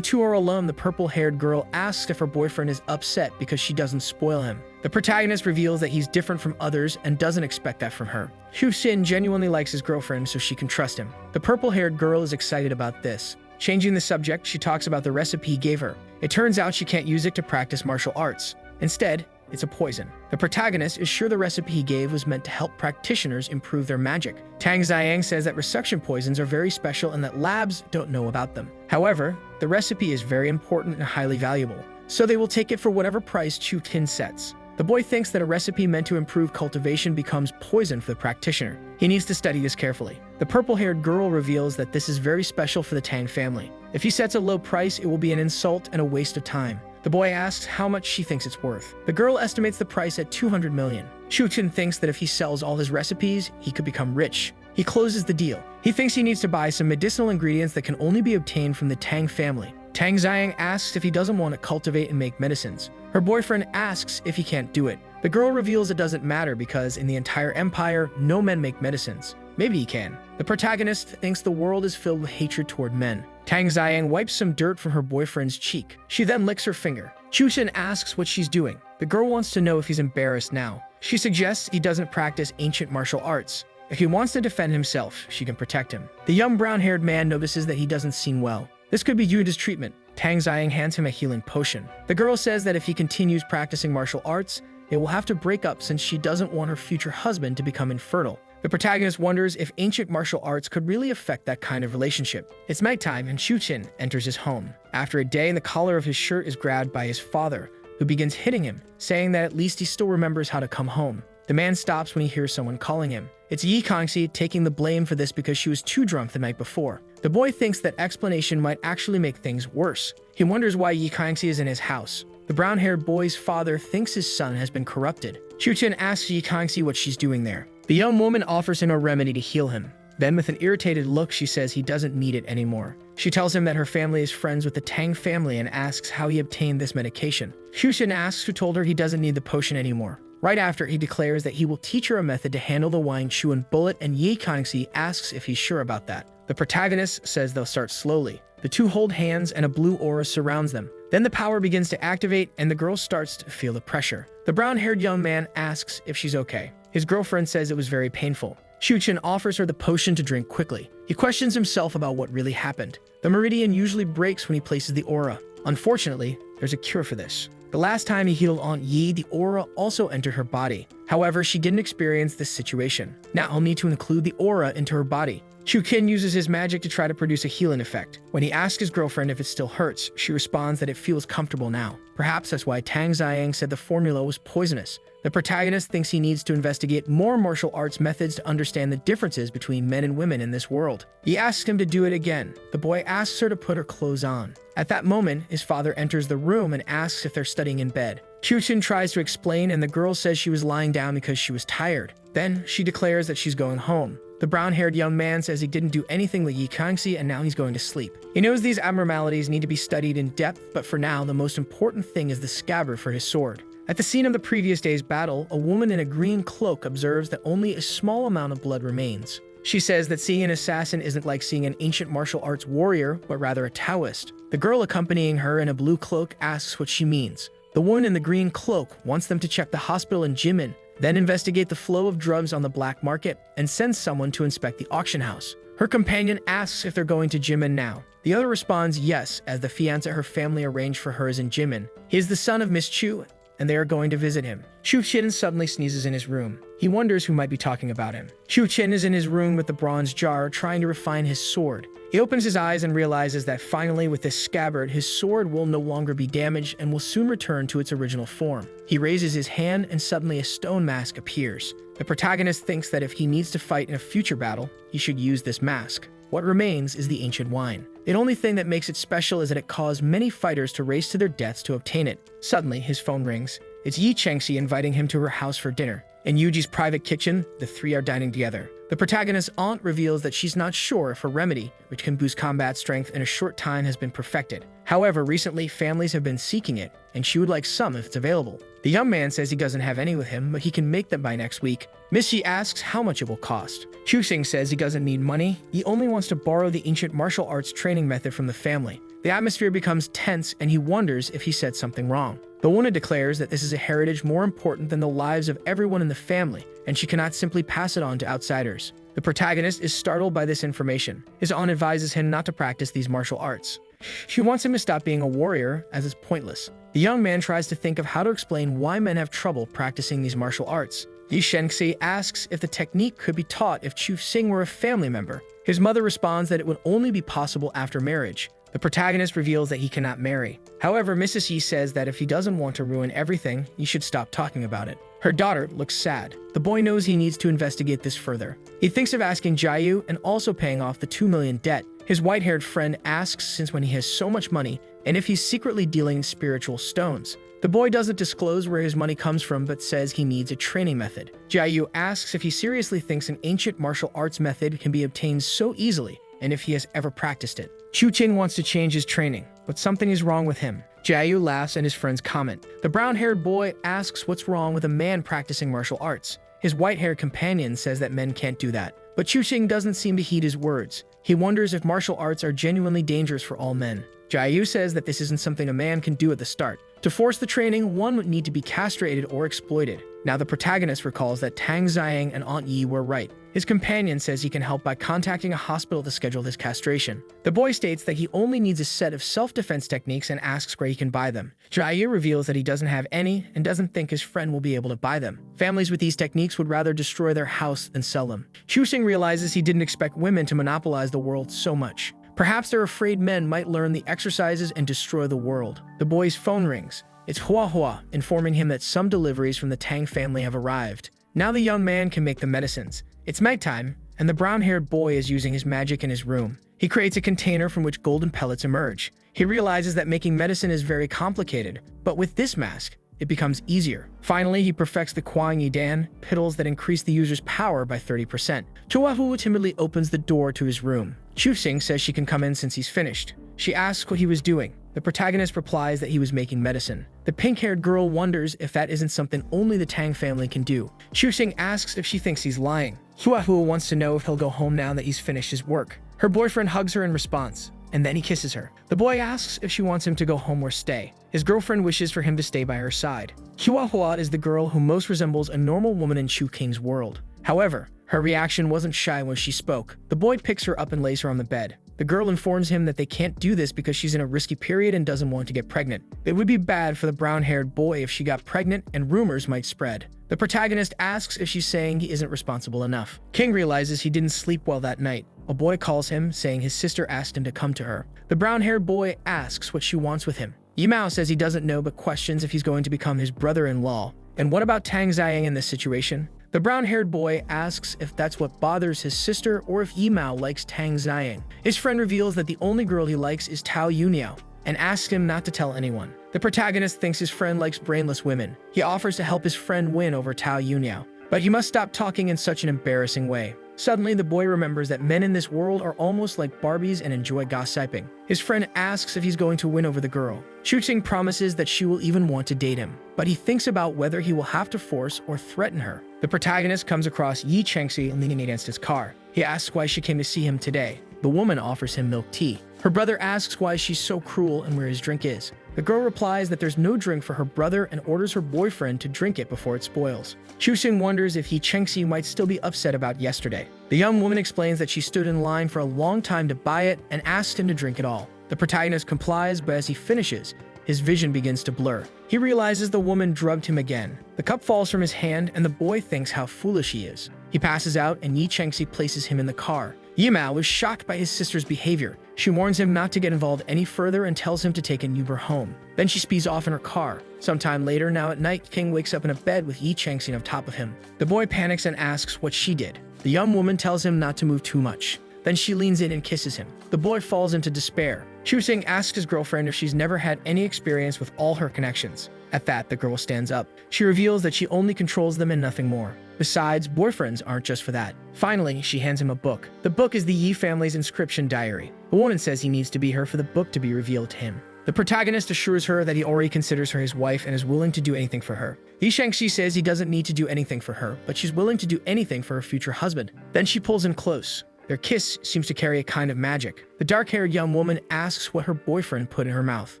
S1: two are alone, the purple-haired girl asks if her boyfriend is upset because she doesn't spoil him. The protagonist reveals that he's different from others and doesn't expect that from her. Chu Xin genuinely likes his girlfriend, so she can trust him. The purple-haired girl is excited about this. Changing the subject, she talks about the recipe he gave her. It turns out she can't use it to practice martial arts. Instead, it's a poison. The protagonist is sure the recipe he gave was meant to help practitioners improve their magic. Tang Xiang says that resection poisons are very special and that labs don't know about them. However, the recipe is very important and highly valuable, so they will take it for whatever price Chu Qin sets. The boy thinks that a recipe meant to improve cultivation becomes poison for the practitioner. He needs to study this carefully. The purple-haired girl reveals that this is very special for the Tang family. If he sets a low price, it will be an insult and a waste of time. The boy asks how much she thinks it's worth. The girl estimates the price at 200 million. Chu Qin thinks that if he sells all his recipes, he could become rich. He closes the deal. He thinks he needs to buy some medicinal ingredients that can only be obtained from the Tang family. Tang Xiang asks if he doesn't want to cultivate and make medicines. Her boyfriend asks if he can't do it. The girl reveals it doesn't matter because in the entire empire, no men make medicines. Maybe he can. The protagonist thinks the world is filled with hatred toward men. Tang Xiang wipes some dirt from her boyfriend's cheek. She then licks her finger. Chu Xin asks what she's doing. The girl wants to know if he's embarrassed now. She suggests he doesn't practice ancient martial arts. If he wants to defend himself, she can protect him. The young brown-haired man notices that he doesn't seem well. This could be due to his treatment. Tang Xiang hands him a healing potion. The girl says that if he continues practicing martial arts, they will have to break up since she doesn't want her future husband to become infertile. The protagonist wonders if ancient martial arts could really affect that kind of relationship. It's nighttime and Chu Qin enters his home. After a day, the collar of his shirt is grabbed by his father, who begins hitting him, saying that at least he still remembers how to come home. The man stops when he hears someone calling him. It's Yi Kangxi taking the blame for this because she was too drunk the night before. The boy thinks that explanation might actually make things worse. He wonders why Yi Kangxi is in his house. The brown-haired boy's father thinks his son has been corrupted. Chu Qin asks Yi Kangxi what she's doing there. The young woman offers him a remedy to heal him. Then with an irritated look, she says he doesn't need it anymore. She tells him that her family is friends with the Tang family and asks how he obtained this medication. Chu Xin asks who told her he doesn't need the potion anymore. Right after, he declares that he will teach her a method to handle the Wang Chuan bullet, and Yi Kangxi asks if he's sure about that. The protagonist says they'll start slowly. The two hold hands and a blue aura surrounds them. Then the power begins to activate and the girl starts to feel the pressure. The brown-haired young man asks if she's okay. His girlfriend says it was very painful. Chu Qin offers her the potion to drink quickly. He questions himself about what really happened. The meridian usually breaks when he places the aura. Unfortunately, there's a cure for this. The last time he healed Aunt Yi, the aura also entered her body. However, she didn't experience this situation. Now he'll need to include the aura into her body. Chu Qin uses his magic to try to produce a healing effect. When he asks his girlfriend if it still hurts, she responds that it feels comfortable now. Perhaps that's why Tang Xiang said the formula was poisonous. The protagonist thinks he needs to investigate more martial arts methods to understand the differences between men and women in this world. He asks him to do it again. The boy asks her to put her clothes on. At that moment, his father enters the room and asks if they're studying in bed. Chu Qin tries to explain and the girl says she was lying down because she was tired. Then she declares that she's going home. The brown-haired young man says he didn't do anything like Yi Kangxi and now he's going to sleep. He knows these abnormalities need to be studied in depth, but for now, the most important thing is the scabbard for his sword. At the scene of the previous day's battle, a woman in a green cloak observes that only a small amount of blood remains. She says that seeing an assassin isn't like seeing an ancient martial arts warrior, but rather a Taoist. The girl accompanying her in a blue cloak asks what she means. The woman in the green cloak wants them to check the hospital in Jimin, then investigate the flow of drugs on the black market, and send someone to inspect the auction house. Her companion asks if they're going to Jimin now. The other responds yes, as the fiancé her family arranged for her is in Jimin. He is the son of Miss Chu, and they are going to visit him. Shu Qin suddenly sneezes in his room. He wonders who might be talking about him. Shu Qin is in his room with the bronze jar, trying to refine his sword. He opens his eyes and realizes that finally, with this scabbard, his sword will no longer be damaged and will soon return to its original form. He raises his hand and suddenly a stone mask appears. The protagonist thinks that if he needs to fight in a future battle, he should use this mask. What remains is the ancient wine. The only thing that makes it special is that it caused many fighters to race to their deaths to obtain it. Suddenly, his phone rings. It's Yi Chengxi inviting him to her house for dinner. In Yuji's private kitchen, the three are dining together. The protagonist's aunt reveals that she's not sure if her remedy, which can boost combat strength in a short time, has been perfected. However, recently, families have been seeking it, and she would like some if it's available. The young man says he doesn't have any with him, but he can make them by next week. Miss Yi asks how much it will cost. Chuxing says he doesn't need money, he only wants to borrow the ancient martial arts training method from the family. The atmosphere becomes tense, and he wonders if he said something wrong. The woman declares that this is a heritage more important than the lives of everyone in the family, and she cannot simply pass it on to outsiders. The protagonist is startled by this information. His aunt advises him not to practice these martial arts. She wants him to stop being a warrior, as it's pointless. The young man tries to think of how to explain why men have trouble practicing these martial arts. Yi Shenxi asks if the technique could be taught if Chu Xing were a family member. His mother responds that it would only be possible after marriage. The protagonist reveals that he cannot marry. However, Mrs. Yi says that if he doesn't want to ruin everything, he should stop talking about it. Her daughter looks sad. The boy knows he needs to investigate this further. He thinks of asking Jiayu and also paying off the 2 million debt. His white-haired friend asks since when he has so much money and if he's secretly dealing in spiritual stones. The boy doesn't disclose where his money comes from but says he needs a training method. Jiayu asks if he seriously thinks an ancient martial arts method can be obtained so easily and if he has ever practiced it. Chu Qing wants to change his training, but something is wrong with him. Jiayu laughs and his friends comment. The brown-haired boy asks what's wrong with a man practicing martial arts. His white-haired companion says that men can't do that. But Chu Qing doesn't seem to heed his words. He wonders if martial arts are genuinely dangerous for all men. Jiayu says that this isn't something a man can do at the start. To force the training, one would need to be castrated or exploited. Now the protagonist recalls that Tang Xiang and Aunt Yi were right. His companion says he can help by contacting a hospital to schedule this castration. The boy states that he only needs a set of self-defense techniques and asks where he can buy them. Jiayu reveals that he doesn't have any and doesn't think his friend will be able to buy them. Families with these techniques would rather destroy their house than sell them. Xu Xing realizes he didn't expect women to monopolize the world so much. Perhaps they're afraid men might learn the exercises and destroy the world. The boy's phone rings. It's Hua Hua, informing him that some deliveries from the Tang family have arrived. Now the young man can make the medicines. It's nighttime, and the brown-haired boy is using his magic in his room. He creates a container from which golden pellets emerge. He realizes that making medicine is very complicated, but with this mask, it becomes easier. Finally, he perfects the Kuang Yi Dan, pills that increase the user's power by 30%. Chua Hu timidly opens the door to his room. Chu Xing says she can come in since he's finished. She asks what he was doing. The protagonist replies that he was making medicine. The pink-haired girl wonders if that isn't something only the Tang family can do. Chu Xing asks if she thinks he's lying. Hua Hu wants to know if he'll go home now that he's finished his work. Her boyfriend hugs her in response, and then he kisses her. The boy asks if she wants him to go home or stay. His girlfriend wishes for him to stay by her side. Hua Hua is the girl who most resembles a normal woman in Chu King's world. However, her reaction wasn't shy when she spoke. The boy picks her up and lays her on the bed. The girl informs him that they can't do this because she's in a risky period and doesn't want to get pregnant. It would be bad for the brown-haired boy if she got pregnant and rumors might spread. The protagonist asks if she's saying he isn't responsible enough. King realizes he didn't sleep well that night. A boy calls him, saying his sister asked him to come to her. The brown-haired boy asks what she wants with him. Yimao says he doesn't know but questions if he's going to become his brother-in-law. And what about Tang Xiang in this situation? The brown-haired boy asks if that's what bothers his sister or if Yimao likes Tang Xiang. His friend reveals that the only girl he likes is Tao Yuniao and asks him not to tell anyone. The protagonist thinks his friend likes brainless women. He offers to help his friend win over Tao Yuniao, but he must stop talking in such an embarrassing way. Suddenly, the boy remembers that men in this world are almost like Barbies and enjoy gossiping. His friend asks if he's going to win over the girl. Chu Xing promises that she will even want to date him, but he thinks about whether he will have to force or threaten her. The protagonist comes across Yi Chengxi leaning against his car. He asks why she came to see him today. The woman offers him milk tea. Her brother asks why she's so cruel and where his drink is. The girl replies that there's no drink for her brother and orders her boyfriend to drink it before it spoils. Chu Xing wonders if Yi Chengxi might still be upset about yesterday. The young woman explains that she stood in line for a long time to buy it and asked him to drink it all. The protagonist complies, but as he finishes, his vision begins to blur. He realizes the woman drugged him again. The cup falls from his hand and the boy thinks how foolish he is. He passes out and Yi Chengxi places him in the car. Yimao is shocked by his sister's behavior. She warns him not to get involved any further and tells him to take an Uber home. Then she speeds off in her car. Sometime later, now at night, King wakes up in a bed with Yi Chengxi on top of him. The boy panics and asks what she did. The young woman tells him not to move too much. Then she leans in and kisses him. The boy falls into despair. Chu-Sing asks his girlfriend if she's never had any experience with all her connections. At that, the girl stands up. She reveals that she only controls them and nothing more. Besides, boyfriends aren't just for that. Finally, she hands him a book. The book is the Yi family's inscription diary. The woman says he needs to be her for the book to be revealed to him. The protagonist assures her that he already considers her his wife and is willing to do anything for her. Yi Shangxi says he doesn't need to do anything for her, but she's willing to do anything for her future husband. Then she pulls him close. Their kiss seems to carry a kind of magic. The dark-haired young woman asks what her boyfriend put in her mouth.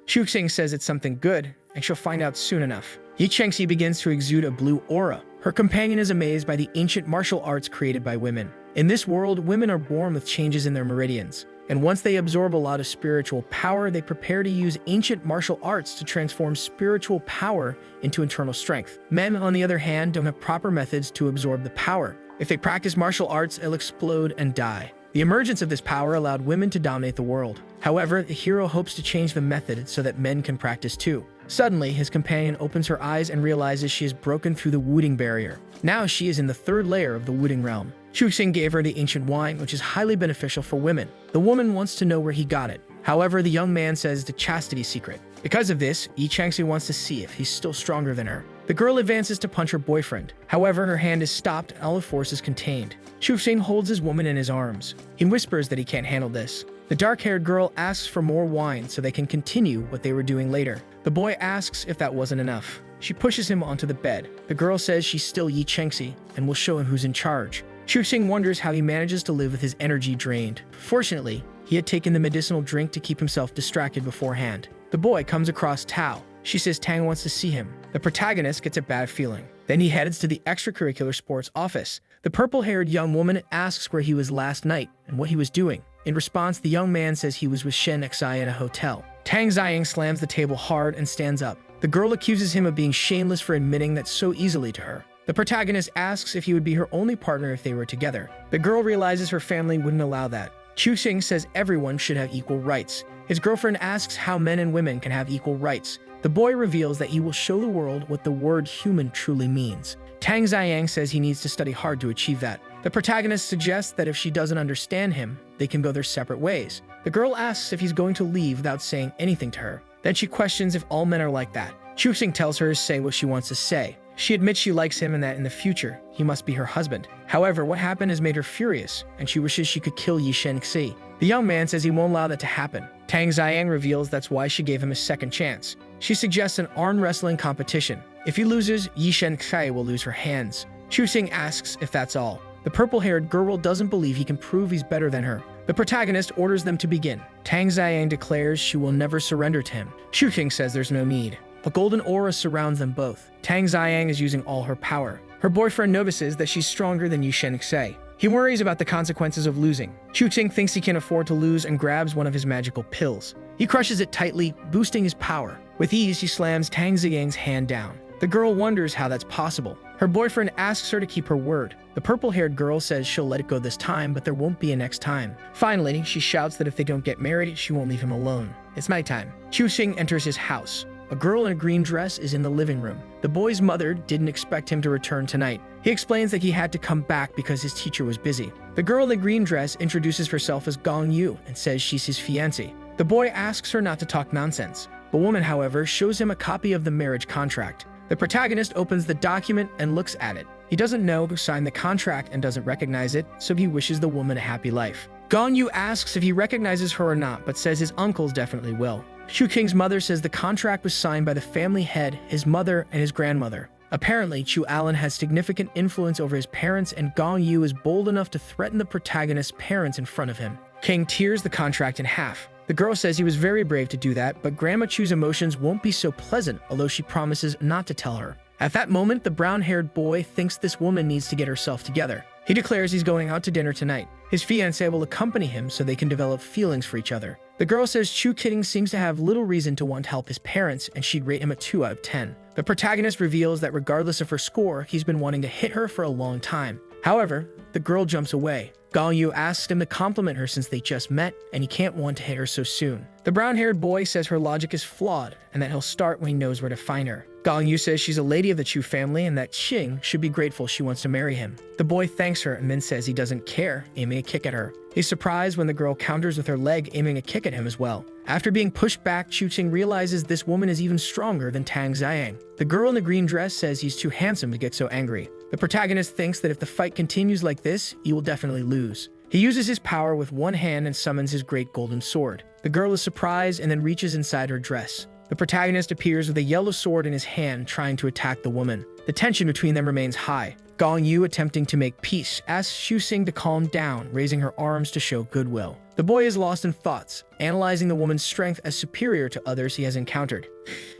S1: Xuxing says it's something good, and she'll find out soon enough. Yi Chengxi begins to exude a blue aura. Her companion is amazed by the ancient martial arts created by women. In this world, women are born with changes in their meridians. And once they absorb a lot of spiritual power, they prepare to use ancient martial arts to transform spiritual power into internal strength. Men, on the other hand, don't have proper methods to absorb the power. If they practice martial arts, they'll explode and die. The emergence of this power allowed women to dominate the world. However, the hero hopes to change the method so that men can practice too. Suddenly, his companion opens her eyes and realizes she has broken through the wooding barrier. Now she is in the third layer of the wooding realm. Xuxing gave her the ancient wine, which is highly beneficial for women. The woman wants to know where he got it. However, the young man says it's a chastity secret. Because of this, Yi Changxi wants to see if he's still stronger than her. The girl advances to punch her boyfriend. However, her hand is stopped and all her force is contained. Xuxing holds his woman in his arms. He whispers that he can't handle this. The dark-haired girl asks for more wine so they can continue what they were doing later. The boy asks if that wasn't enough. She pushes him onto the bed. The girl says she's still Yi Chengxi and will show him who's in charge. Xuxing wonders how he manages to live with his energy drained. Fortunately, he had taken the medicinal drink to keep himself distracted beforehand. The boy comes across Tao. She says Tang wants to see him. The protagonist gets a bad feeling. Then he heads to the extracurricular sports office. The purple-haired young woman asks where he was last night and what he was doing. In response, the young man says he was with Shen Xi at a hotel. Tang Ziyang slams the table hard and stands up. The girl accuses him of being shameless for admitting that so easily to her. The protagonist asks if he would be her only partner if they were together. The girl realizes her family wouldn't allow that. Xuxing says everyone should have equal rights. His girlfriend asks how men and women can have equal rights. The boy reveals that he will show the world what the word human truly means. Tang Ziyang says he needs to study hard to achieve that. The protagonist suggests that if she doesn't understand him, they can go their separate ways. The girl asks if he's going to leave without saying anything to her. Then she questions if all men are like that. Xuxing tells her to say what she wants to say. She admits she likes him and that in the future, he must be her husband. However, what happened has made her furious, and she wishes she could kill Yi Shengxi. The young man says he won't allow that to happen. Tang Ziyang reveals that's why she gave him a second chance. She suggests an arm wrestling competition. If he loses, Yi Shengxi will lose her hands. Xuxing asks if that's all. The purple-haired girl doesn't believe he can prove he's better than her. The protagonist orders them to begin. Tang Ziyang declares she will never surrender to him. Xuxing says there's no need. A golden aura surrounds them both. Tang Ziyang is using all her power. Her boyfriend notices that she's stronger than Yi Shengxi. He worries about the consequences of losing. Xuxing thinks he can afford to lose and grabs one of his magical pills. He crushes it tightly, boosting his power. With ease, he slams Tang Ziyang's hand down. The girl wonders how that's possible. Her boyfriend asks her to keep her word. The purple-haired girl says she'll let it go this time, but there won't be a next time. Finally, she shouts that if they don't get married, she won't leave him alone. It's nighttime. Xuxing enters his house. A girl in a green dress is in the living room. The boy's mother didn't expect him to return tonight. He explains that he had to come back because his teacher was busy. The girl in the green dress introduces herself as Gong Yu and says she's his fiancée. The boy asks her not to talk nonsense. The woman, however, shows him a copy of the marriage contract. The protagonist opens the document and looks at it. He doesn't know who signed the contract and doesn't recognize it, so he wishes the woman a happy life. Gong Yu asks if he recognizes her or not, but says his uncles definitely will. Xuxing's mother says the contract was signed by the family head, his mother, and his grandmother. Apparently, Chu Alan has significant influence over his parents, and Gong Yu is bold enough to threaten the protagonist's parents in front of him. King tears the contract in half. The girl says he was very brave to do that, but Grandma Chu's emotions won't be so pleasant, although she promises not to tell her. At that moment, the brown-haired boy thinks this woman needs to get herself together. He declares he's going out to dinner tonight. His fiancée will accompany him so they can develop feelings for each other. The girl says Chu Qing seems to have little reason to want to help his parents, and she'd rate him a 2 out of 10. The protagonist reveals that regardless of her score, he's been wanting to hit her for a long time. However, the girl jumps away. Gong asks him to compliment her since they just met, and he can't want to hit her so soon. The brown-haired boy says her logic is flawed, and that he'll start when he knows where to find her. Gong says she's a lady of the Chu family, and that Qing should be grateful she wants to marry him. The boy thanks her and then says he doesn't care, aiming a kick at her. He's surprised when the girl counters with her leg, aiming a kick at him as well. After being pushed back, Chu Qing realizes this woman is even stronger than Tang Xiang. The girl in the green dress says he's too handsome to get so angry. The protagonist thinks that if the fight continues like this, he will definitely lose. He uses his power with one hand and summons his great golden sword. The girl is surprised and then reaches inside her dress. The protagonist appears with a yellow sword in his hand, trying to attack the woman. The tension between them remains high. Gong attempting to make peace, asks Chu Qing to calm down, raising her arms to show goodwill. The boy is lost in thoughts, analyzing the woman's strength as superior to others he has encountered.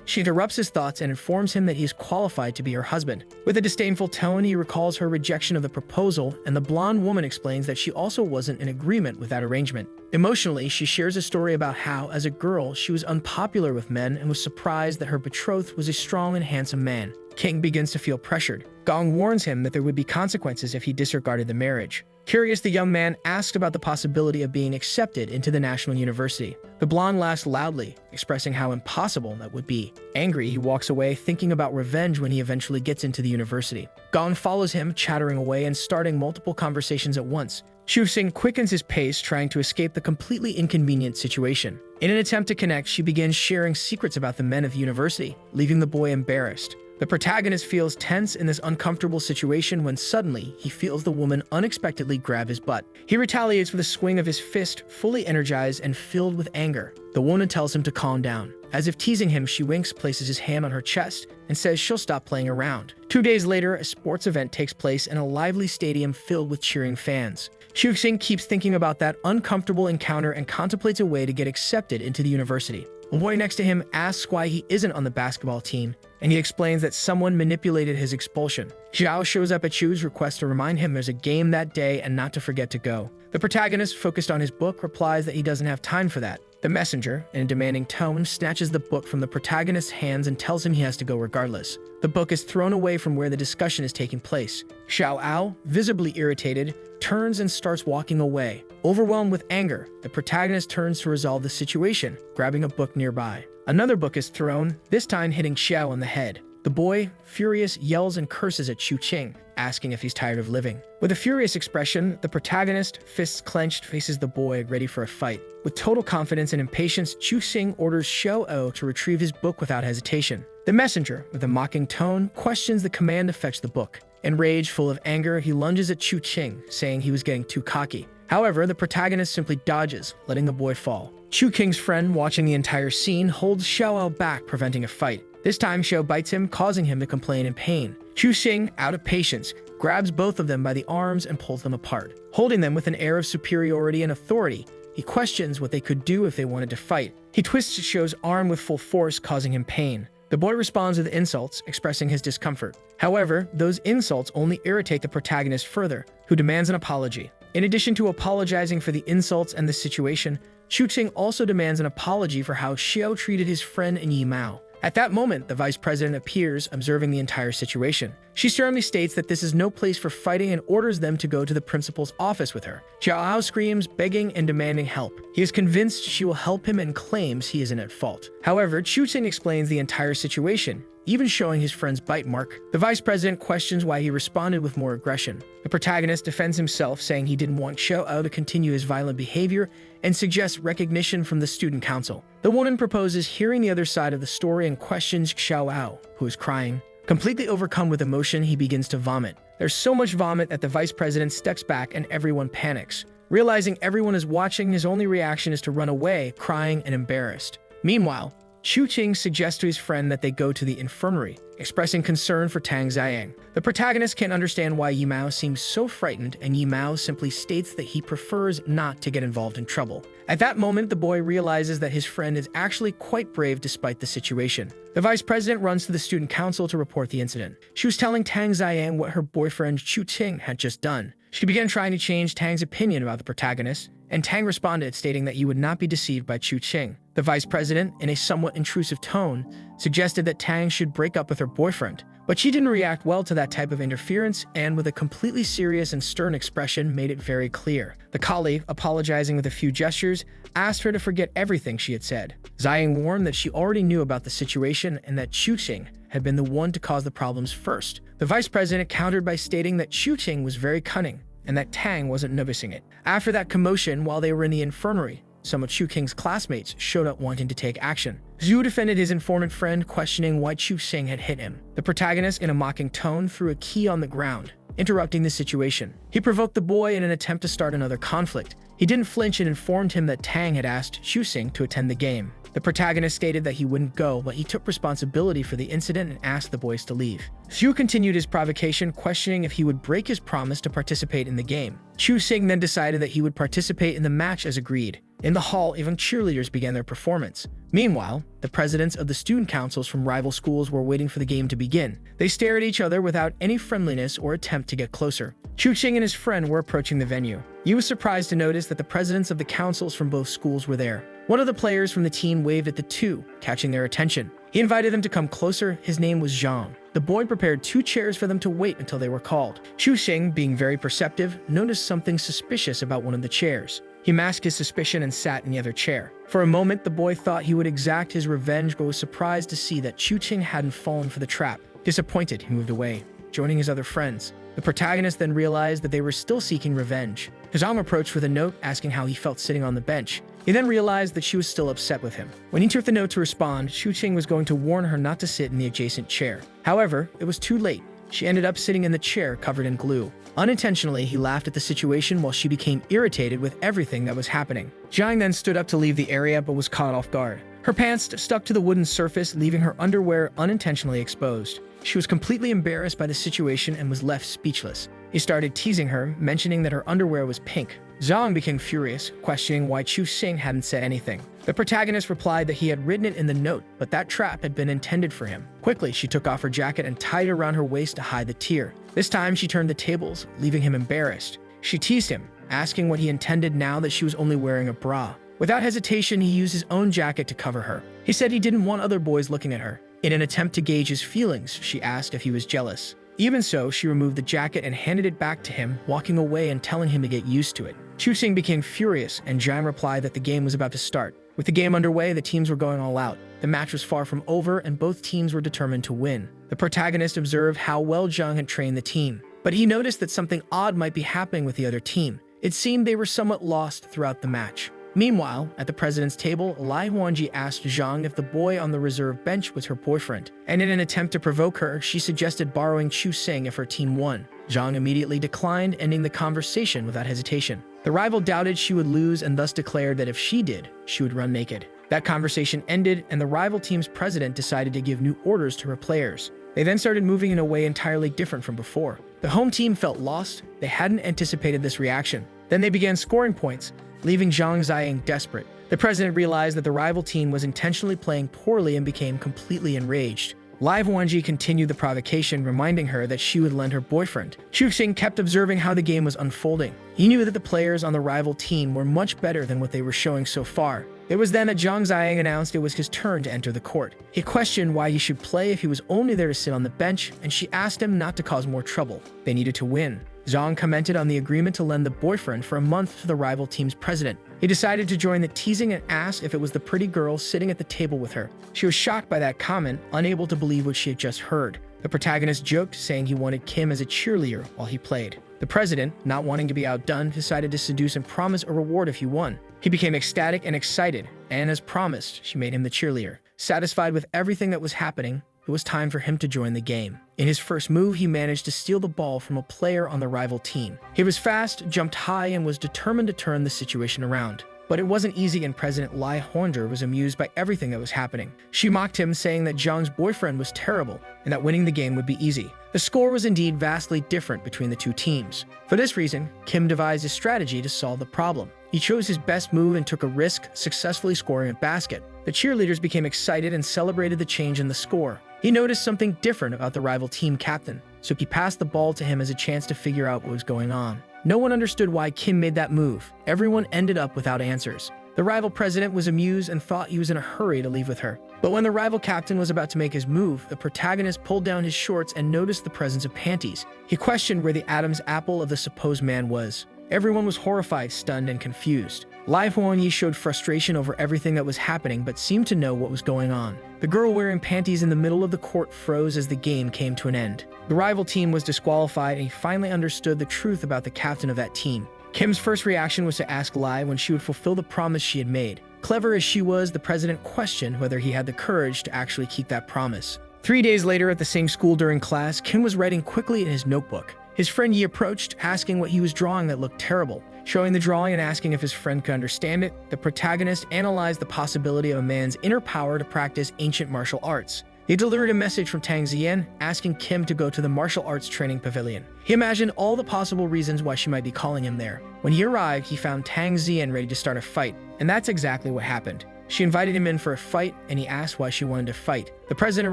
S1: She interrupts his thoughts and informs him that he is qualified to be her husband. With a disdainful tone, he recalls her rejection of the proposal, and the blonde woman explains that she also wasn't in agreement with that arrangement. Emotionally, she shares a story about how, as a girl, she was unpopular with men and was surprised that her betrothed was a strong and handsome man. King begins to feel pressured. Gong warns him that there would be consequences if he disregarded the marriage. Curious, the young man asked about the possibility of being accepted into the National University. The blonde laughs loudly, expressing how impossible that would be. Angry, he walks away, thinking about revenge when he eventually gets into the university. Gong follows him, chattering away and starting multiple conversations at once. Chu Qing quickens his pace, trying to escape the completely inconvenient situation. In an attempt to connect, she begins sharing secrets about the men of the university, leaving the boy embarrassed. The protagonist feels tense in this uncomfortable situation when suddenly he feels the woman unexpectedly grab his butt. He retaliates with a swing of his fist, fully energized and filled with anger. The woman tells him to calm down. As if teasing him, she winks, places his hand on her chest, and says she'll stop playing around. 2 days later, a sports event takes place in a lively stadium filled with cheering fans. Chu Qing keeps thinking about that uncomfortable encounter and contemplates a way to get accepted into the university. A boy next to him asks why he isn't on the basketball team, and he explains that someone manipulated his expulsion. Zhao shows up at Chu's request to remind him there's a game that day and not to forget to go. The protagonist, focused on his book, replies that he doesn't have time for that. The messenger, in a demanding tone, snatches the book from the protagonist's hands and tells him he has to go regardless. The book is thrown away from where the discussion is taking place. Xiao Ao, visibly irritated, turns and starts walking away. Overwhelmed with anger, the protagonist turns to resolve the situation, grabbing a book nearby. Another book is thrown, this time hitting Xiao on the head. The boy, furious, yells and curses at Chu Qing, asking if he's tired of living. With a furious expression, the protagonist, fists clenched, faces the boy, ready for a fight. With total confidence and impatience, Chu Qing orders Xiao Ao to retrieve his book without hesitation. The messenger, with a mocking tone, questions the command to fetch the book. Enraged, full of anger, he lunges at Chu Qing, saying he was getting too cocky. However, the protagonist simply dodges, letting the boy fall. Chu Qing's friend, watching the entire scene, holds Xiao Ao back, preventing a fight. This time, Xiao bites him, causing him to complain in pain. Chu Qing, out of patience, grabs both of them by the arms and pulls them apart. Holding them with an air of superiority and authority, he questions what they could do if they wanted to fight. He twists Xiao's arm with full force, causing him pain. The boy responds with insults, expressing his discomfort. However, those insults only irritate the protagonist further, who demands an apology. In addition to apologizing for the insults and the situation, Chu Qing also demands an apology for how Xiao treated his friend and Yi Mao. At that moment, the vice president appears, observing the entire situation. She sternly states that this is no place for fighting and orders them to go to the principal's office with her. Xiao Ao screams, begging and demanding help. He is convinced she will help him and claims he isn't at fault. However, Chu Qing explains the entire situation, even showing his friend's bite mark. The vice president questions why he responded with more aggression. The protagonist defends himself, saying he didn't want Xiao Ao to continue his violent behavior and suggests recognition from the student council. The woman proposes hearing the other side of the story and questions Xiao Ao, who is crying. Completely overcome with emotion, he begins to vomit. There's so much vomit that the vice president steps back and everyone panics. Realizing everyone is watching, his only reaction is to run away, crying and embarrassed. Meanwhile, Chu Qing suggests to his friend that they go to the infirmary, expressing concern for Tang Xiang. The protagonist can't understand why Yi Mao seems so frightened, and Yi Mao simply states that he prefers not to get involved in trouble. At that moment, the boy realizes that his friend is actually quite brave despite the situation. The vice president runs to the student council to report the incident. She was telling Tang Xiang what her boyfriend Chu Qing had just done. She began trying to change Tang's opinion about the protagonist, and Tang responded, stating that he would not be deceived by Chu Qing. The vice president, in a somewhat intrusive tone, suggested that Tang should break up with her boyfriend, but she didn't react well to that type of interference, and with a completely serious and stern expression made it very clear. The colleague, apologizing with a few gestures, asked her to forget everything she had said. Ziying warned that she already knew about the situation and that Chu Qing had been the one to cause the problems first. The vice president countered by stating that Chu Qing was very cunning and that Tang wasn't noticing it. After that commotion, while they were in the infirmary, some of Chu Qing's classmates showed up wanting to take action. Zhu defended his informant friend, questioning why Chu Qing had hit him. The protagonist, in a mocking tone, threw a key on the ground, interrupting the situation. He provoked the boy in an attempt to start another conflict. He didn't flinch and informed him that Tang had asked Chu Qing to attend the game. The protagonist stated that he wouldn't go, but he took responsibility for the incident and asked the boys to leave. Zhu continued his provocation, questioning if he would break his promise to participate in the game. Chu Qing then decided that he would participate in the match as agreed. In the hall, even cheerleaders began their performance. Meanwhile, the presidents of the student councils from rival schools were waiting for the game to begin. They stared at each other without any friendliness or attempt to get closer. Chu Qing and his friend were approaching the venue. He was surprised to notice that the presidents of the councils from both schools were there. One of the players from the team waved at the two, catching their attention. He invited them to come closer. His name was Zhang. The boy prepared 2 chairs for them to wait until they were called. Chu Qing, being very perceptive, noticed something suspicious about one of the chairs. He masked his suspicion and sat in the other chair. For a moment, the boy thought he would exact his revenge, but was surprised to see that Chu Qing hadn't fallen for the trap. Disappointed, he moved away, joining his other friends. The protagonist then realized that they were still seeking revenge. Zhang approached with a note asking how he felt sitting on the bench. He then realized that she was still upset with him. When he took the note to respond, Chu Qing was going to warn her not to sit in the adjacent chair. However, it was too late. She ended up sitting in the chair covered in glue. Unintentionally, he laughed at the situation while she became irritated with everything that was happening. Zhang then stood up to leave the area but was caught off guard. Her pants stuck to the wooden surface, leaving her underwear unintentionally exposed. She was completely embarrassed by the situation and was left speechless. He started teasing her, mentioning that her underwear was pink. Zhang became furious, questioning why Chu Qing hadn't said anything. The protagonist replied that he had written it in the note, but that trap had been intended for him. Quickly, she took off her jacket and tied it around her waist to hide the tear. This time, she turned the tables, leaving him embarrassed. She teased him, asking what he intended now that she was only wearing a bra. Without hesitation, he used his own jacket to cover her. He said he didn't want other boys looking at her. In an attempt to gauge his feelings, she asked if he was jealous. Even so, she removed the jacket and handed it back to him, walking away and telling him to get used to it. Chu Qing became furious, and Zhang replied that the game was about to start. With the game underway, the teams were going all out. The match was far from over, and both teams were determined to win. The protagonist observed how well Zhang had trained the team, but he noticed that something odd might be happening with the other team. It seemed they were somewhat lost throughout the match. Meanwhile, at the president's table, Lai Huanji asked Zhang if the boy on the reserve bench was her boyfriend, and in an attempt to provoke her, she suggested borrowing Chu Qing if her team won. Zhang immediately declined, ending the conversation without hesitation. The rival doubted she would lose and thus declared that if she did, she would run naked. That conversation ended, and the rival team's president decided to give new orders to her players. They then started moving in a way entirely different from before. The home team felt lost. They hadn't anticipated this reaction. Then they began scoring points, leaving Zhang Ziying desperate. The president realized that the rival team was intentionally playing poorly and became completely enraged. Lai Huanji continued the provocation, reminding her that she would lend her boyfriend. Chu Qing kept observing how the game was unfolding. He knew that the players on the rival team were much better than what they were showing so far. It was then that Zhang Ziying announced it was his turn to enter the court. He questioned why he should play if he was only there to sit on the bench, and she asked him not to cause more trouble. They needed to win. Zhang commented on the agreement to lend the boyfriend for a month to the rival team's president. He decided to join the teasing and asked if it was the pretty girl sitting at the table with her. She was shocked by that comment, unable to believe what she had just heard. The protagonist joked, saying he wanted Kim as a cheerleader while he played. The president, not wanting to be outdone, decided to seduce and promise a reward if he won. He became ecstatic and excited, and as promised, she made him the cheerleader. Satisfied with everything that was happening, it was time for him to join the game. In his first move, he managed to steal the ball from a player on the rival team. He was fast, jumped high, and was determined to turn the situation around. But it wasn't easy, and President Lai Huanji was amused by everything that was happening. She mocked him, saying that Zhang's boyfriend was terrible and that winning the game would be easy. The score was indeed vastly different between the two teams. For this reason, Kim devised a strategy to solve the problem. He chose his best move and took a risk, successfully scoring a basket. The cheerleaders became excited and celebrated the change in the score. He noticed something different about the rival team captain, so he passed the ball to him as a chance to figure out what was going on. No one understood why Kim made that move. Everyone ended up without answers. The rival president was amused and thought he was in a hurry to leave with her. But when the rival captain was about to make his move, the protagonist pulled down his shorts and noticed the presence of panties. He questioned where the Adam's apple of the supposed man was. Everyone was horrified, stunned, and confused. Lai Huanyi showed frustration over everything that was happening but seemed to know what was going on. The girl wearing panties in the middle of the court froze as the game came to an end. The rival team was disqualified and he finally understood the truth about the captain of that team. Kim's first reaction was to ask Lai when she would fulfill the promise she had made. Clever as she was, the president questioned whether he had the courage to actually keep that promise. 3 days later at the same school during class, Kim was writing quickly in his notebook. His friend Yi approached, asking what he was drawing that looked terrible. Showing the drawing and asking if his friend could understand it, the protagonist analyzed the possibility of a man's inner power to practice ancient martial arts. He delivered a message from Tang Ziyan, asking Kim to go to the martial arts training pavilion. He imagined all the possible reasons why she might be calling him there. When he arrived, he found Tang Ziyan ready to start a fight, and that's exactly what happened. She invited him in for a fight, and he asked why she wanted to fight. The president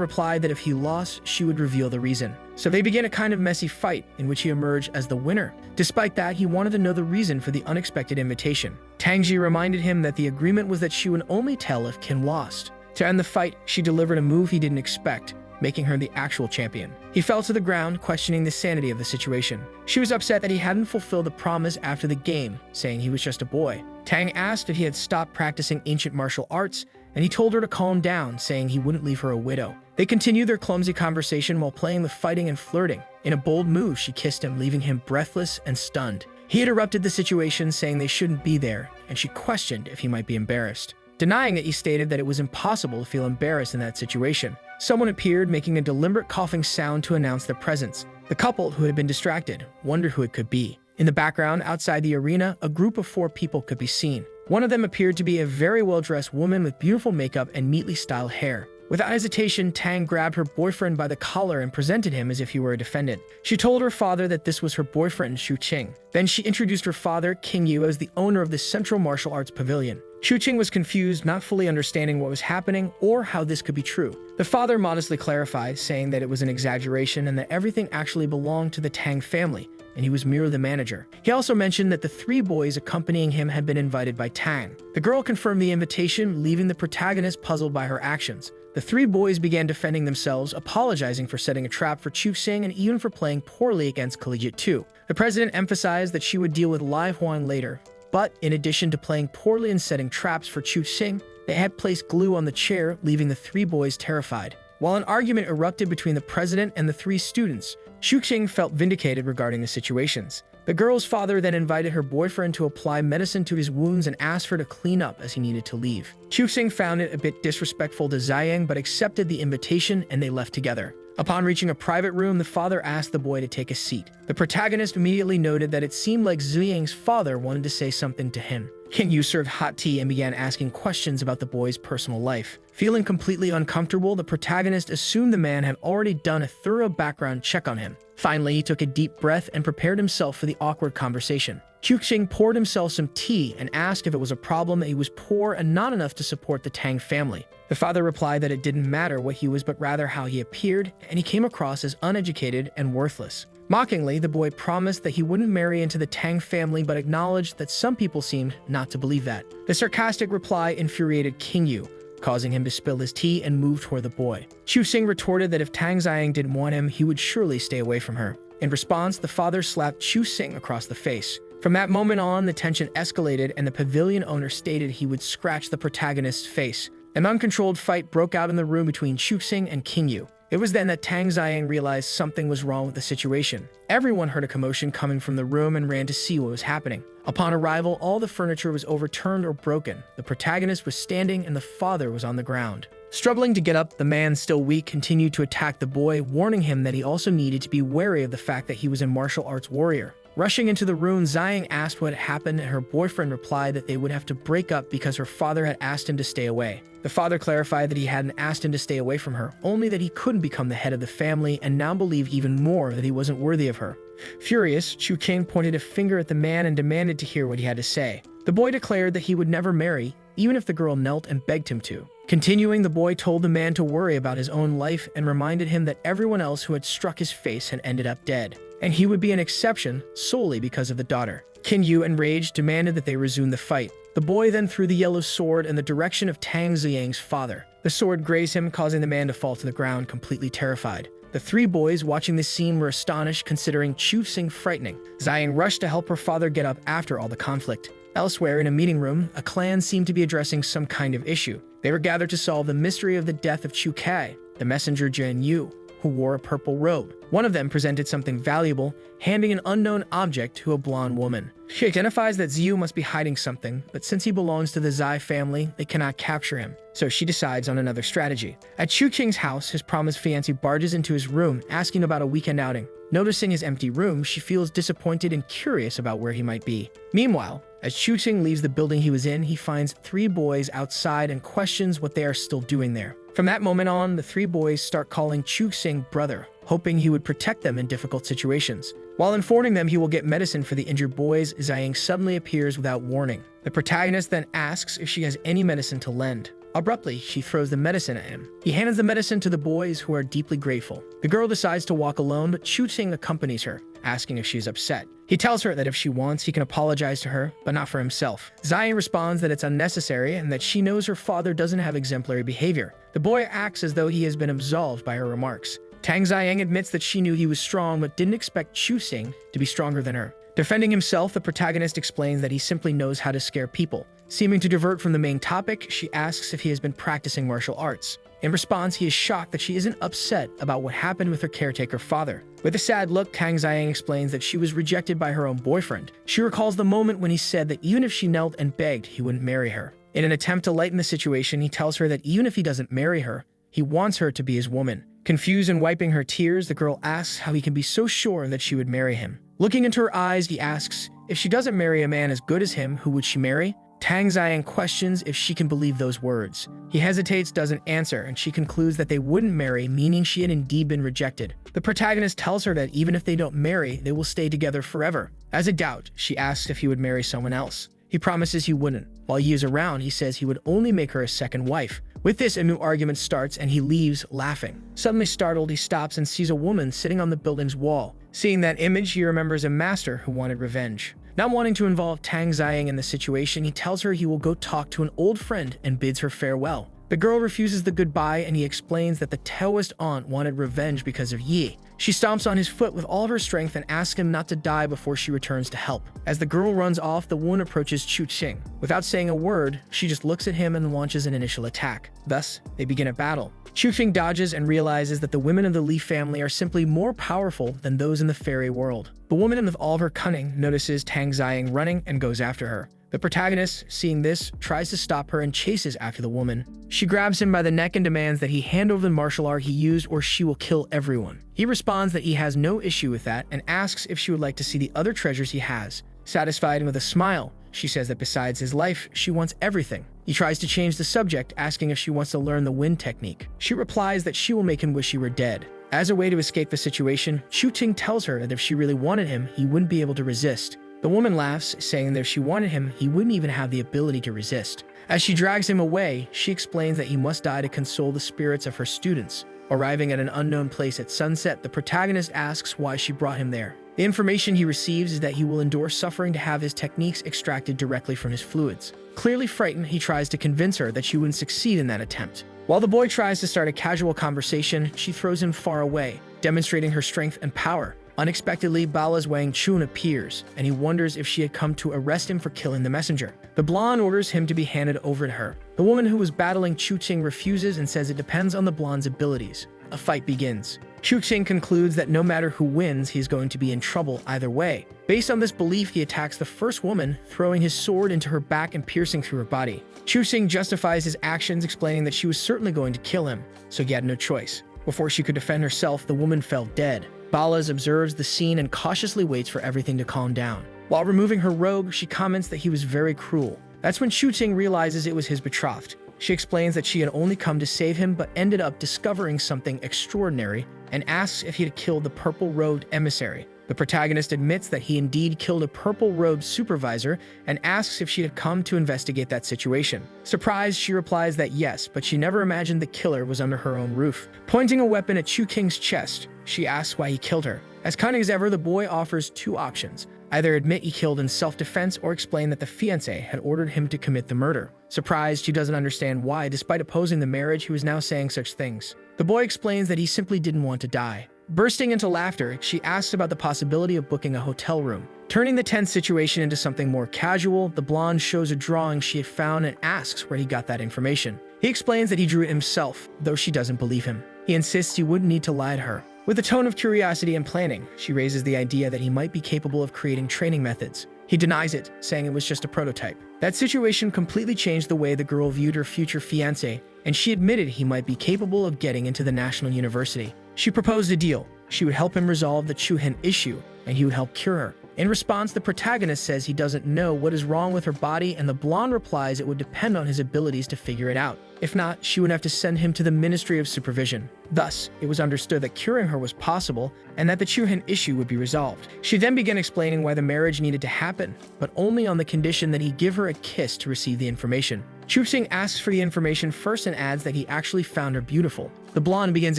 S1: replied that if he lost, she would reveal the reason. So they began a kind of messy fight, in which he emerged as the winner. Despite that, he wanted to know the reason for the unexpected invitation. Tangji reminded him that the agreement was that she would only tell if Kim lost. To end the fight, she delivered a move he didn't expect, making her the actual champion. He fell to the ground, questioning the sanity of the situation. She was upset that he hadn't fulfilled the promise after the game, saying he was just a boy. Tang asked if he had stopped practicing ancient martial arts, and he told her to calm down, saying he wouldn't leave her a widow. They continued their clumsy conversation while playing the fighting and flirting. In a bold move, she kissed him, leaving him breathless and stunned. He interrupted the situation, saying they shouldn't be there, and she questioned if he might be embarrassed. Denying it, he stated that it was impossible to feel embarrassed in that situation. Someone appeared, making a deliberate coughing sound to announce their presence. The couple, who had been distracted, wondered who it could be. In the background, outside the arena, a group of 4 people could be seen. One of them appeared to be a very well-dressed woman with beautiful makeup and neatly styled hair. Without hesitation, Tang grabbed her boyfriend by the collar and presented him as if he were a defendant. She told her father that this was her boyfriend, Xu Qing. Then she introduced her father, King Yu, as the owner of the Central Martial Arts Pavilion. Xu Qing was confused, not fully understanding what was happening or how this could be true. The father modestly clarified, saying that it was an exaggeration and that everything actually belonged to the Tang family, and he was merely the manager. He also mentioned that the 3 boys accompanying him had been invited by Tang. The girl confirmed the invitation, leaving the protagonist puzzled by her actions. The 3 boys began defending themselves, apologizing for setting a trap for Chu Xing and even for playing poorly against Collegiate 2. The president emphasized that she would deal with Lai Huan later, but in addition to playing poorly and setting traps for Chu Xing, they had placed glue on the chair, leaving the 3 boys terrified. While an argument erupted between the president and the 3 students, Xu Qing felt vindicated regarding the situations. The girl's father then invited her boyfriend to apply medicine to his wounds and asked her to clean up as he needed to leave. Xu Qing found it a bit disrespectful to Ziyang but accepted the invitation and they left together. Upon reaching a private room, the father asked the boy to take a seat. The protagonist immediately noted that it seemed like Ziyang's father wanted to say something to him. King Yu served hot tea and began asking questions about the boy's personal life. Feeling completely uncomfortable, the protagonist assumed the man had already done a thorough background check on him. Finally, he took a deep breath and prepared himself for the awkward conversation. Xu Qing poured himself some tea and asked if it was a problem that he was poor and not enough to support the Tang family. The father replied that it didn't matter what he was but rather how he appeared, and he came across as uneducated and worthless. Mockingly, the boy promised that he wouldn't marry into the Tang family but acknowledged that some people seemed not to believe that. The sarcastic reply infuriated King Yu, causing him to spill his tea and move toward the boy. Chu Xing retorted that if Tang Ziyang didn't want him, he would surely stay away from her. In response, the father slapped Chu Xing across the face. From that moment on, the tension escalated and the pavilion owner stated he would scratch the protagonist's face. An uncontrolled fight broke out in the room between Chu Xing and King Yu. It was then that Tang Ziyang realized something was wrong with the situation. Everyone heard a commotion coming from the room and ran to see what was happening. Upon arrival, all the furniture was overturned or broken. The protagonist was standing and the father was on the ground. Struggling to get up, the man, still weak, continued to attack the boy, warning him that he also needed to be wary of the fact that he was a martial arts warrior. Rushing into the room, Ziyang asked what had happened and her boyfriend replied that they would have to break up because her father had asked him to stay away. The father clarified that he hadn't asked him to stay away from her, only that he couldn't become the head of the family and now believed even more that he wasn't worthy of her. Furious, Chu Qing pointed a finger at the man and demanded to hear what he had to say. The boy declared that he would never marry, even if the girl knelt and begged him to. Continuing, the boy told the man to worry about his own life and reminded him that everyone else who had struck his face had ended up dead. and he would be an exception solely because of the daughter. Qin Yu, enraged, demanded that they resume the fight. The boy then threw the yellow sword in the direction of Tang Ziyang's father. The sword grazed him, causing the man to fall to the ground, completely terrified. The three boys watching this scene were astonished, considering Chu Xing frightening. Ziyang rushed to help her father get up after all the conflict. Elsewhere, in a meeting room, a clan seemed to be addressing some kind of issue. They were gathered to solve the mystery of the death of Chu Kai, the messenger Jian Yu, who wore a purple robe. One of them presented something valuable, handing an unknown object to a blonde woman. She identifies that Ziyu must be hiding something, but since he belongs to the Zai family, they cannot capture him. So she decides on another strategy. At Chu Qing's house, his promised fiancé barges into his room, asking about a weekend outing. Noticing his empty room, she feels disappointed and curious about where he might be. Meanwhile, as Chu Qing leaves the building he was in, he finds three boys outside and questions what they are still doing there. From that moment on, the three boys start calling Chu Xing brother, hoping he would protect them in difficult situations. While informing them he will get medicine for the injured boys, Ziyang suddenly appears without warning. The protagonist then asks if she has any medicine to lend. Abruptly, she throws the medicine at him. He hands the medicine to the boys, who are deeply grateful. The girl decides to walk alone, but Chu Xing accompanies her, asking if she's upset. He tells her that if she wants, he can apologize to her, but not for himself. Ziyang responds that it's unnecessary and that she knows her father doesn't have exemplary behavior. The boy acts as though he has been absolved by her remarks. Tang Ziyang admits that she knew he was strong, but didn't expect Chu Xing to be stronger than her. Defending himself, the protagonist explains that he simply knows how to scare people. Seeming to divert from the main topic, she asks if he has been practicing martial arts. In response, he is shocked that she isn't upset about what happened with her caretaker father. With a sad look, Tang Ziyang explains that she was rejected by her own boyfriend. She recalls the moment when he said that even if she knelt and begged, he wouldn't marry her. In an attempt to lighten the situation, he tells her that even if he doesn't marry her, he wants her to be his woman. Confused and wiping her tears, the girl asks how he can be so sure that she would marry him. Looking into her eyes, he asks, if she doesn't marry a man as good as him, who would she marry? Tang Ziyang questions if she can believe those words. He hesitates, doesn't answer, and she concludes that they wouldn't marry, meaning she had indeed been rejected. The protagonist tells her that even if they don't marry, they will stay together forever. As a doubt, she asks if he would marry someone else. He promises he wouldn't. While he is around, he says he would only make her a second wife. With this, a new argument starts and he leaves, laughing. Suddenly startled, he stops and sees a woman sitting on the building's wall. Seeing that image, he remembers a master who wanted revenge. Not wanting to involve Tang Ziyang in the situation, he tells her he will go talk to an old friend and bids her farewell. The girl refuses the goodbye, and he explains that the Taoist aunt wanted revenge because of Yi. She stomps on his foot with all of her strength and asks him not to die before she returns to help. As the girl runs off, the woman approaches Chu Xing. Without saying a word, she just looks at him and launches an initial attack. Thus, they begin a battle. Chu Xing dodges and realizes that the women of the Li family are simply more powerful than those in the fairy world. The woman, with all of her cunning, notices Tang Ziyang running and goes after her. The protagonist, seeing this, tries to stop her and chases after the woman. She grabs him by the neck and demands that he hand over the martial art he used or she will kill everyone. He responds that he has no issue with that and asks if she would like to see the other treasures he has. Satisfied and with a smile, she says that besides his life, she wants everything. He tries to change the subject, asking if she wants to learn the wind technique. She replies that she will make him wish he were dead. As a way to escape the situation, Chu Ting tells her that if she really wanted him, he wouldn't be able to resist. The woman laughs, saying that if she wanted him, he wouldn't even have the ability to resist. As she drags him away, she explains that he must die to console the spirits of her students. Arriving at an unknown place at sunset, the protagonist asks why she brought him there. The information he receives is that he will endure suffering to have his techniques extracted directly from his fluids. Clearly frightened, he tries to convince her that she wouldn't succeed in that attempt. While the boy tries to start a casual conversation, she throws him far away, demonstrating her strength and power. Unexpectedly, Bala's Wang Chun appears, and he wonders if she had come to arrest him for killing the messenger. The blonde orders him to be handed over to her. The woman who was battling Chu Ting refuses and says it depends on the blonde's abilities. A fight begins. Chu Ting concludes that no matter who wins, he is going to be in trouble either way. Based on this belief, he attacks the first woman, throwing his sword into her back and piercing through her body. Chu Ting justifies his actions, explaining that she was certainly going to kill him, so he had no choice. Before she could defend herself, the woman fell dead. Balas observes the scene and cautiously waits for everything to calm down. While removing her robe, she comments that he was very cruel. That's when Chu Ting realizes it was his betrothed. She explains that she had only come to save him but ended up discovering something extraordinary and asks if he had killed the purple-robed emissary. The protagonist admits that he indeed killed a purple-robed supervisor and asks if she had come to investigate that situation. Surprised, she replies that yes, but she never imagined the killer was under her own roof. Pointing a weapon at Chu King's chest, she asks why he killed her. As cunning as ever, the boy offers two options: either admit he killed in self-defense or explain that the fiancé had ordered him to commit the murder. Surprised, she doesn't understand why, despite opposing the marriage, he was now saying such things. The boy explains that he simply didn't want to die. Bursting into laughter, she asks about the possibility of booking a hotel room. Turning the tense situation into something more casual, the blonde shows a drawing she had found and asks where he got that information. He explains that he drew it himself, though she doesn't believe him. He insists he wouldn't need to lie to her. With a tone of curiosity and planning, she raises the idea that he might be capable of creating training methods. He denies it, saying it was just a prototype. That situation completely changed the way the girl viewed her future fiancé, and she admitted he might be capable of getting into the National University. She proposed a deal. She would help him resolve the Chuhin issue, and he would help cure her. In response, the protagonist says he doesn't know what is wrong with her body, and the blonde replies it would depend on his abilities to figure it out. If not, she would have to send him to the Ministry of Supervision. Thus, it was understood that curing her was possible and that the Chuhin issue would be resolved. She then began explaining why the marriage needed to happen, but only on the condition that he give her a kiss to receive the information. Chuxing asks for the information first and adds that he actually found her beautiful. The blonde begins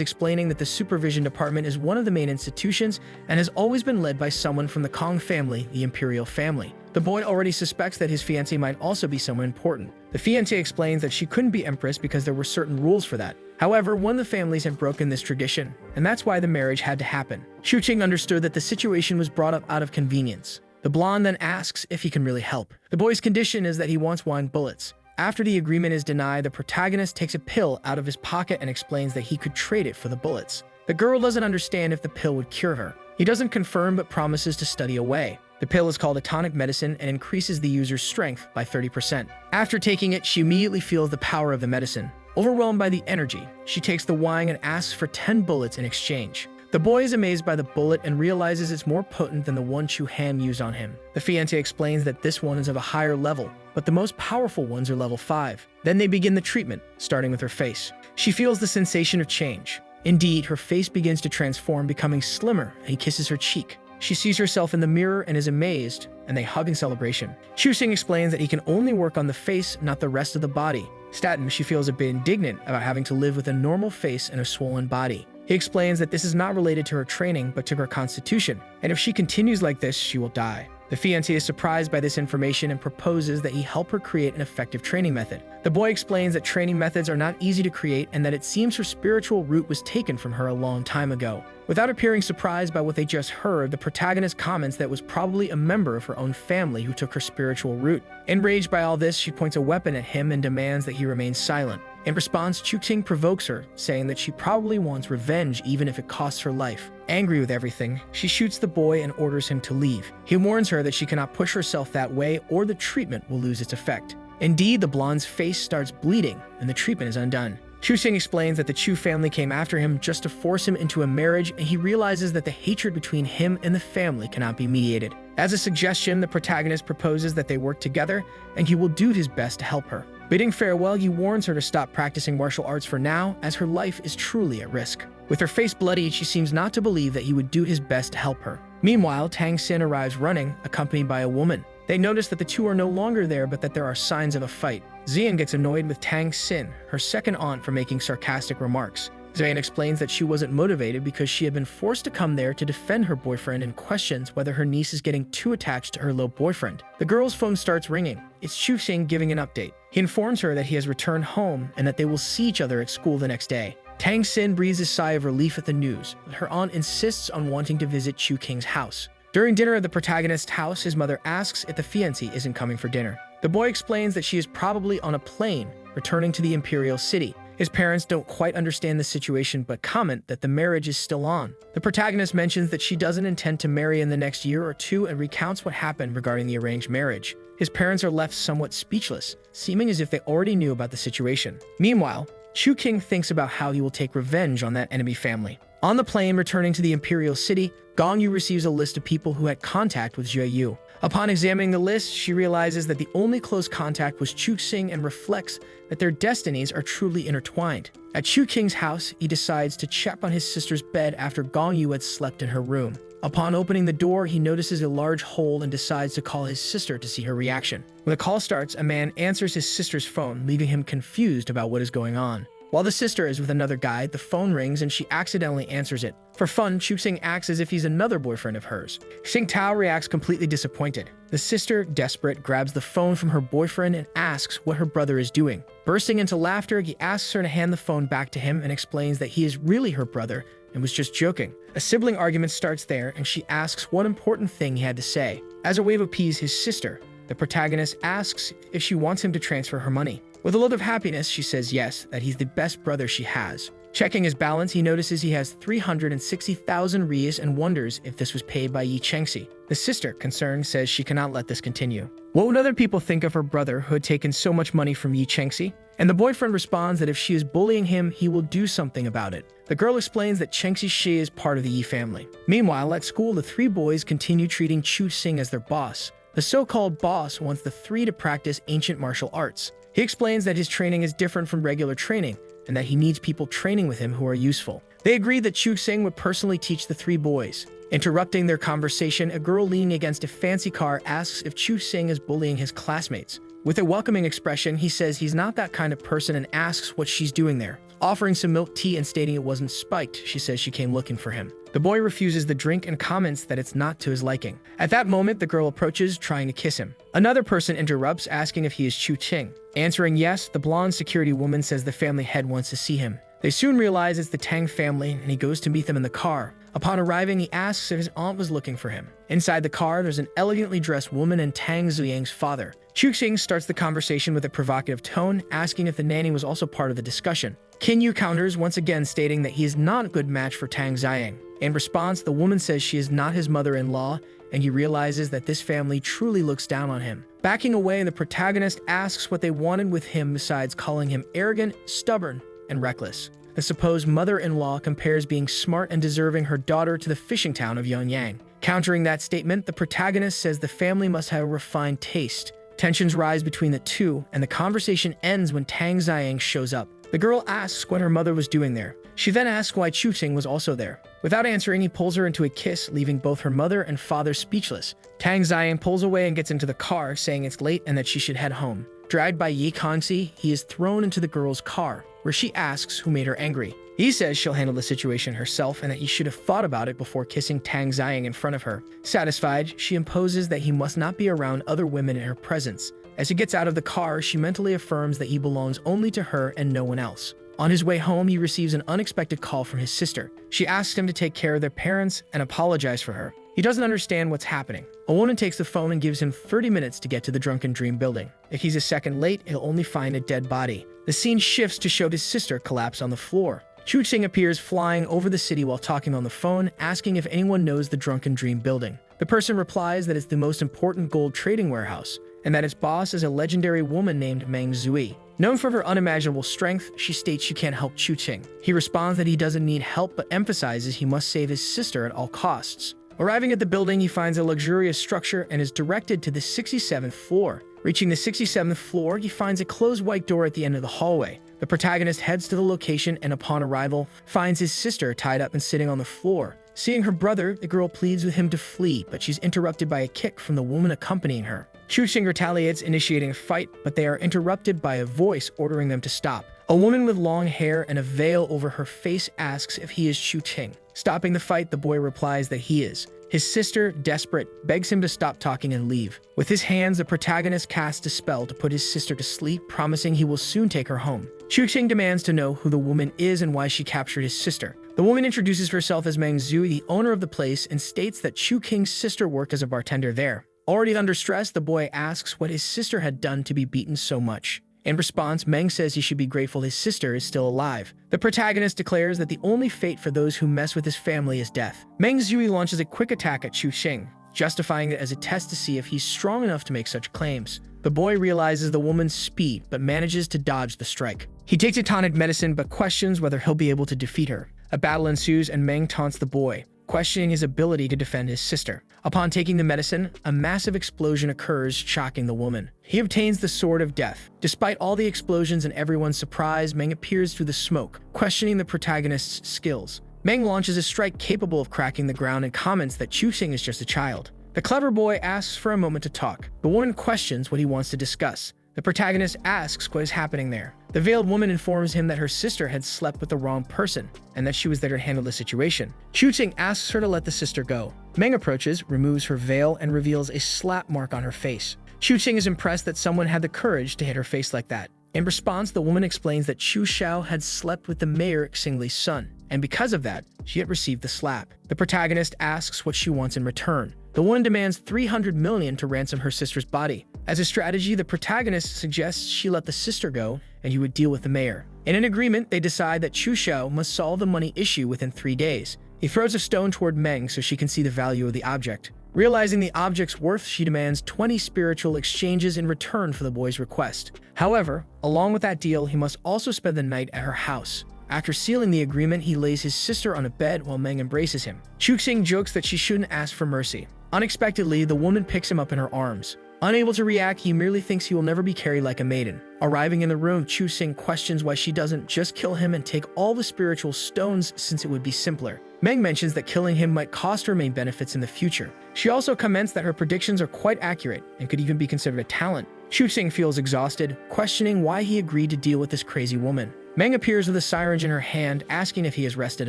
S1: explaining that the supervision department is one of the main institutions and has always been led by someone from the Kong family, the imperial family. The boy already suspects that his fiancé might also be someone important. The fiancé explains that she couldn't be empress because there were certain rules for that. However, one of the families had broken this tradition, and that's why the marriage had to happen. Chuxing understood that the situation was brought up out of convenience. The blonde then asks if he can really help. The boy's condition is that he wants wine bullets. After the agreement is denied, the protagonist takes a pill out of his pocket and explains that he could trade it for the bullets. The girl doesn't understand if the pill would cure her. He doesn't confirm but promises to study away. The pill is called a tonic medicine and increases the user's strength by 30%. After taking it, she immediately feels the power of the medicine. Overwhelmed by the energy, she takes the wine and asks for 10 bullets in exchange. The boy is amazed by the bullet and realizes it's more potent than the one Chu Han used on him. The fiancé explains that this one is of a higher level, but the most powerful ones are level 5. Then they begin the treatment, starting with her face. She feels the sensation of change. Indeed, her face begins to transform, becoming slimmer, and he kisses her cheek. She sees herself in the mirror and is amazed, and they hug in celebration. Chuxing explains that he can only work on the face, not the rest of the body. Statin, she feels a bit indignant about having to live with a normal face and a swollen body. He explains that this is not related to her training, but to her constitution, and if she continues like this, she will die. The fiancé is surprised by this information and proposes that he help her create an effective training method. The boy explains that training methods are not easy to create and that it seems her spiritual root was taken from her a long time ago. Without appearing surprised by what they just heard, the protagonist comments that it was probably a member of her own family who took her spiritual root. Enraged by all this, she points a weapon at him and demands that he remain silent. In response, Chuxing provokes her, saying that she probably wants revenge even if it costs her life. Angry with everything, she shoots the boy and orders him to leave. He warns her that she cannot push herself that way or the treatment will lose its effect. Indeed, the blonde's face starts bleeding and the treatment is undone. Chuxing explains that the Chu family came after him just to force him into a marriage, and he realizes that the hatred between him and the family cannot be mediated. As a suggestion, the protagonist proposes that they work together, and he will do his best to help her. Bidding farewell, he warns her to stop practicing martial arts for now, as her life is truly at risk. With her face bloodied, she seems not to believe that he would do his best to help her. Meanwhile, Tang Xin arrives running, accompanied by a woman. They notice that the two are no longer there, but that there are signs of a fight. Xian gets annoyed with Tang Xin, her second aunt, for making sarcastic remarks. Xian explains that she wasn't motivated because she had been forced to come there to defend her boyfriend and questions whether her niece is getting too attached to her low boyfriend. The girl's phone starts ringing. It's Chuxing giving an update. He informs her that he has returned home and that they will see each other at school the next day. Tang Xin breathes a sigh of relief at the news, but her aunt insists on wanting to visit Chuxing's house. During dinner at the protagonist's house, his mother asks if the fiancé isn't coming for dinner. The boy explains that she is probably on a plane, returning to the imperial city. His parents don't quite understand the situation but comment that the marriage is still on. The protagonist mentions that she doesn't intend to marry in the next year or two and recounts what happened regarding the arranged marriage. His parents are left somewhat speechless, seeming as if they already knew about the situation. Meanwhile, Chuxing thinks about how he will take revenge on that enemy family. On the plane returning to the imperial city, Gong Yu receives a list of people who had contact with Jue Yu. Upon examining the list, she realizes that the only close contact was Chuxing and reflects that their destinies are truly intertwined. At Chuxing's house, he decides to check on his sister's bed after Gong Yu had slept in her room. Upon opening the door, he notices a large hole and decides to call his sister to see her reaction. When the call starts, a man answers his sister's phone, leaving him confused about what is going on. While the sister is with another guy, the phone rings and she accidentally answers it. For fun, Chuxing acts as if he's another boyfriend of hers. Xingtao reacts completely disappointed. The sister, desperate, grabs the phone from her boyfriend and asks what her brother is doing. Bursting into laughter, he asks her to hand the phone back to him and explains that he is really her brother and was just joking. A sibling argument starts there, and she asks what important thing he had to say. As a way to appease his sister, the protagonist asks if she wants him to transfer her money. With a look of happiness, she says yes, that he's the best brother she has. Checking his balance, he notices he has 360,000 Rias and wonders if this was paid by Yi Chengxi. The sister, concerned, says she cannot let this continue. What would other people think of her brother who had taken so much money from Yi Chengxi? And the boyfriend responds that if she is bullying him, he will do something about it. The girl explains that Chengxi Shi is part of the Yi family. Meanwhile, at school, the three boys continue treating Chu Xing as their boss. The so-called boss wants the three to practice ancient martial arts. He explains that his training is different from regular training, and that he needs people training with him who are useful. They agree that Chu Xing would personally teach the three boys. Interrupting their conversation, a girl leaning against a fancy car asks if Chu Xing is bullying his classmates. With a welcoming expression, he says he's not that kind of person and asks what she's doing there. Offering some milk tea and stating it wasn't spiked, she says she came looking for him. The boy refuses the drink and comments that it's not to his liking. At that moment, the girl approaches, trying to kiss him. Another person interrupts, asking if he is Chu Qing. Answering yes, the blonde security woman says the family head wants to see him. They soon realize it's the Tang family, and he goes to meet them in the car. Upon arriving, he asks if his aunt was looking for him. Inside the car, there's an elegantly dressed woman and Tang Ziyang's father. Chu Xing starts the conversation with a provocative tone, asking if the nanny was also part of the discussion. Qin Yu counters, once again stating that he is not a good match for Tang Ziyang. In response, the woman says she is not his mother-in-law, and he realizes that this family truly looks down on him. Backing away, the protagonist asks what they wanted with him besides calling him arrogant, stubborn, and reckless. The supposed mother-in-law compares being smart and deserving her daughter to the fishing town of Yongyang. Countering that statement, the protagonist says the family must have a refined taste. Tensions rise between the two, and the conversation ends when Tang Ziyang shows up. The girl asks what her mother was doing there. She then asks why Chu Xing was also there. Without answering, he pulls her into a kiss, leaving both her mother and father speechless. Tang Ziyang pulls away and gets into the car, saying it's late and that she should head home. Dragged by Yi Kangxi, he is thrown into the girl's car, where she asks who made her angry. He says she'll handle the situation herself and that he should have thought about it before kissing Tang Ziyang in front of her. Satisfied, she imposes that he must not be around other women in her presence. As he gets out of the car, she mentally affirms that he belongs only to her and no one else. On his way home, he receives an unexpected call from his sister. She asks him to take care of their parents and apologize for her. He doesn't understand what's happening. A woman takes the phone and gives him 30 minutes to get to the Drunken Dream building. If he's a second late, he'll only find a dead body. The scene shifts to show his sister collapse on the floor. Chu Xing appears flying over the city while talking on the phone, asking if anyone knows the Drunken Dream building. The person replies that it's the most important gold trading warehouse, and that its boss is a legendary woman named Meng Zui. Known for her unimaginable strength, she states she can't help Chu Xing. He responds that he doesn't need help, but emphasizes he must save his sister at all costs. Arriving at the building, he finds a luxurious structure and is directed to the 67th floor. Reaching the 67th floor, he finds a closed white door at the end of the hallway. The protagonist heads to the location and upon arrival, finds his sister tied up and sitting on the floor. Seeing her brother, the girl pleads with him to flee, but she's interrupted by a kick from the woman accompanying her. Chu Xing retaliates, initiating a fight, but they are interrupted by a voice ordering them to stop. A woman with long hair and a veil over her face asks if he is Chu Xing. Stopping the fight, the boy replies that he is. His sister, desperate, begs him to stop talking and leave. With his hands, the protagonist casts a spell to put his sister to sleep, promising he will soon take her home. Chu Xing demands to know who the woman is and why she captured his sister. The woman introduces herself as Meng Zui, the owner of the place, and states that Chu Xing's sister worked as a bartender there. Already under stress, the boy asks what his sister had done to be beaten so much. In response, Meng says he should be grateful his sister is still alive. The protagonist declares that the only fate for those who mess with his family is death. Meng Zui launches a quick attack at Chu Xing, justifying it as a test to see if he's strong enough to make such claims. The boy realizes the woman's speed, but manages to dodge the strike. He takes a tonic medicine, but questions whether he'll be able to defeat her. A battle ensues, and Meng taunts the boy, questioning his ability to defend his sister. Upon taking the medicine, a massive explosion occurs, shocking the woman. He obtains the Sword of Death. Despite all the explosions and everyone's surprise, Meng appears through the smoke, questioning the protagonist's skills. Meng launches a strike capable of cracking the ground and comments that Chu Xing is just a child. The clever boy asks for a moment to talk. The woman questions what he wants to discuss. The protagonist asks what is happening there. The veiled woman informs him that her sister had slept with the wrong person and that she was there to handle the situation. Chuching asks her to let the sister go. Meng approaches, removes her veil, and reveals a slap mark on her face. Chuching is impressed that someone had the courage to hit her face like that. In response, the woman explains that Chu Xiao had slept with the mayor Xingli's son, and because of that, she had received the slap. The protagonist asks what she wants in return. The woman demands 300 million to ransom her sister's body. As a strategy, the protagonist suggests she let the sister go and he would deal with the mayor. In an agreement, they decide that Chu Xiao must solve the money issue within 3 days. He throws a stone toward Meng so she can see the value of the object. Realizing the object's worth, she demands 20 spiritual exchanges in return for the boy's request. However, along with that deal, he must also spend the night at her house. After sealing the agreement, he lays his sister on a bed while Meng embraces him. Chuxing jokes that she shouldn't ask for mercy. Unexpectedly, the woman picks him up in her arms. Unable to react, he merely thinks he will never be carried like a maiden. Arriving in the room, Chuxing questions why she doesn't just kill him and take all the spiritual stones since it would be simpler. Meng mentions that killing him might cost her main benefits in the future. She also comments that her predictions are quite accurate and could even be considered a talent. Chuxing feels exhausted, questioning why he agreed to deal with this crazy woman. Meng appears with a syringe in her hand, asking if he has rested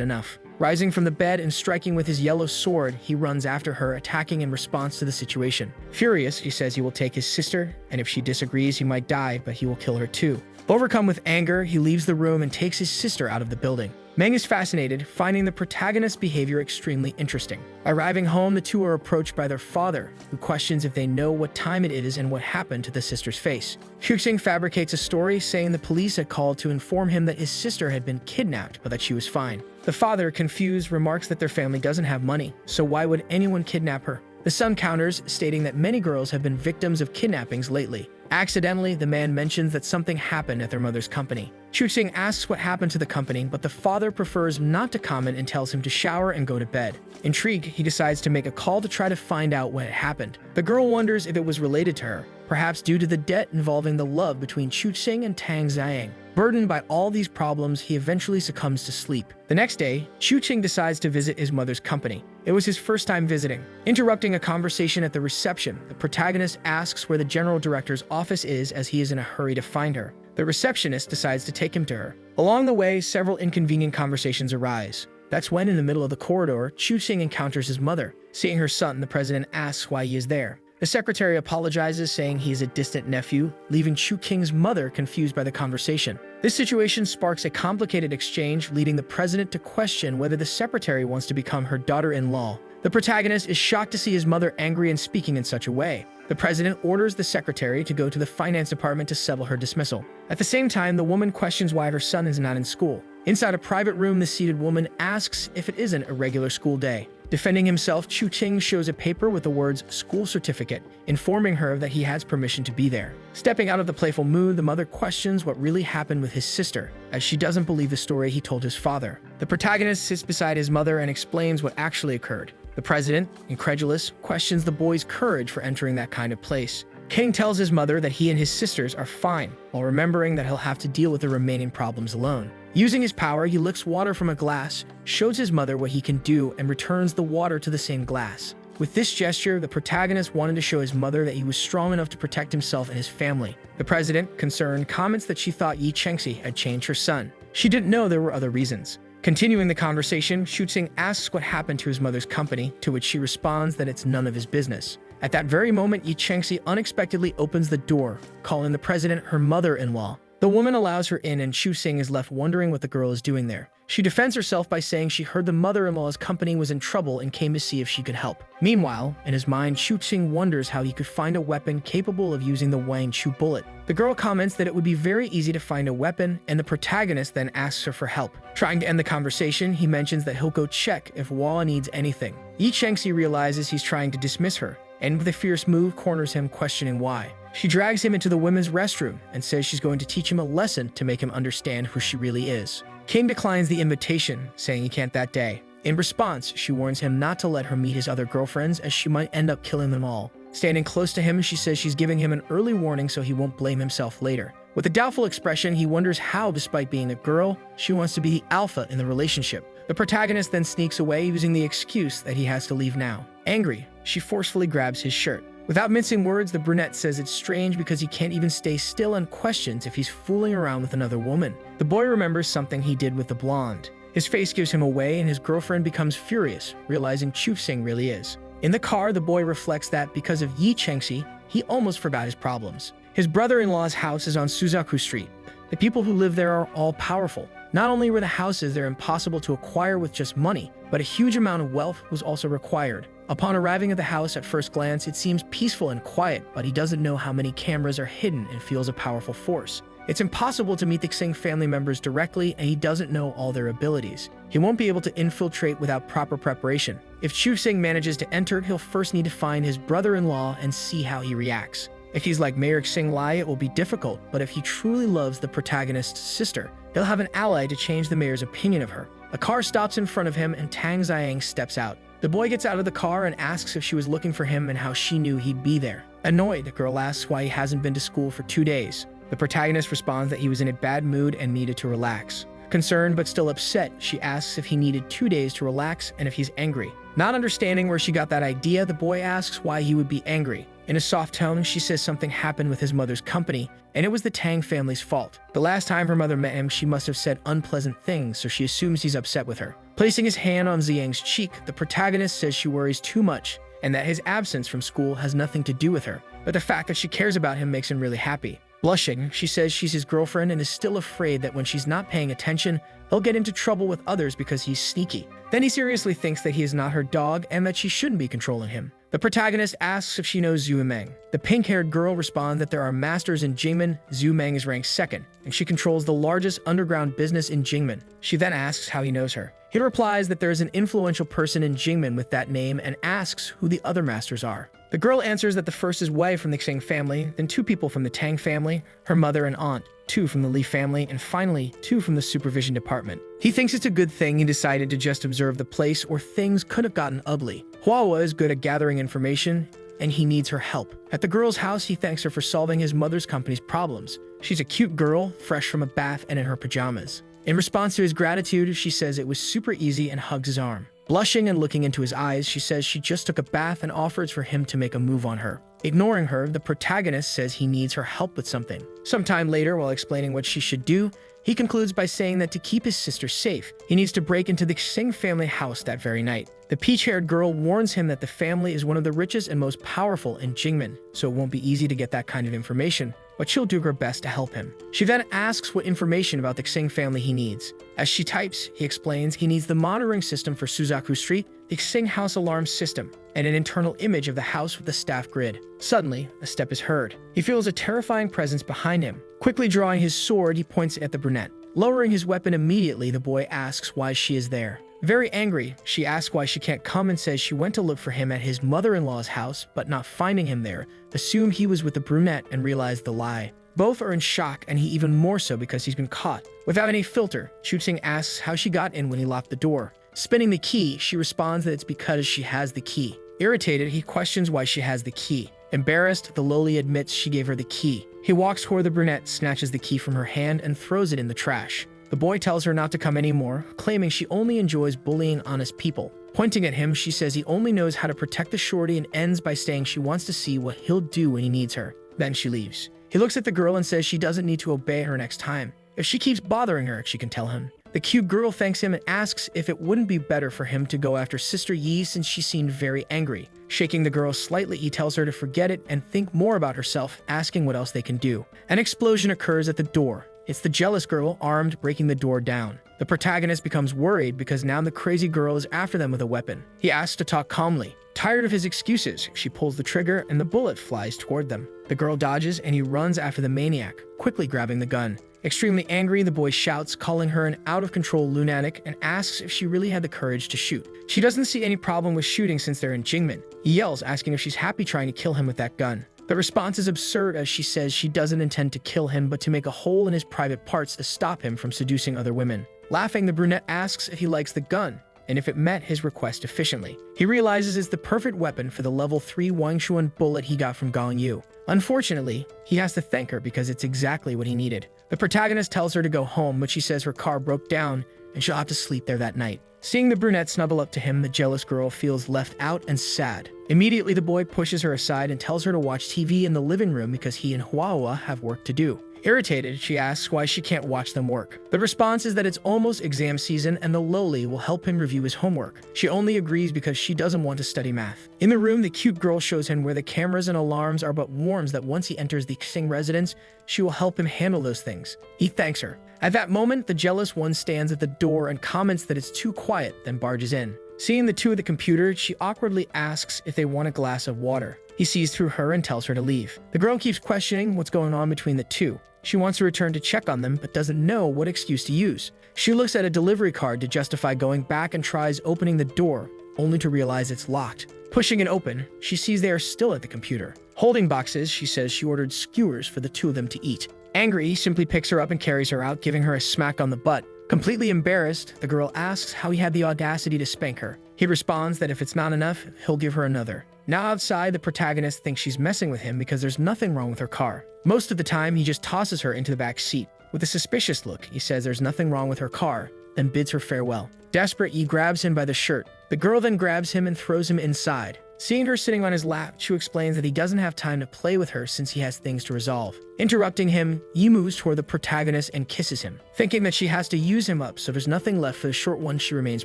S1: enough. Rising from the bed and striking with his yellow sword, he runs after her, attacking in response to the situation. Furious, he says he will take his sister, and if she disagrees, he might die, but he will kill her too. Overcome with anger, he leaves the room and takes his sister out of the building. Meng is fascinated, finding the protagonist's behavior extremely interesting. Arriving home, the two are approached by their father, who questions if they know what time it is and what happened to the sister's face. Xuxing fabricates a story saying the police had called to inform him that his sister had been kidnapped, but that she was fine. The father, confused, remarks that their family doesn't have money, so why would anyone kidnap her? The son counters, stating that many girls have been victims of kidnappings lately. Accidentally, the man mentions that something happened at their mother's company. Chuxing asks what happened to the company, but the father prefers not to comment and tells him to shower and go to bed. Intrigued, he decides to make a call to try to find out what had happened. The girl wonders if it was related to her, perhaps due to the debt involving the love between Chuxing and Tang Xiang. Burdened by all these problems, he eventually succumbs to sleep. The next day, Chuxing decides to visit his mother's company. It was his first time visiting. Interrupting a conversation at the reception, the protagonist asks where the general director's office is as he is in a hurry to find her. The receptionist decides to take him to her. Along the way, several inconvenient conversations arise. That's when, in the middle of the corridor, Chuxing encounters his mother. Seeing her son, the president asks why he is there. The secretary apologizes, saying he is a distant nephew, leaving Chuxing's mother confused by the conversation. This situation sparks a complicated exchange, leading the president to question whether the secretary wants to become her daughter-in-law. The protagonist is shocked to see his mother angry and speaking in such a way. The president orders the secretary to go to the finance department to settle her dismissal. At the same time, the woman questions why her son is not in school. Inside a private room, the seated woman asks if it isn't a regular school day. Defending himself, Chuxing shows a paper with the words "school certificate," informing her that he has permission to be there. Stepping out of the playful mood, the mother questions what really happened with his sister, as she doesn't believe the story he told his father. The protagonist sits beside his mother and explains what actually occurred. The president, incredulous, questions the boy's courage for entering that kind of place. King tells his mother that he and his sisters are fine, while remembering that he'll have to deal with the remaining problems alone. Using his power, he licks water from a glass, shows his mother what he can do, and returns the water to the same glass. With this gesture, the protagonist wanted to show his mother that he was strong enough to protect himself and his family. The president, concerned, comments that she thought Yi Chengxi had changed her son. She didn't know there were other reasons. Continuing the conversation, Xuxing asks what happened to his mother's company, to which she responds that it's none of his business. At that very moment, Yi Chengxi unexpectedly opens the door, calling the president her mother-in-law. The woman allows her in, and Xuxing is left wondering what the girl is doing there. She defends herself by saying she heard the mother-in-law's company was in trouble and came to see if she could help. Meanwhile, in his mind, Xuxing wonders how he could find a weapon capable of using the Wang Chu bullet. The girl comments that it would be very easy to find a weapon, and the protagonist then asks her for help. Trying to end the conversation, he mentions that he'll go check if Wah needs anything. Yi Chengxi realizes he's trying to dismiss her, and with a fierce move corners him, questioning why. She drags him into the women's restroom and says she's going to teach him a lesson to make him understand who she really is. King declines the invitation, saying he can't that day. In response, she warns him not to let her meet his other girlfriends, as she might end up killing them all. Standing close to him, she says she's giving him an early warning so he won't blame himself later. With a doubtful expression, he wonders how, despite being a girl, she wants to be the alpha in the relationship. The protagonist then sneaks away, using the excuse that he has to leave now. Angry, she forcefully grabs his shirt. Without mincing words, the brunette says it's strange because he can't even stay still and questions if he's fooling around with another woman. The boy remembers something he did with the blonde. His face gives him away and his girlfriend becomes furious, realizing Chufsing really is. In the car, the boy reflects that because of Yi Chengxi, he almost forgot his problems. His brother-in-law's house is on Suzaku Street. The people who live there are all powerful. Not only were the houses there impossible to acquire with just money, but a huge amount of wealth was also required. Upon arriving at the house at first glance, it seems peaceful and quiet, but he doesn't know how many cameras are hidden and feels a powerful force. It's impossible to meet the Xing family members directly, and he doesn't know all their abilities. He won't be able to infiltrate without proper preparation. If Chufsing manages to enter, he'll first need to find his brother-in-law and see how he reacts. If he's like Mayor Xing Lai, it will be difficult, but if he truly loves the protagonist's sister, he'll have an ally to change the mayor's opinion of her. A car stops in front of him and Tang Ziang steps out. The boy gets out of the car and asks if she was looking for him and how she knew he'd be there. Annoyed, the girl asks why he hasn't been to school for 2 days. The protagonist responds that he was in a bad mood and needed to relax. Concerned but still upset, she asks if he needed 2 days to relax and if he's angry. Not understanding where she got that idea, the boy asks why he would be angry. In a soft tone, she says something happened with his mother's company, and it was the Tang family's fault. The last time her mother met him, she must have said unpleasant things, so she assumes he's upset with her. Placing his hand on Xiang's cheek, the protagonist says she worries too much, and that his absence from school has nothing to do with her. But the fact that she cares about him makes him really happy. Blushing, she says she's his girlfriend and is still afraid that when she's not paying attention, he'll get into trouble with others because he's sneaky. Then he seriously thinks that he is not her dog and that she shouldn't be controlling him. The protagonist asks if she knows Zhu Meng. The pink-haired girl responds that there are masters in Jingmen. Zhu Meng is ranked 2nd, and she controls the largest underground business in Jingmen. She then asks how he knows her. He replies that there is an influential person in Jingmen with that name and asks who the other masters are. The girl answers that the first is Wei from the Xing family, then 2 people from the Tang family, her mother and aunt, 2 from the Li family, and finally 2 from the supervision department. He thinks it's a good thing he decided to just observe the place or things could have gotten ugly. Huahua is good at gathering information, and he needs her help. At the girl's house, he thanks her for solving his mother's company's problems. She's a cute girl, fresh from a bath and in her pajamas. In response to his gratitude, she says it was super easy and hugs his arm. Blushing and looking into his eyes, she says she just took a bath and offers for him to make a move on her. Ignoring her, the protagonist says he needs her help with something. Sometime later, while explaining what she should do, he concludes by saying that to keep his sister safe, he needs to break into the Xing family house that very night. The peach-haired girl warns him that the family is one of the richest and most powerful in Jingmen, so it won't be easy to get that kind of information, but she'll do her best to help him. She then asks what information about the Xing family he needs. As she types, he explains he needs the monitoring system for Suzaku Street, the Xing house alarm system, and an internal image of the house with the staff grid. Suddenly, a step is heard. He feels a terrifying presence behind him. Quickly drawing his sword, he points it at the brunette. Lowering his weapon immediately, the boy asks why she is there. Very angry, she asks why she can't come and says she went to look for him at his mother-in-law's house, but not finding him there, assumed he was with the brunette and realized the lie. Both are in shock, and he even more so because he's been caught. Without any filter, Chufsing asks how she got in when he locked the door. Spinning the key, she responds that it's because she has the key. Irritated, he questions why she has the key. Embarrassed, the loli admits she gave her the key. He walks toward the brunette, snatches the key from her hand, and throws it in the trash. The boy tells her not to come anymore, claiming she only enjoys bullying honest people. Pointing at him, she says he only knows how to protect the shorty and ends by saying she wants to see what he'll do when he needs her. Then she leaves. He looks at the girl and says she doesn't need to obey her next time. If she keeps bothering her, she can tell him. The cute girl thanks him and asks if it wouldn't be better for him to go after Sister Yi since she seemed very angry. Shaking the girl slightly, he tells her to forget it and think more about herself, asking what else they can do. An explosion occurs at the door. It's the jealous girl, armed, breaking the door down. The protagonist becomes worried because now the crazy girl is after them with a weapon. He asks to talk calmly. Tired of his excuses, she pulls the trigger and the bullet flies toward them. The girl dodges and he runs after the maniac, quickly grabbing the gun. Extremely angry, the boy shouts, calling her an out-of-control lunatic, and asks if she really had the courage to shoot. She doesn't see any problem with shooting since they're in Jingmen. He yells, asking if she's happy trying to kill him with that gun. The response is absurd as she says she doesn't intend to kill him but to make a hole in his private parts to stop him from seducing other women. Laughing, the brunette asks if he likes the gun and if it met his request efficiently. He realizes it's the perfect weapon for the level 3 Wangshuan bullet he got from Gong Yu. Unfortunately, he has to thank her because it's exactly what he needed. The protagonist tells her to go home, but she says her car broke down and she'll have to sleep there that night. Seeing the brunette snuggle up to him, the jealous girl feels left out and sad. Immediately, the boy pushes her aside and tells her to watch TV in the living room because he and Hua have work to do. Irritated, she asks why she can't watch them work. The response is that it's almost exam season and the lowly will help him review his homework. She only agrees because she doesn't want to study math. In the room, the cute girl shows him where the cameras and alarms are, but warns that once he enters the Xing residence, she will help him handle those things. He thanks her. At that moment, the jealous one stands at the door and comments that it's too quiet, then barges in. Seeing the two at the computer, she awkwardly asks if they want a glass of water. He sees through her and tells her to leave. The girl keeps questioning what's going on between the two. She wants to return to check on them, but doesn't know what excuse to use. She looks at a delivery card to justify going back and tries opening the door, only to realize it's locked. Pushing it open, she sees they are still at the computer. Holding boxes, she says she ordered skewers for the two of them to eat. Angry, he simply picks her up and carries her out, giving her a smack on the butt. Completely embarrassed, the girl asks how he had the audacity to spank her. He responds that if it's not enough, he'll give her another. Now outside, the protagonist thinks she's messing with him because there's nothing wrong with her car. Most of the time, he just tosses her into the back seat. With a suspicious look, he says there's nothing wrong with her car, then bids her farewell. Desperate, he grabs him by the shirt. The girl then grabs him and throws him inside. Seeing her sitting on his lap, Chu explains that he doesn't have time to play with her since he has things to resolve. Interrupting him, Yi moves toward the protagonist and kisses him. Thinking that she has to use him up so there's nothing left for the short one, she remains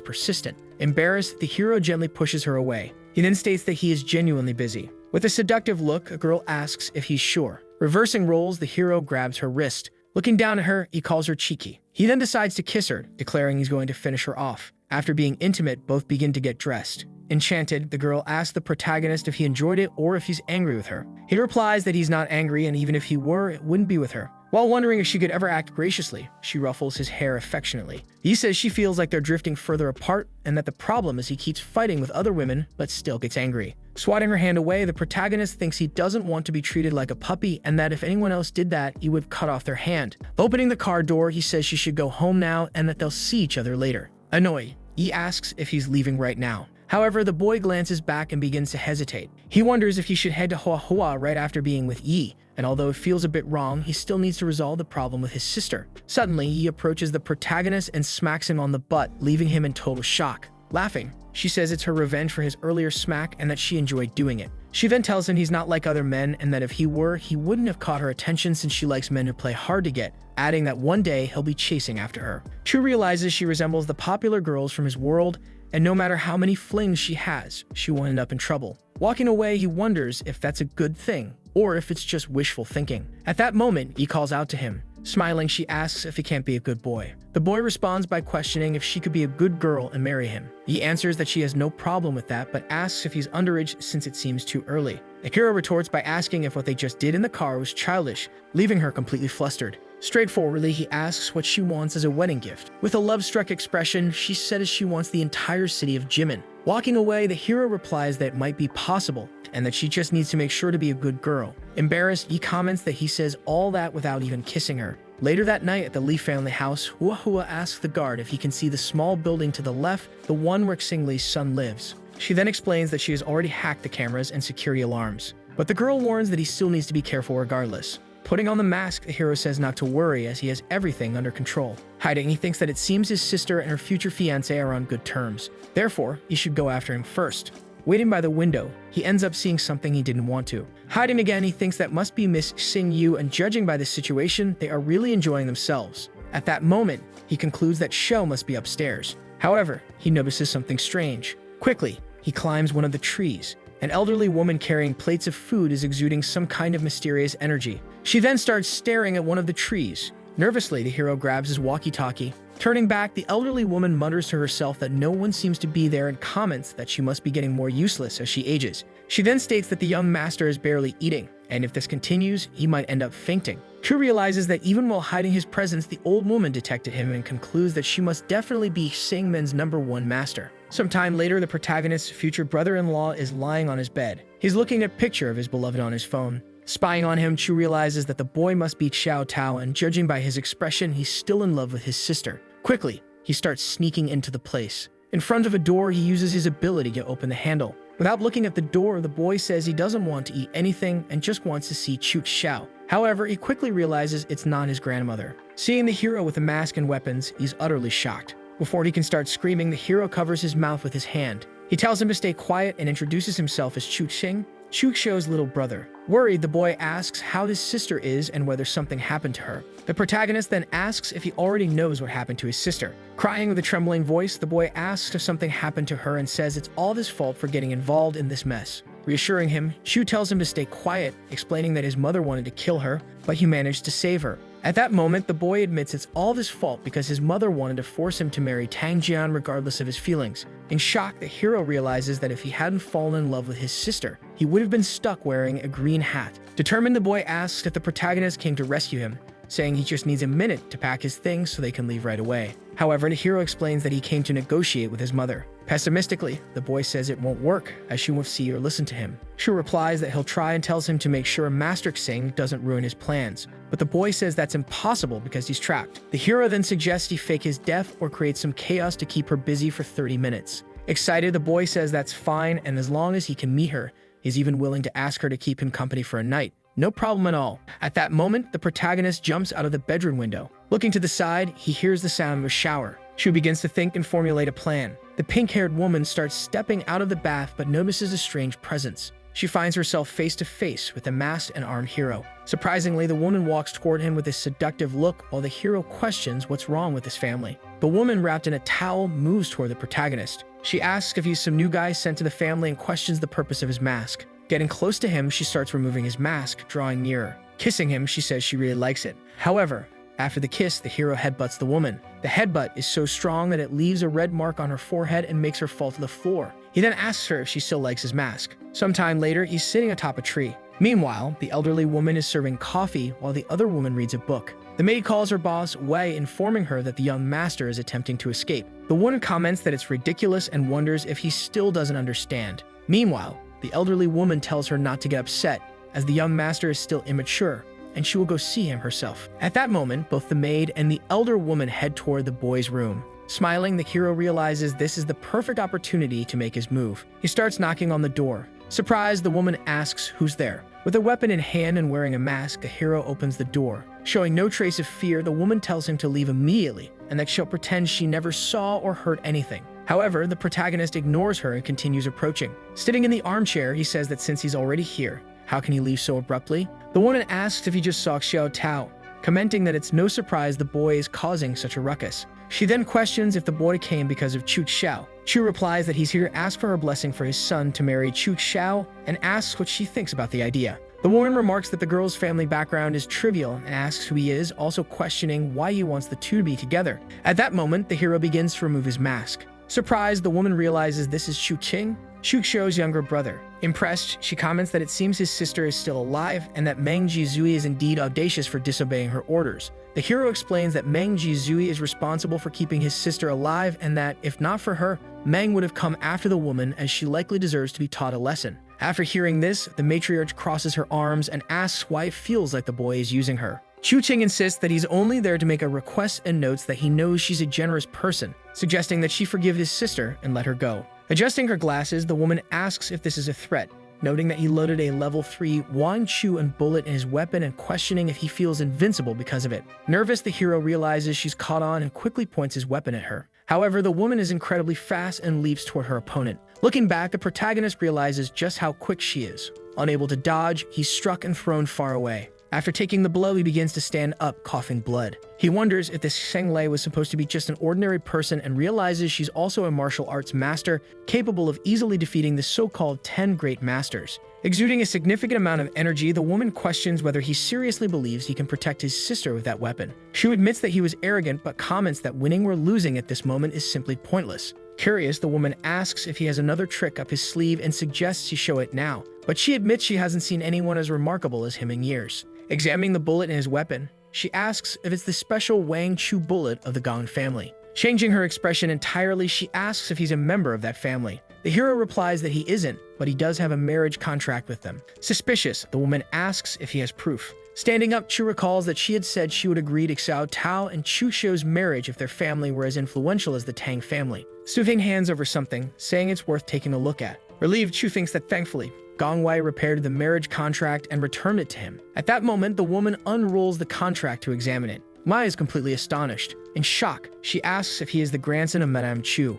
S1: persistent. Embarrassed, the hero gently pushes her away. He then states that he is genuinely busy. With a seductive look, a girl asks if he's sure. Reversing roles, the hero grabs her wrist. Looking down at her, he calls her cheeky. He then decides to kiss her, declaring he's going to finish her off. After being intimate, both begin to get dressed. Enchanted, the girl asks the protagonist if he enjoyed it or if he's angry with her. He replies that he's not angry, and even if he were, it wouldn't be with her. While wondering if she could ever act graciously, she ruffles his hair affectionately. He says she feels like they're drifting further apart and that the problem is he keeps fighting with other women but still gets angry. Swatting her hand away, the protagonist thinks he doesn't want to be treated like a puppy and that if anyone else did that, he would cut off their hand. Opening the car door, he says she should go home now and that they'll see each other later. Annoyed, he asks if he's leaving right now. However, the boy glances back and begins to hesitate. He wonders if he should head to Hua right after being with Yi, and although it feels a bit wrong, he still needs to resolve the problem with his sister. Suddenly, Yi approaches the protagonist and smacks him on the butt, leaving him in total shock. Laughing, she says it's her revenge for his earlier smack and that she enjoyed doing it. She then tells him he's not like other men and that if he were, he wouldn't have caught her attention since she likes men who play hard to get, adding that one day he'll be chasing after her. Chu realizes she resembles the popular girls from his world, and no matter how many flings she has, she will end up in trouble. Walking away, he wonders if that's a good thing, or if it's just wishful thinking. At that moment, he calls out to him. Smiling, she asks if he can't be a good boy. The boy responds by questioning if she could be a good girl and marry him. He answers that she has no problem with that, but asks if he's underage since it seems too early. The hero retorts by asking if what they just did in the car was childish, leaving her completely flustered. Straightforwardly, he asks what she wants as a wedding gift. With a love-struck expression, she says she wants the entire city of Jimin. Walking away, the hero replies that it might be possible, and that she just needs to make sure to be a good girl. Embarrassed, he comments that he says all that without even kissing her. Later that night at the Lee family house, Hua asks the guard if he can see the small building to the left, the one where Xing Li's son lives. She then explains that she has already hacked the cameras and security alarms. But the girl warns that he still needs to be careful regardless. Putting on the mask, the hero says not to worry as he has everything under control. Hiding, he thinks that it seems his sister and her future fiancé are on good terms. Therefore, he should go after him first. Waiting by the window, he ends up seeing something he didn't want to. Hiding again, he thinks that must be Miss Xing Yu, and judging by this situation, they are really enjoying themselves. At that moment, he concludes that Shou must be upstairs. However, he notices something strange. Quickly, he climbs one of the trees. An elderly woman carrying plates of food is exuding some kind of mysterious energy. She then starts staring at one of the trees. Nervously, the hero grabs his walkie-talkie. Turning back, the elderly woman mutters to herself that no one seems to be there and comments that she must be getting more useless as she ages. She then states that the young master is barely eating, and if this continues, he might end up fainting. Chu realizes that even while hiding his presence, the old woman detected him and concludes that she must definitely be Singmen's #1 master. Sometime later, the protagonist's future brother-in-law is lying on his bed. He's looking at a picture of his beloved on his phone. Spying on him, Chu realizes that the boy must be Xiao Tao, and judging by his expression, he's still in love with his sister. Quickly, he starts sneaking into the place. In front of a door, he uses his ability to open the handle. Without looking at the door, the boy says he doesn't want to eat anything and just wants to see Chu Xiao. However, he quickly realizes it's not his grandmother. Seeing the hero with a mask and weapons, he's utterly shocked. Before he can start screaming, the hero covers his mouth with his hand. He tells him to stay quiet and introduces himself as Chu Qing, Chu Xiu's little brother. Worried, the boy asks how his sister is and whether something happened to her. The protagonist then asks if he already knows what happened to his sister. Crying with a trembling voice, the boy asks if something happened to her and says it's all his fault for getting involved in this mess. Reassuring him, Chu tells him to stay quiet, explaining that his mother wanted to kill her, but he managed to save her. At that moment, the boy admits it's all his fault because his mother wanted to force him to marry Tang Jian regardless of his feelings. In shock, the hero realizes that if he hadn't fallen in love with his sister, he would have been stuck wearing a green hat. Determined, the boy asks if the protagonist came to rescue him, saying he just needs a minute to pack his things so they can leave right away. However, the hero explains that he came to negotiate with his mother. Pessimistically, the boy says it won't work, as she won't see or listen to him. Shu replies that he'll try and tells him to make sure Master Xing doesn't ruin his plans, but the boy says that's impossible because he's trapped. The hero then suggests he fake his death or create some chaos to keep her busy for 30 minutes. Excited, the boy says that's fine, and as long as he can meet her, he's even willing to ask her to keep him company for a night. No problem at all. At that moment, the protagonist jumps out of the bedroom window. Looking to the side, he hears the sound of a shower. Shu begins to think and formulate a plan. The pink-haired woman starts stepping out of the bath but notices a strange presence. She finds herself face to face with a masked and armed hero. Surprisingly, the woman walks toward him with a seductive look while the hero questions what's wrong with his family. The woman, wrapped in a towel, moves toward the protagonist. She asks if he's some new guy sent to the family and questions the purpose of his mask. Getting close to him, she starts removing his mask, drawing nearer. Kissing him, she says she really likes it. However, after the kiss, the hero headbutts the woman. The headbutt is so strong that it leaves a red mark on her forehead and makes her fall to the floor. He then asks her if she still likes his mask. Sometime later, he's sitting atop a tree. Meanwhile, the elderly woman is serving coffee while the other woman reads a book. The maid calls her boss, Wei, informing her that the young master is attempting to escape. The woman comments that it's ridiculous and wonders if he still doesn't understand. Meanwhile, the elderly woman tells her not to get upset, as the young master is still immature, and she will go see him herself. At that moment, both the maid and the elder woman head toward the boy's room. Smiling, the hero realizes this is the perfect opportunity to make his move. He starts knocking on the door. Surprised, the woman asks who's there. With a weapon in hand and wearing a mask, the hero opens the door. Showing no trace of fear, the woman tells him to leave immediately, and that she'll pretend she never saw or heard anything. However, the protagonist ignores her and continues approaching. Sitting in the armchair, he says that since he's already here, how can he leave so abruptly? The woman asks if he just saw Xiao Tao, commenting that it's no surprise the boy is causing such a ruckus. She then questions if the boy came because of Chu Xiao. Chu replies that he's here to ask for her blessing for his son to marry Chu Xiao and asks what she thinks about the idea. The woman remarks that the girl's family background is trivial and asks who he is, also questioning why he wants the two to be together. At that moment, the hero begins to remove his mask. Surprised, the woman realizes this is Chu Qing, Chu Xiu's younger brother. Impressed, she comments that it seems his sister is still alive and that Meng Jizui is indeed audacious for disobeying her orders. The hero explains that Meng Jizui is responsible for keeping his sister alive and that, if not for her, Meng would have come after the woman as she likely deserves to be taught a lesson. After hearing this, the matriarch crosses her arms and asks why it feels like the boy is using her. Chu Qing insists that he's only there to make a request and notes that he knows she's a generous person, suggesting that she forgive his sister and let her go. Adjusting her glasses, the woman asks if this is a threat, noting that he loaded a level 3 Wang Chu and bullet in his weapon and questioning if he feels invincible because of it. Nervous, the hero realizes she's caught on and quickly points his weapon at her. However, the woman is incredibly fast and leaps toward her opponent. Looking back, the protagonist realizes just how quick she is. Unable to dodge, he's struck and thrown far away. After taking the blow, he begins to stand up, coughing blood. He wonders if this Sheng Lei was supposed to be just an ordinary person and realizes she's also a martial arts master, capable of easily defeating the so-called 10 great masters. Exuding a significant amount of energy, the woman questions whether he seriously believes he can protect his sister with that weapon. Shu admits that he was arrogant, but comments that winning or losing at this moment is simply pointless. Curious, the woman asks if he has another trick up his sleeve and suggests he show it now, but she admits she hasn't seen anyone as remarkable as him in years. Examining the bullet in his weapon, she asks if it's the special Wang Chu bullet of the Gong family. Changing her expression entirely, she asks if he's a member of that family. The hero replies that he isn't, but he does have a marriage contract with them. Suspicious, the woman asks if he has proof. Standing up, Chu recalls that she had said she would agree to Xiao Tao and Chu Xiu's marriage if their family were as influential as the Tang family. Smoothing hands over something, saying it's worth taking a look at. Relieved, Chu thinks that thankfully, Gong Wei repaired the marriage contract and returned it to him. At that moment, the woman unrolls the contract to examine it. Mai is completely astonished. In shock, she asks if he is the grandson of Madame Chu.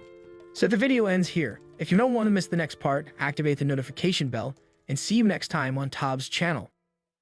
S1: So the video ends here. If you don't want to miss the next part, activate the notification bell, and see you next time on Tob's channel.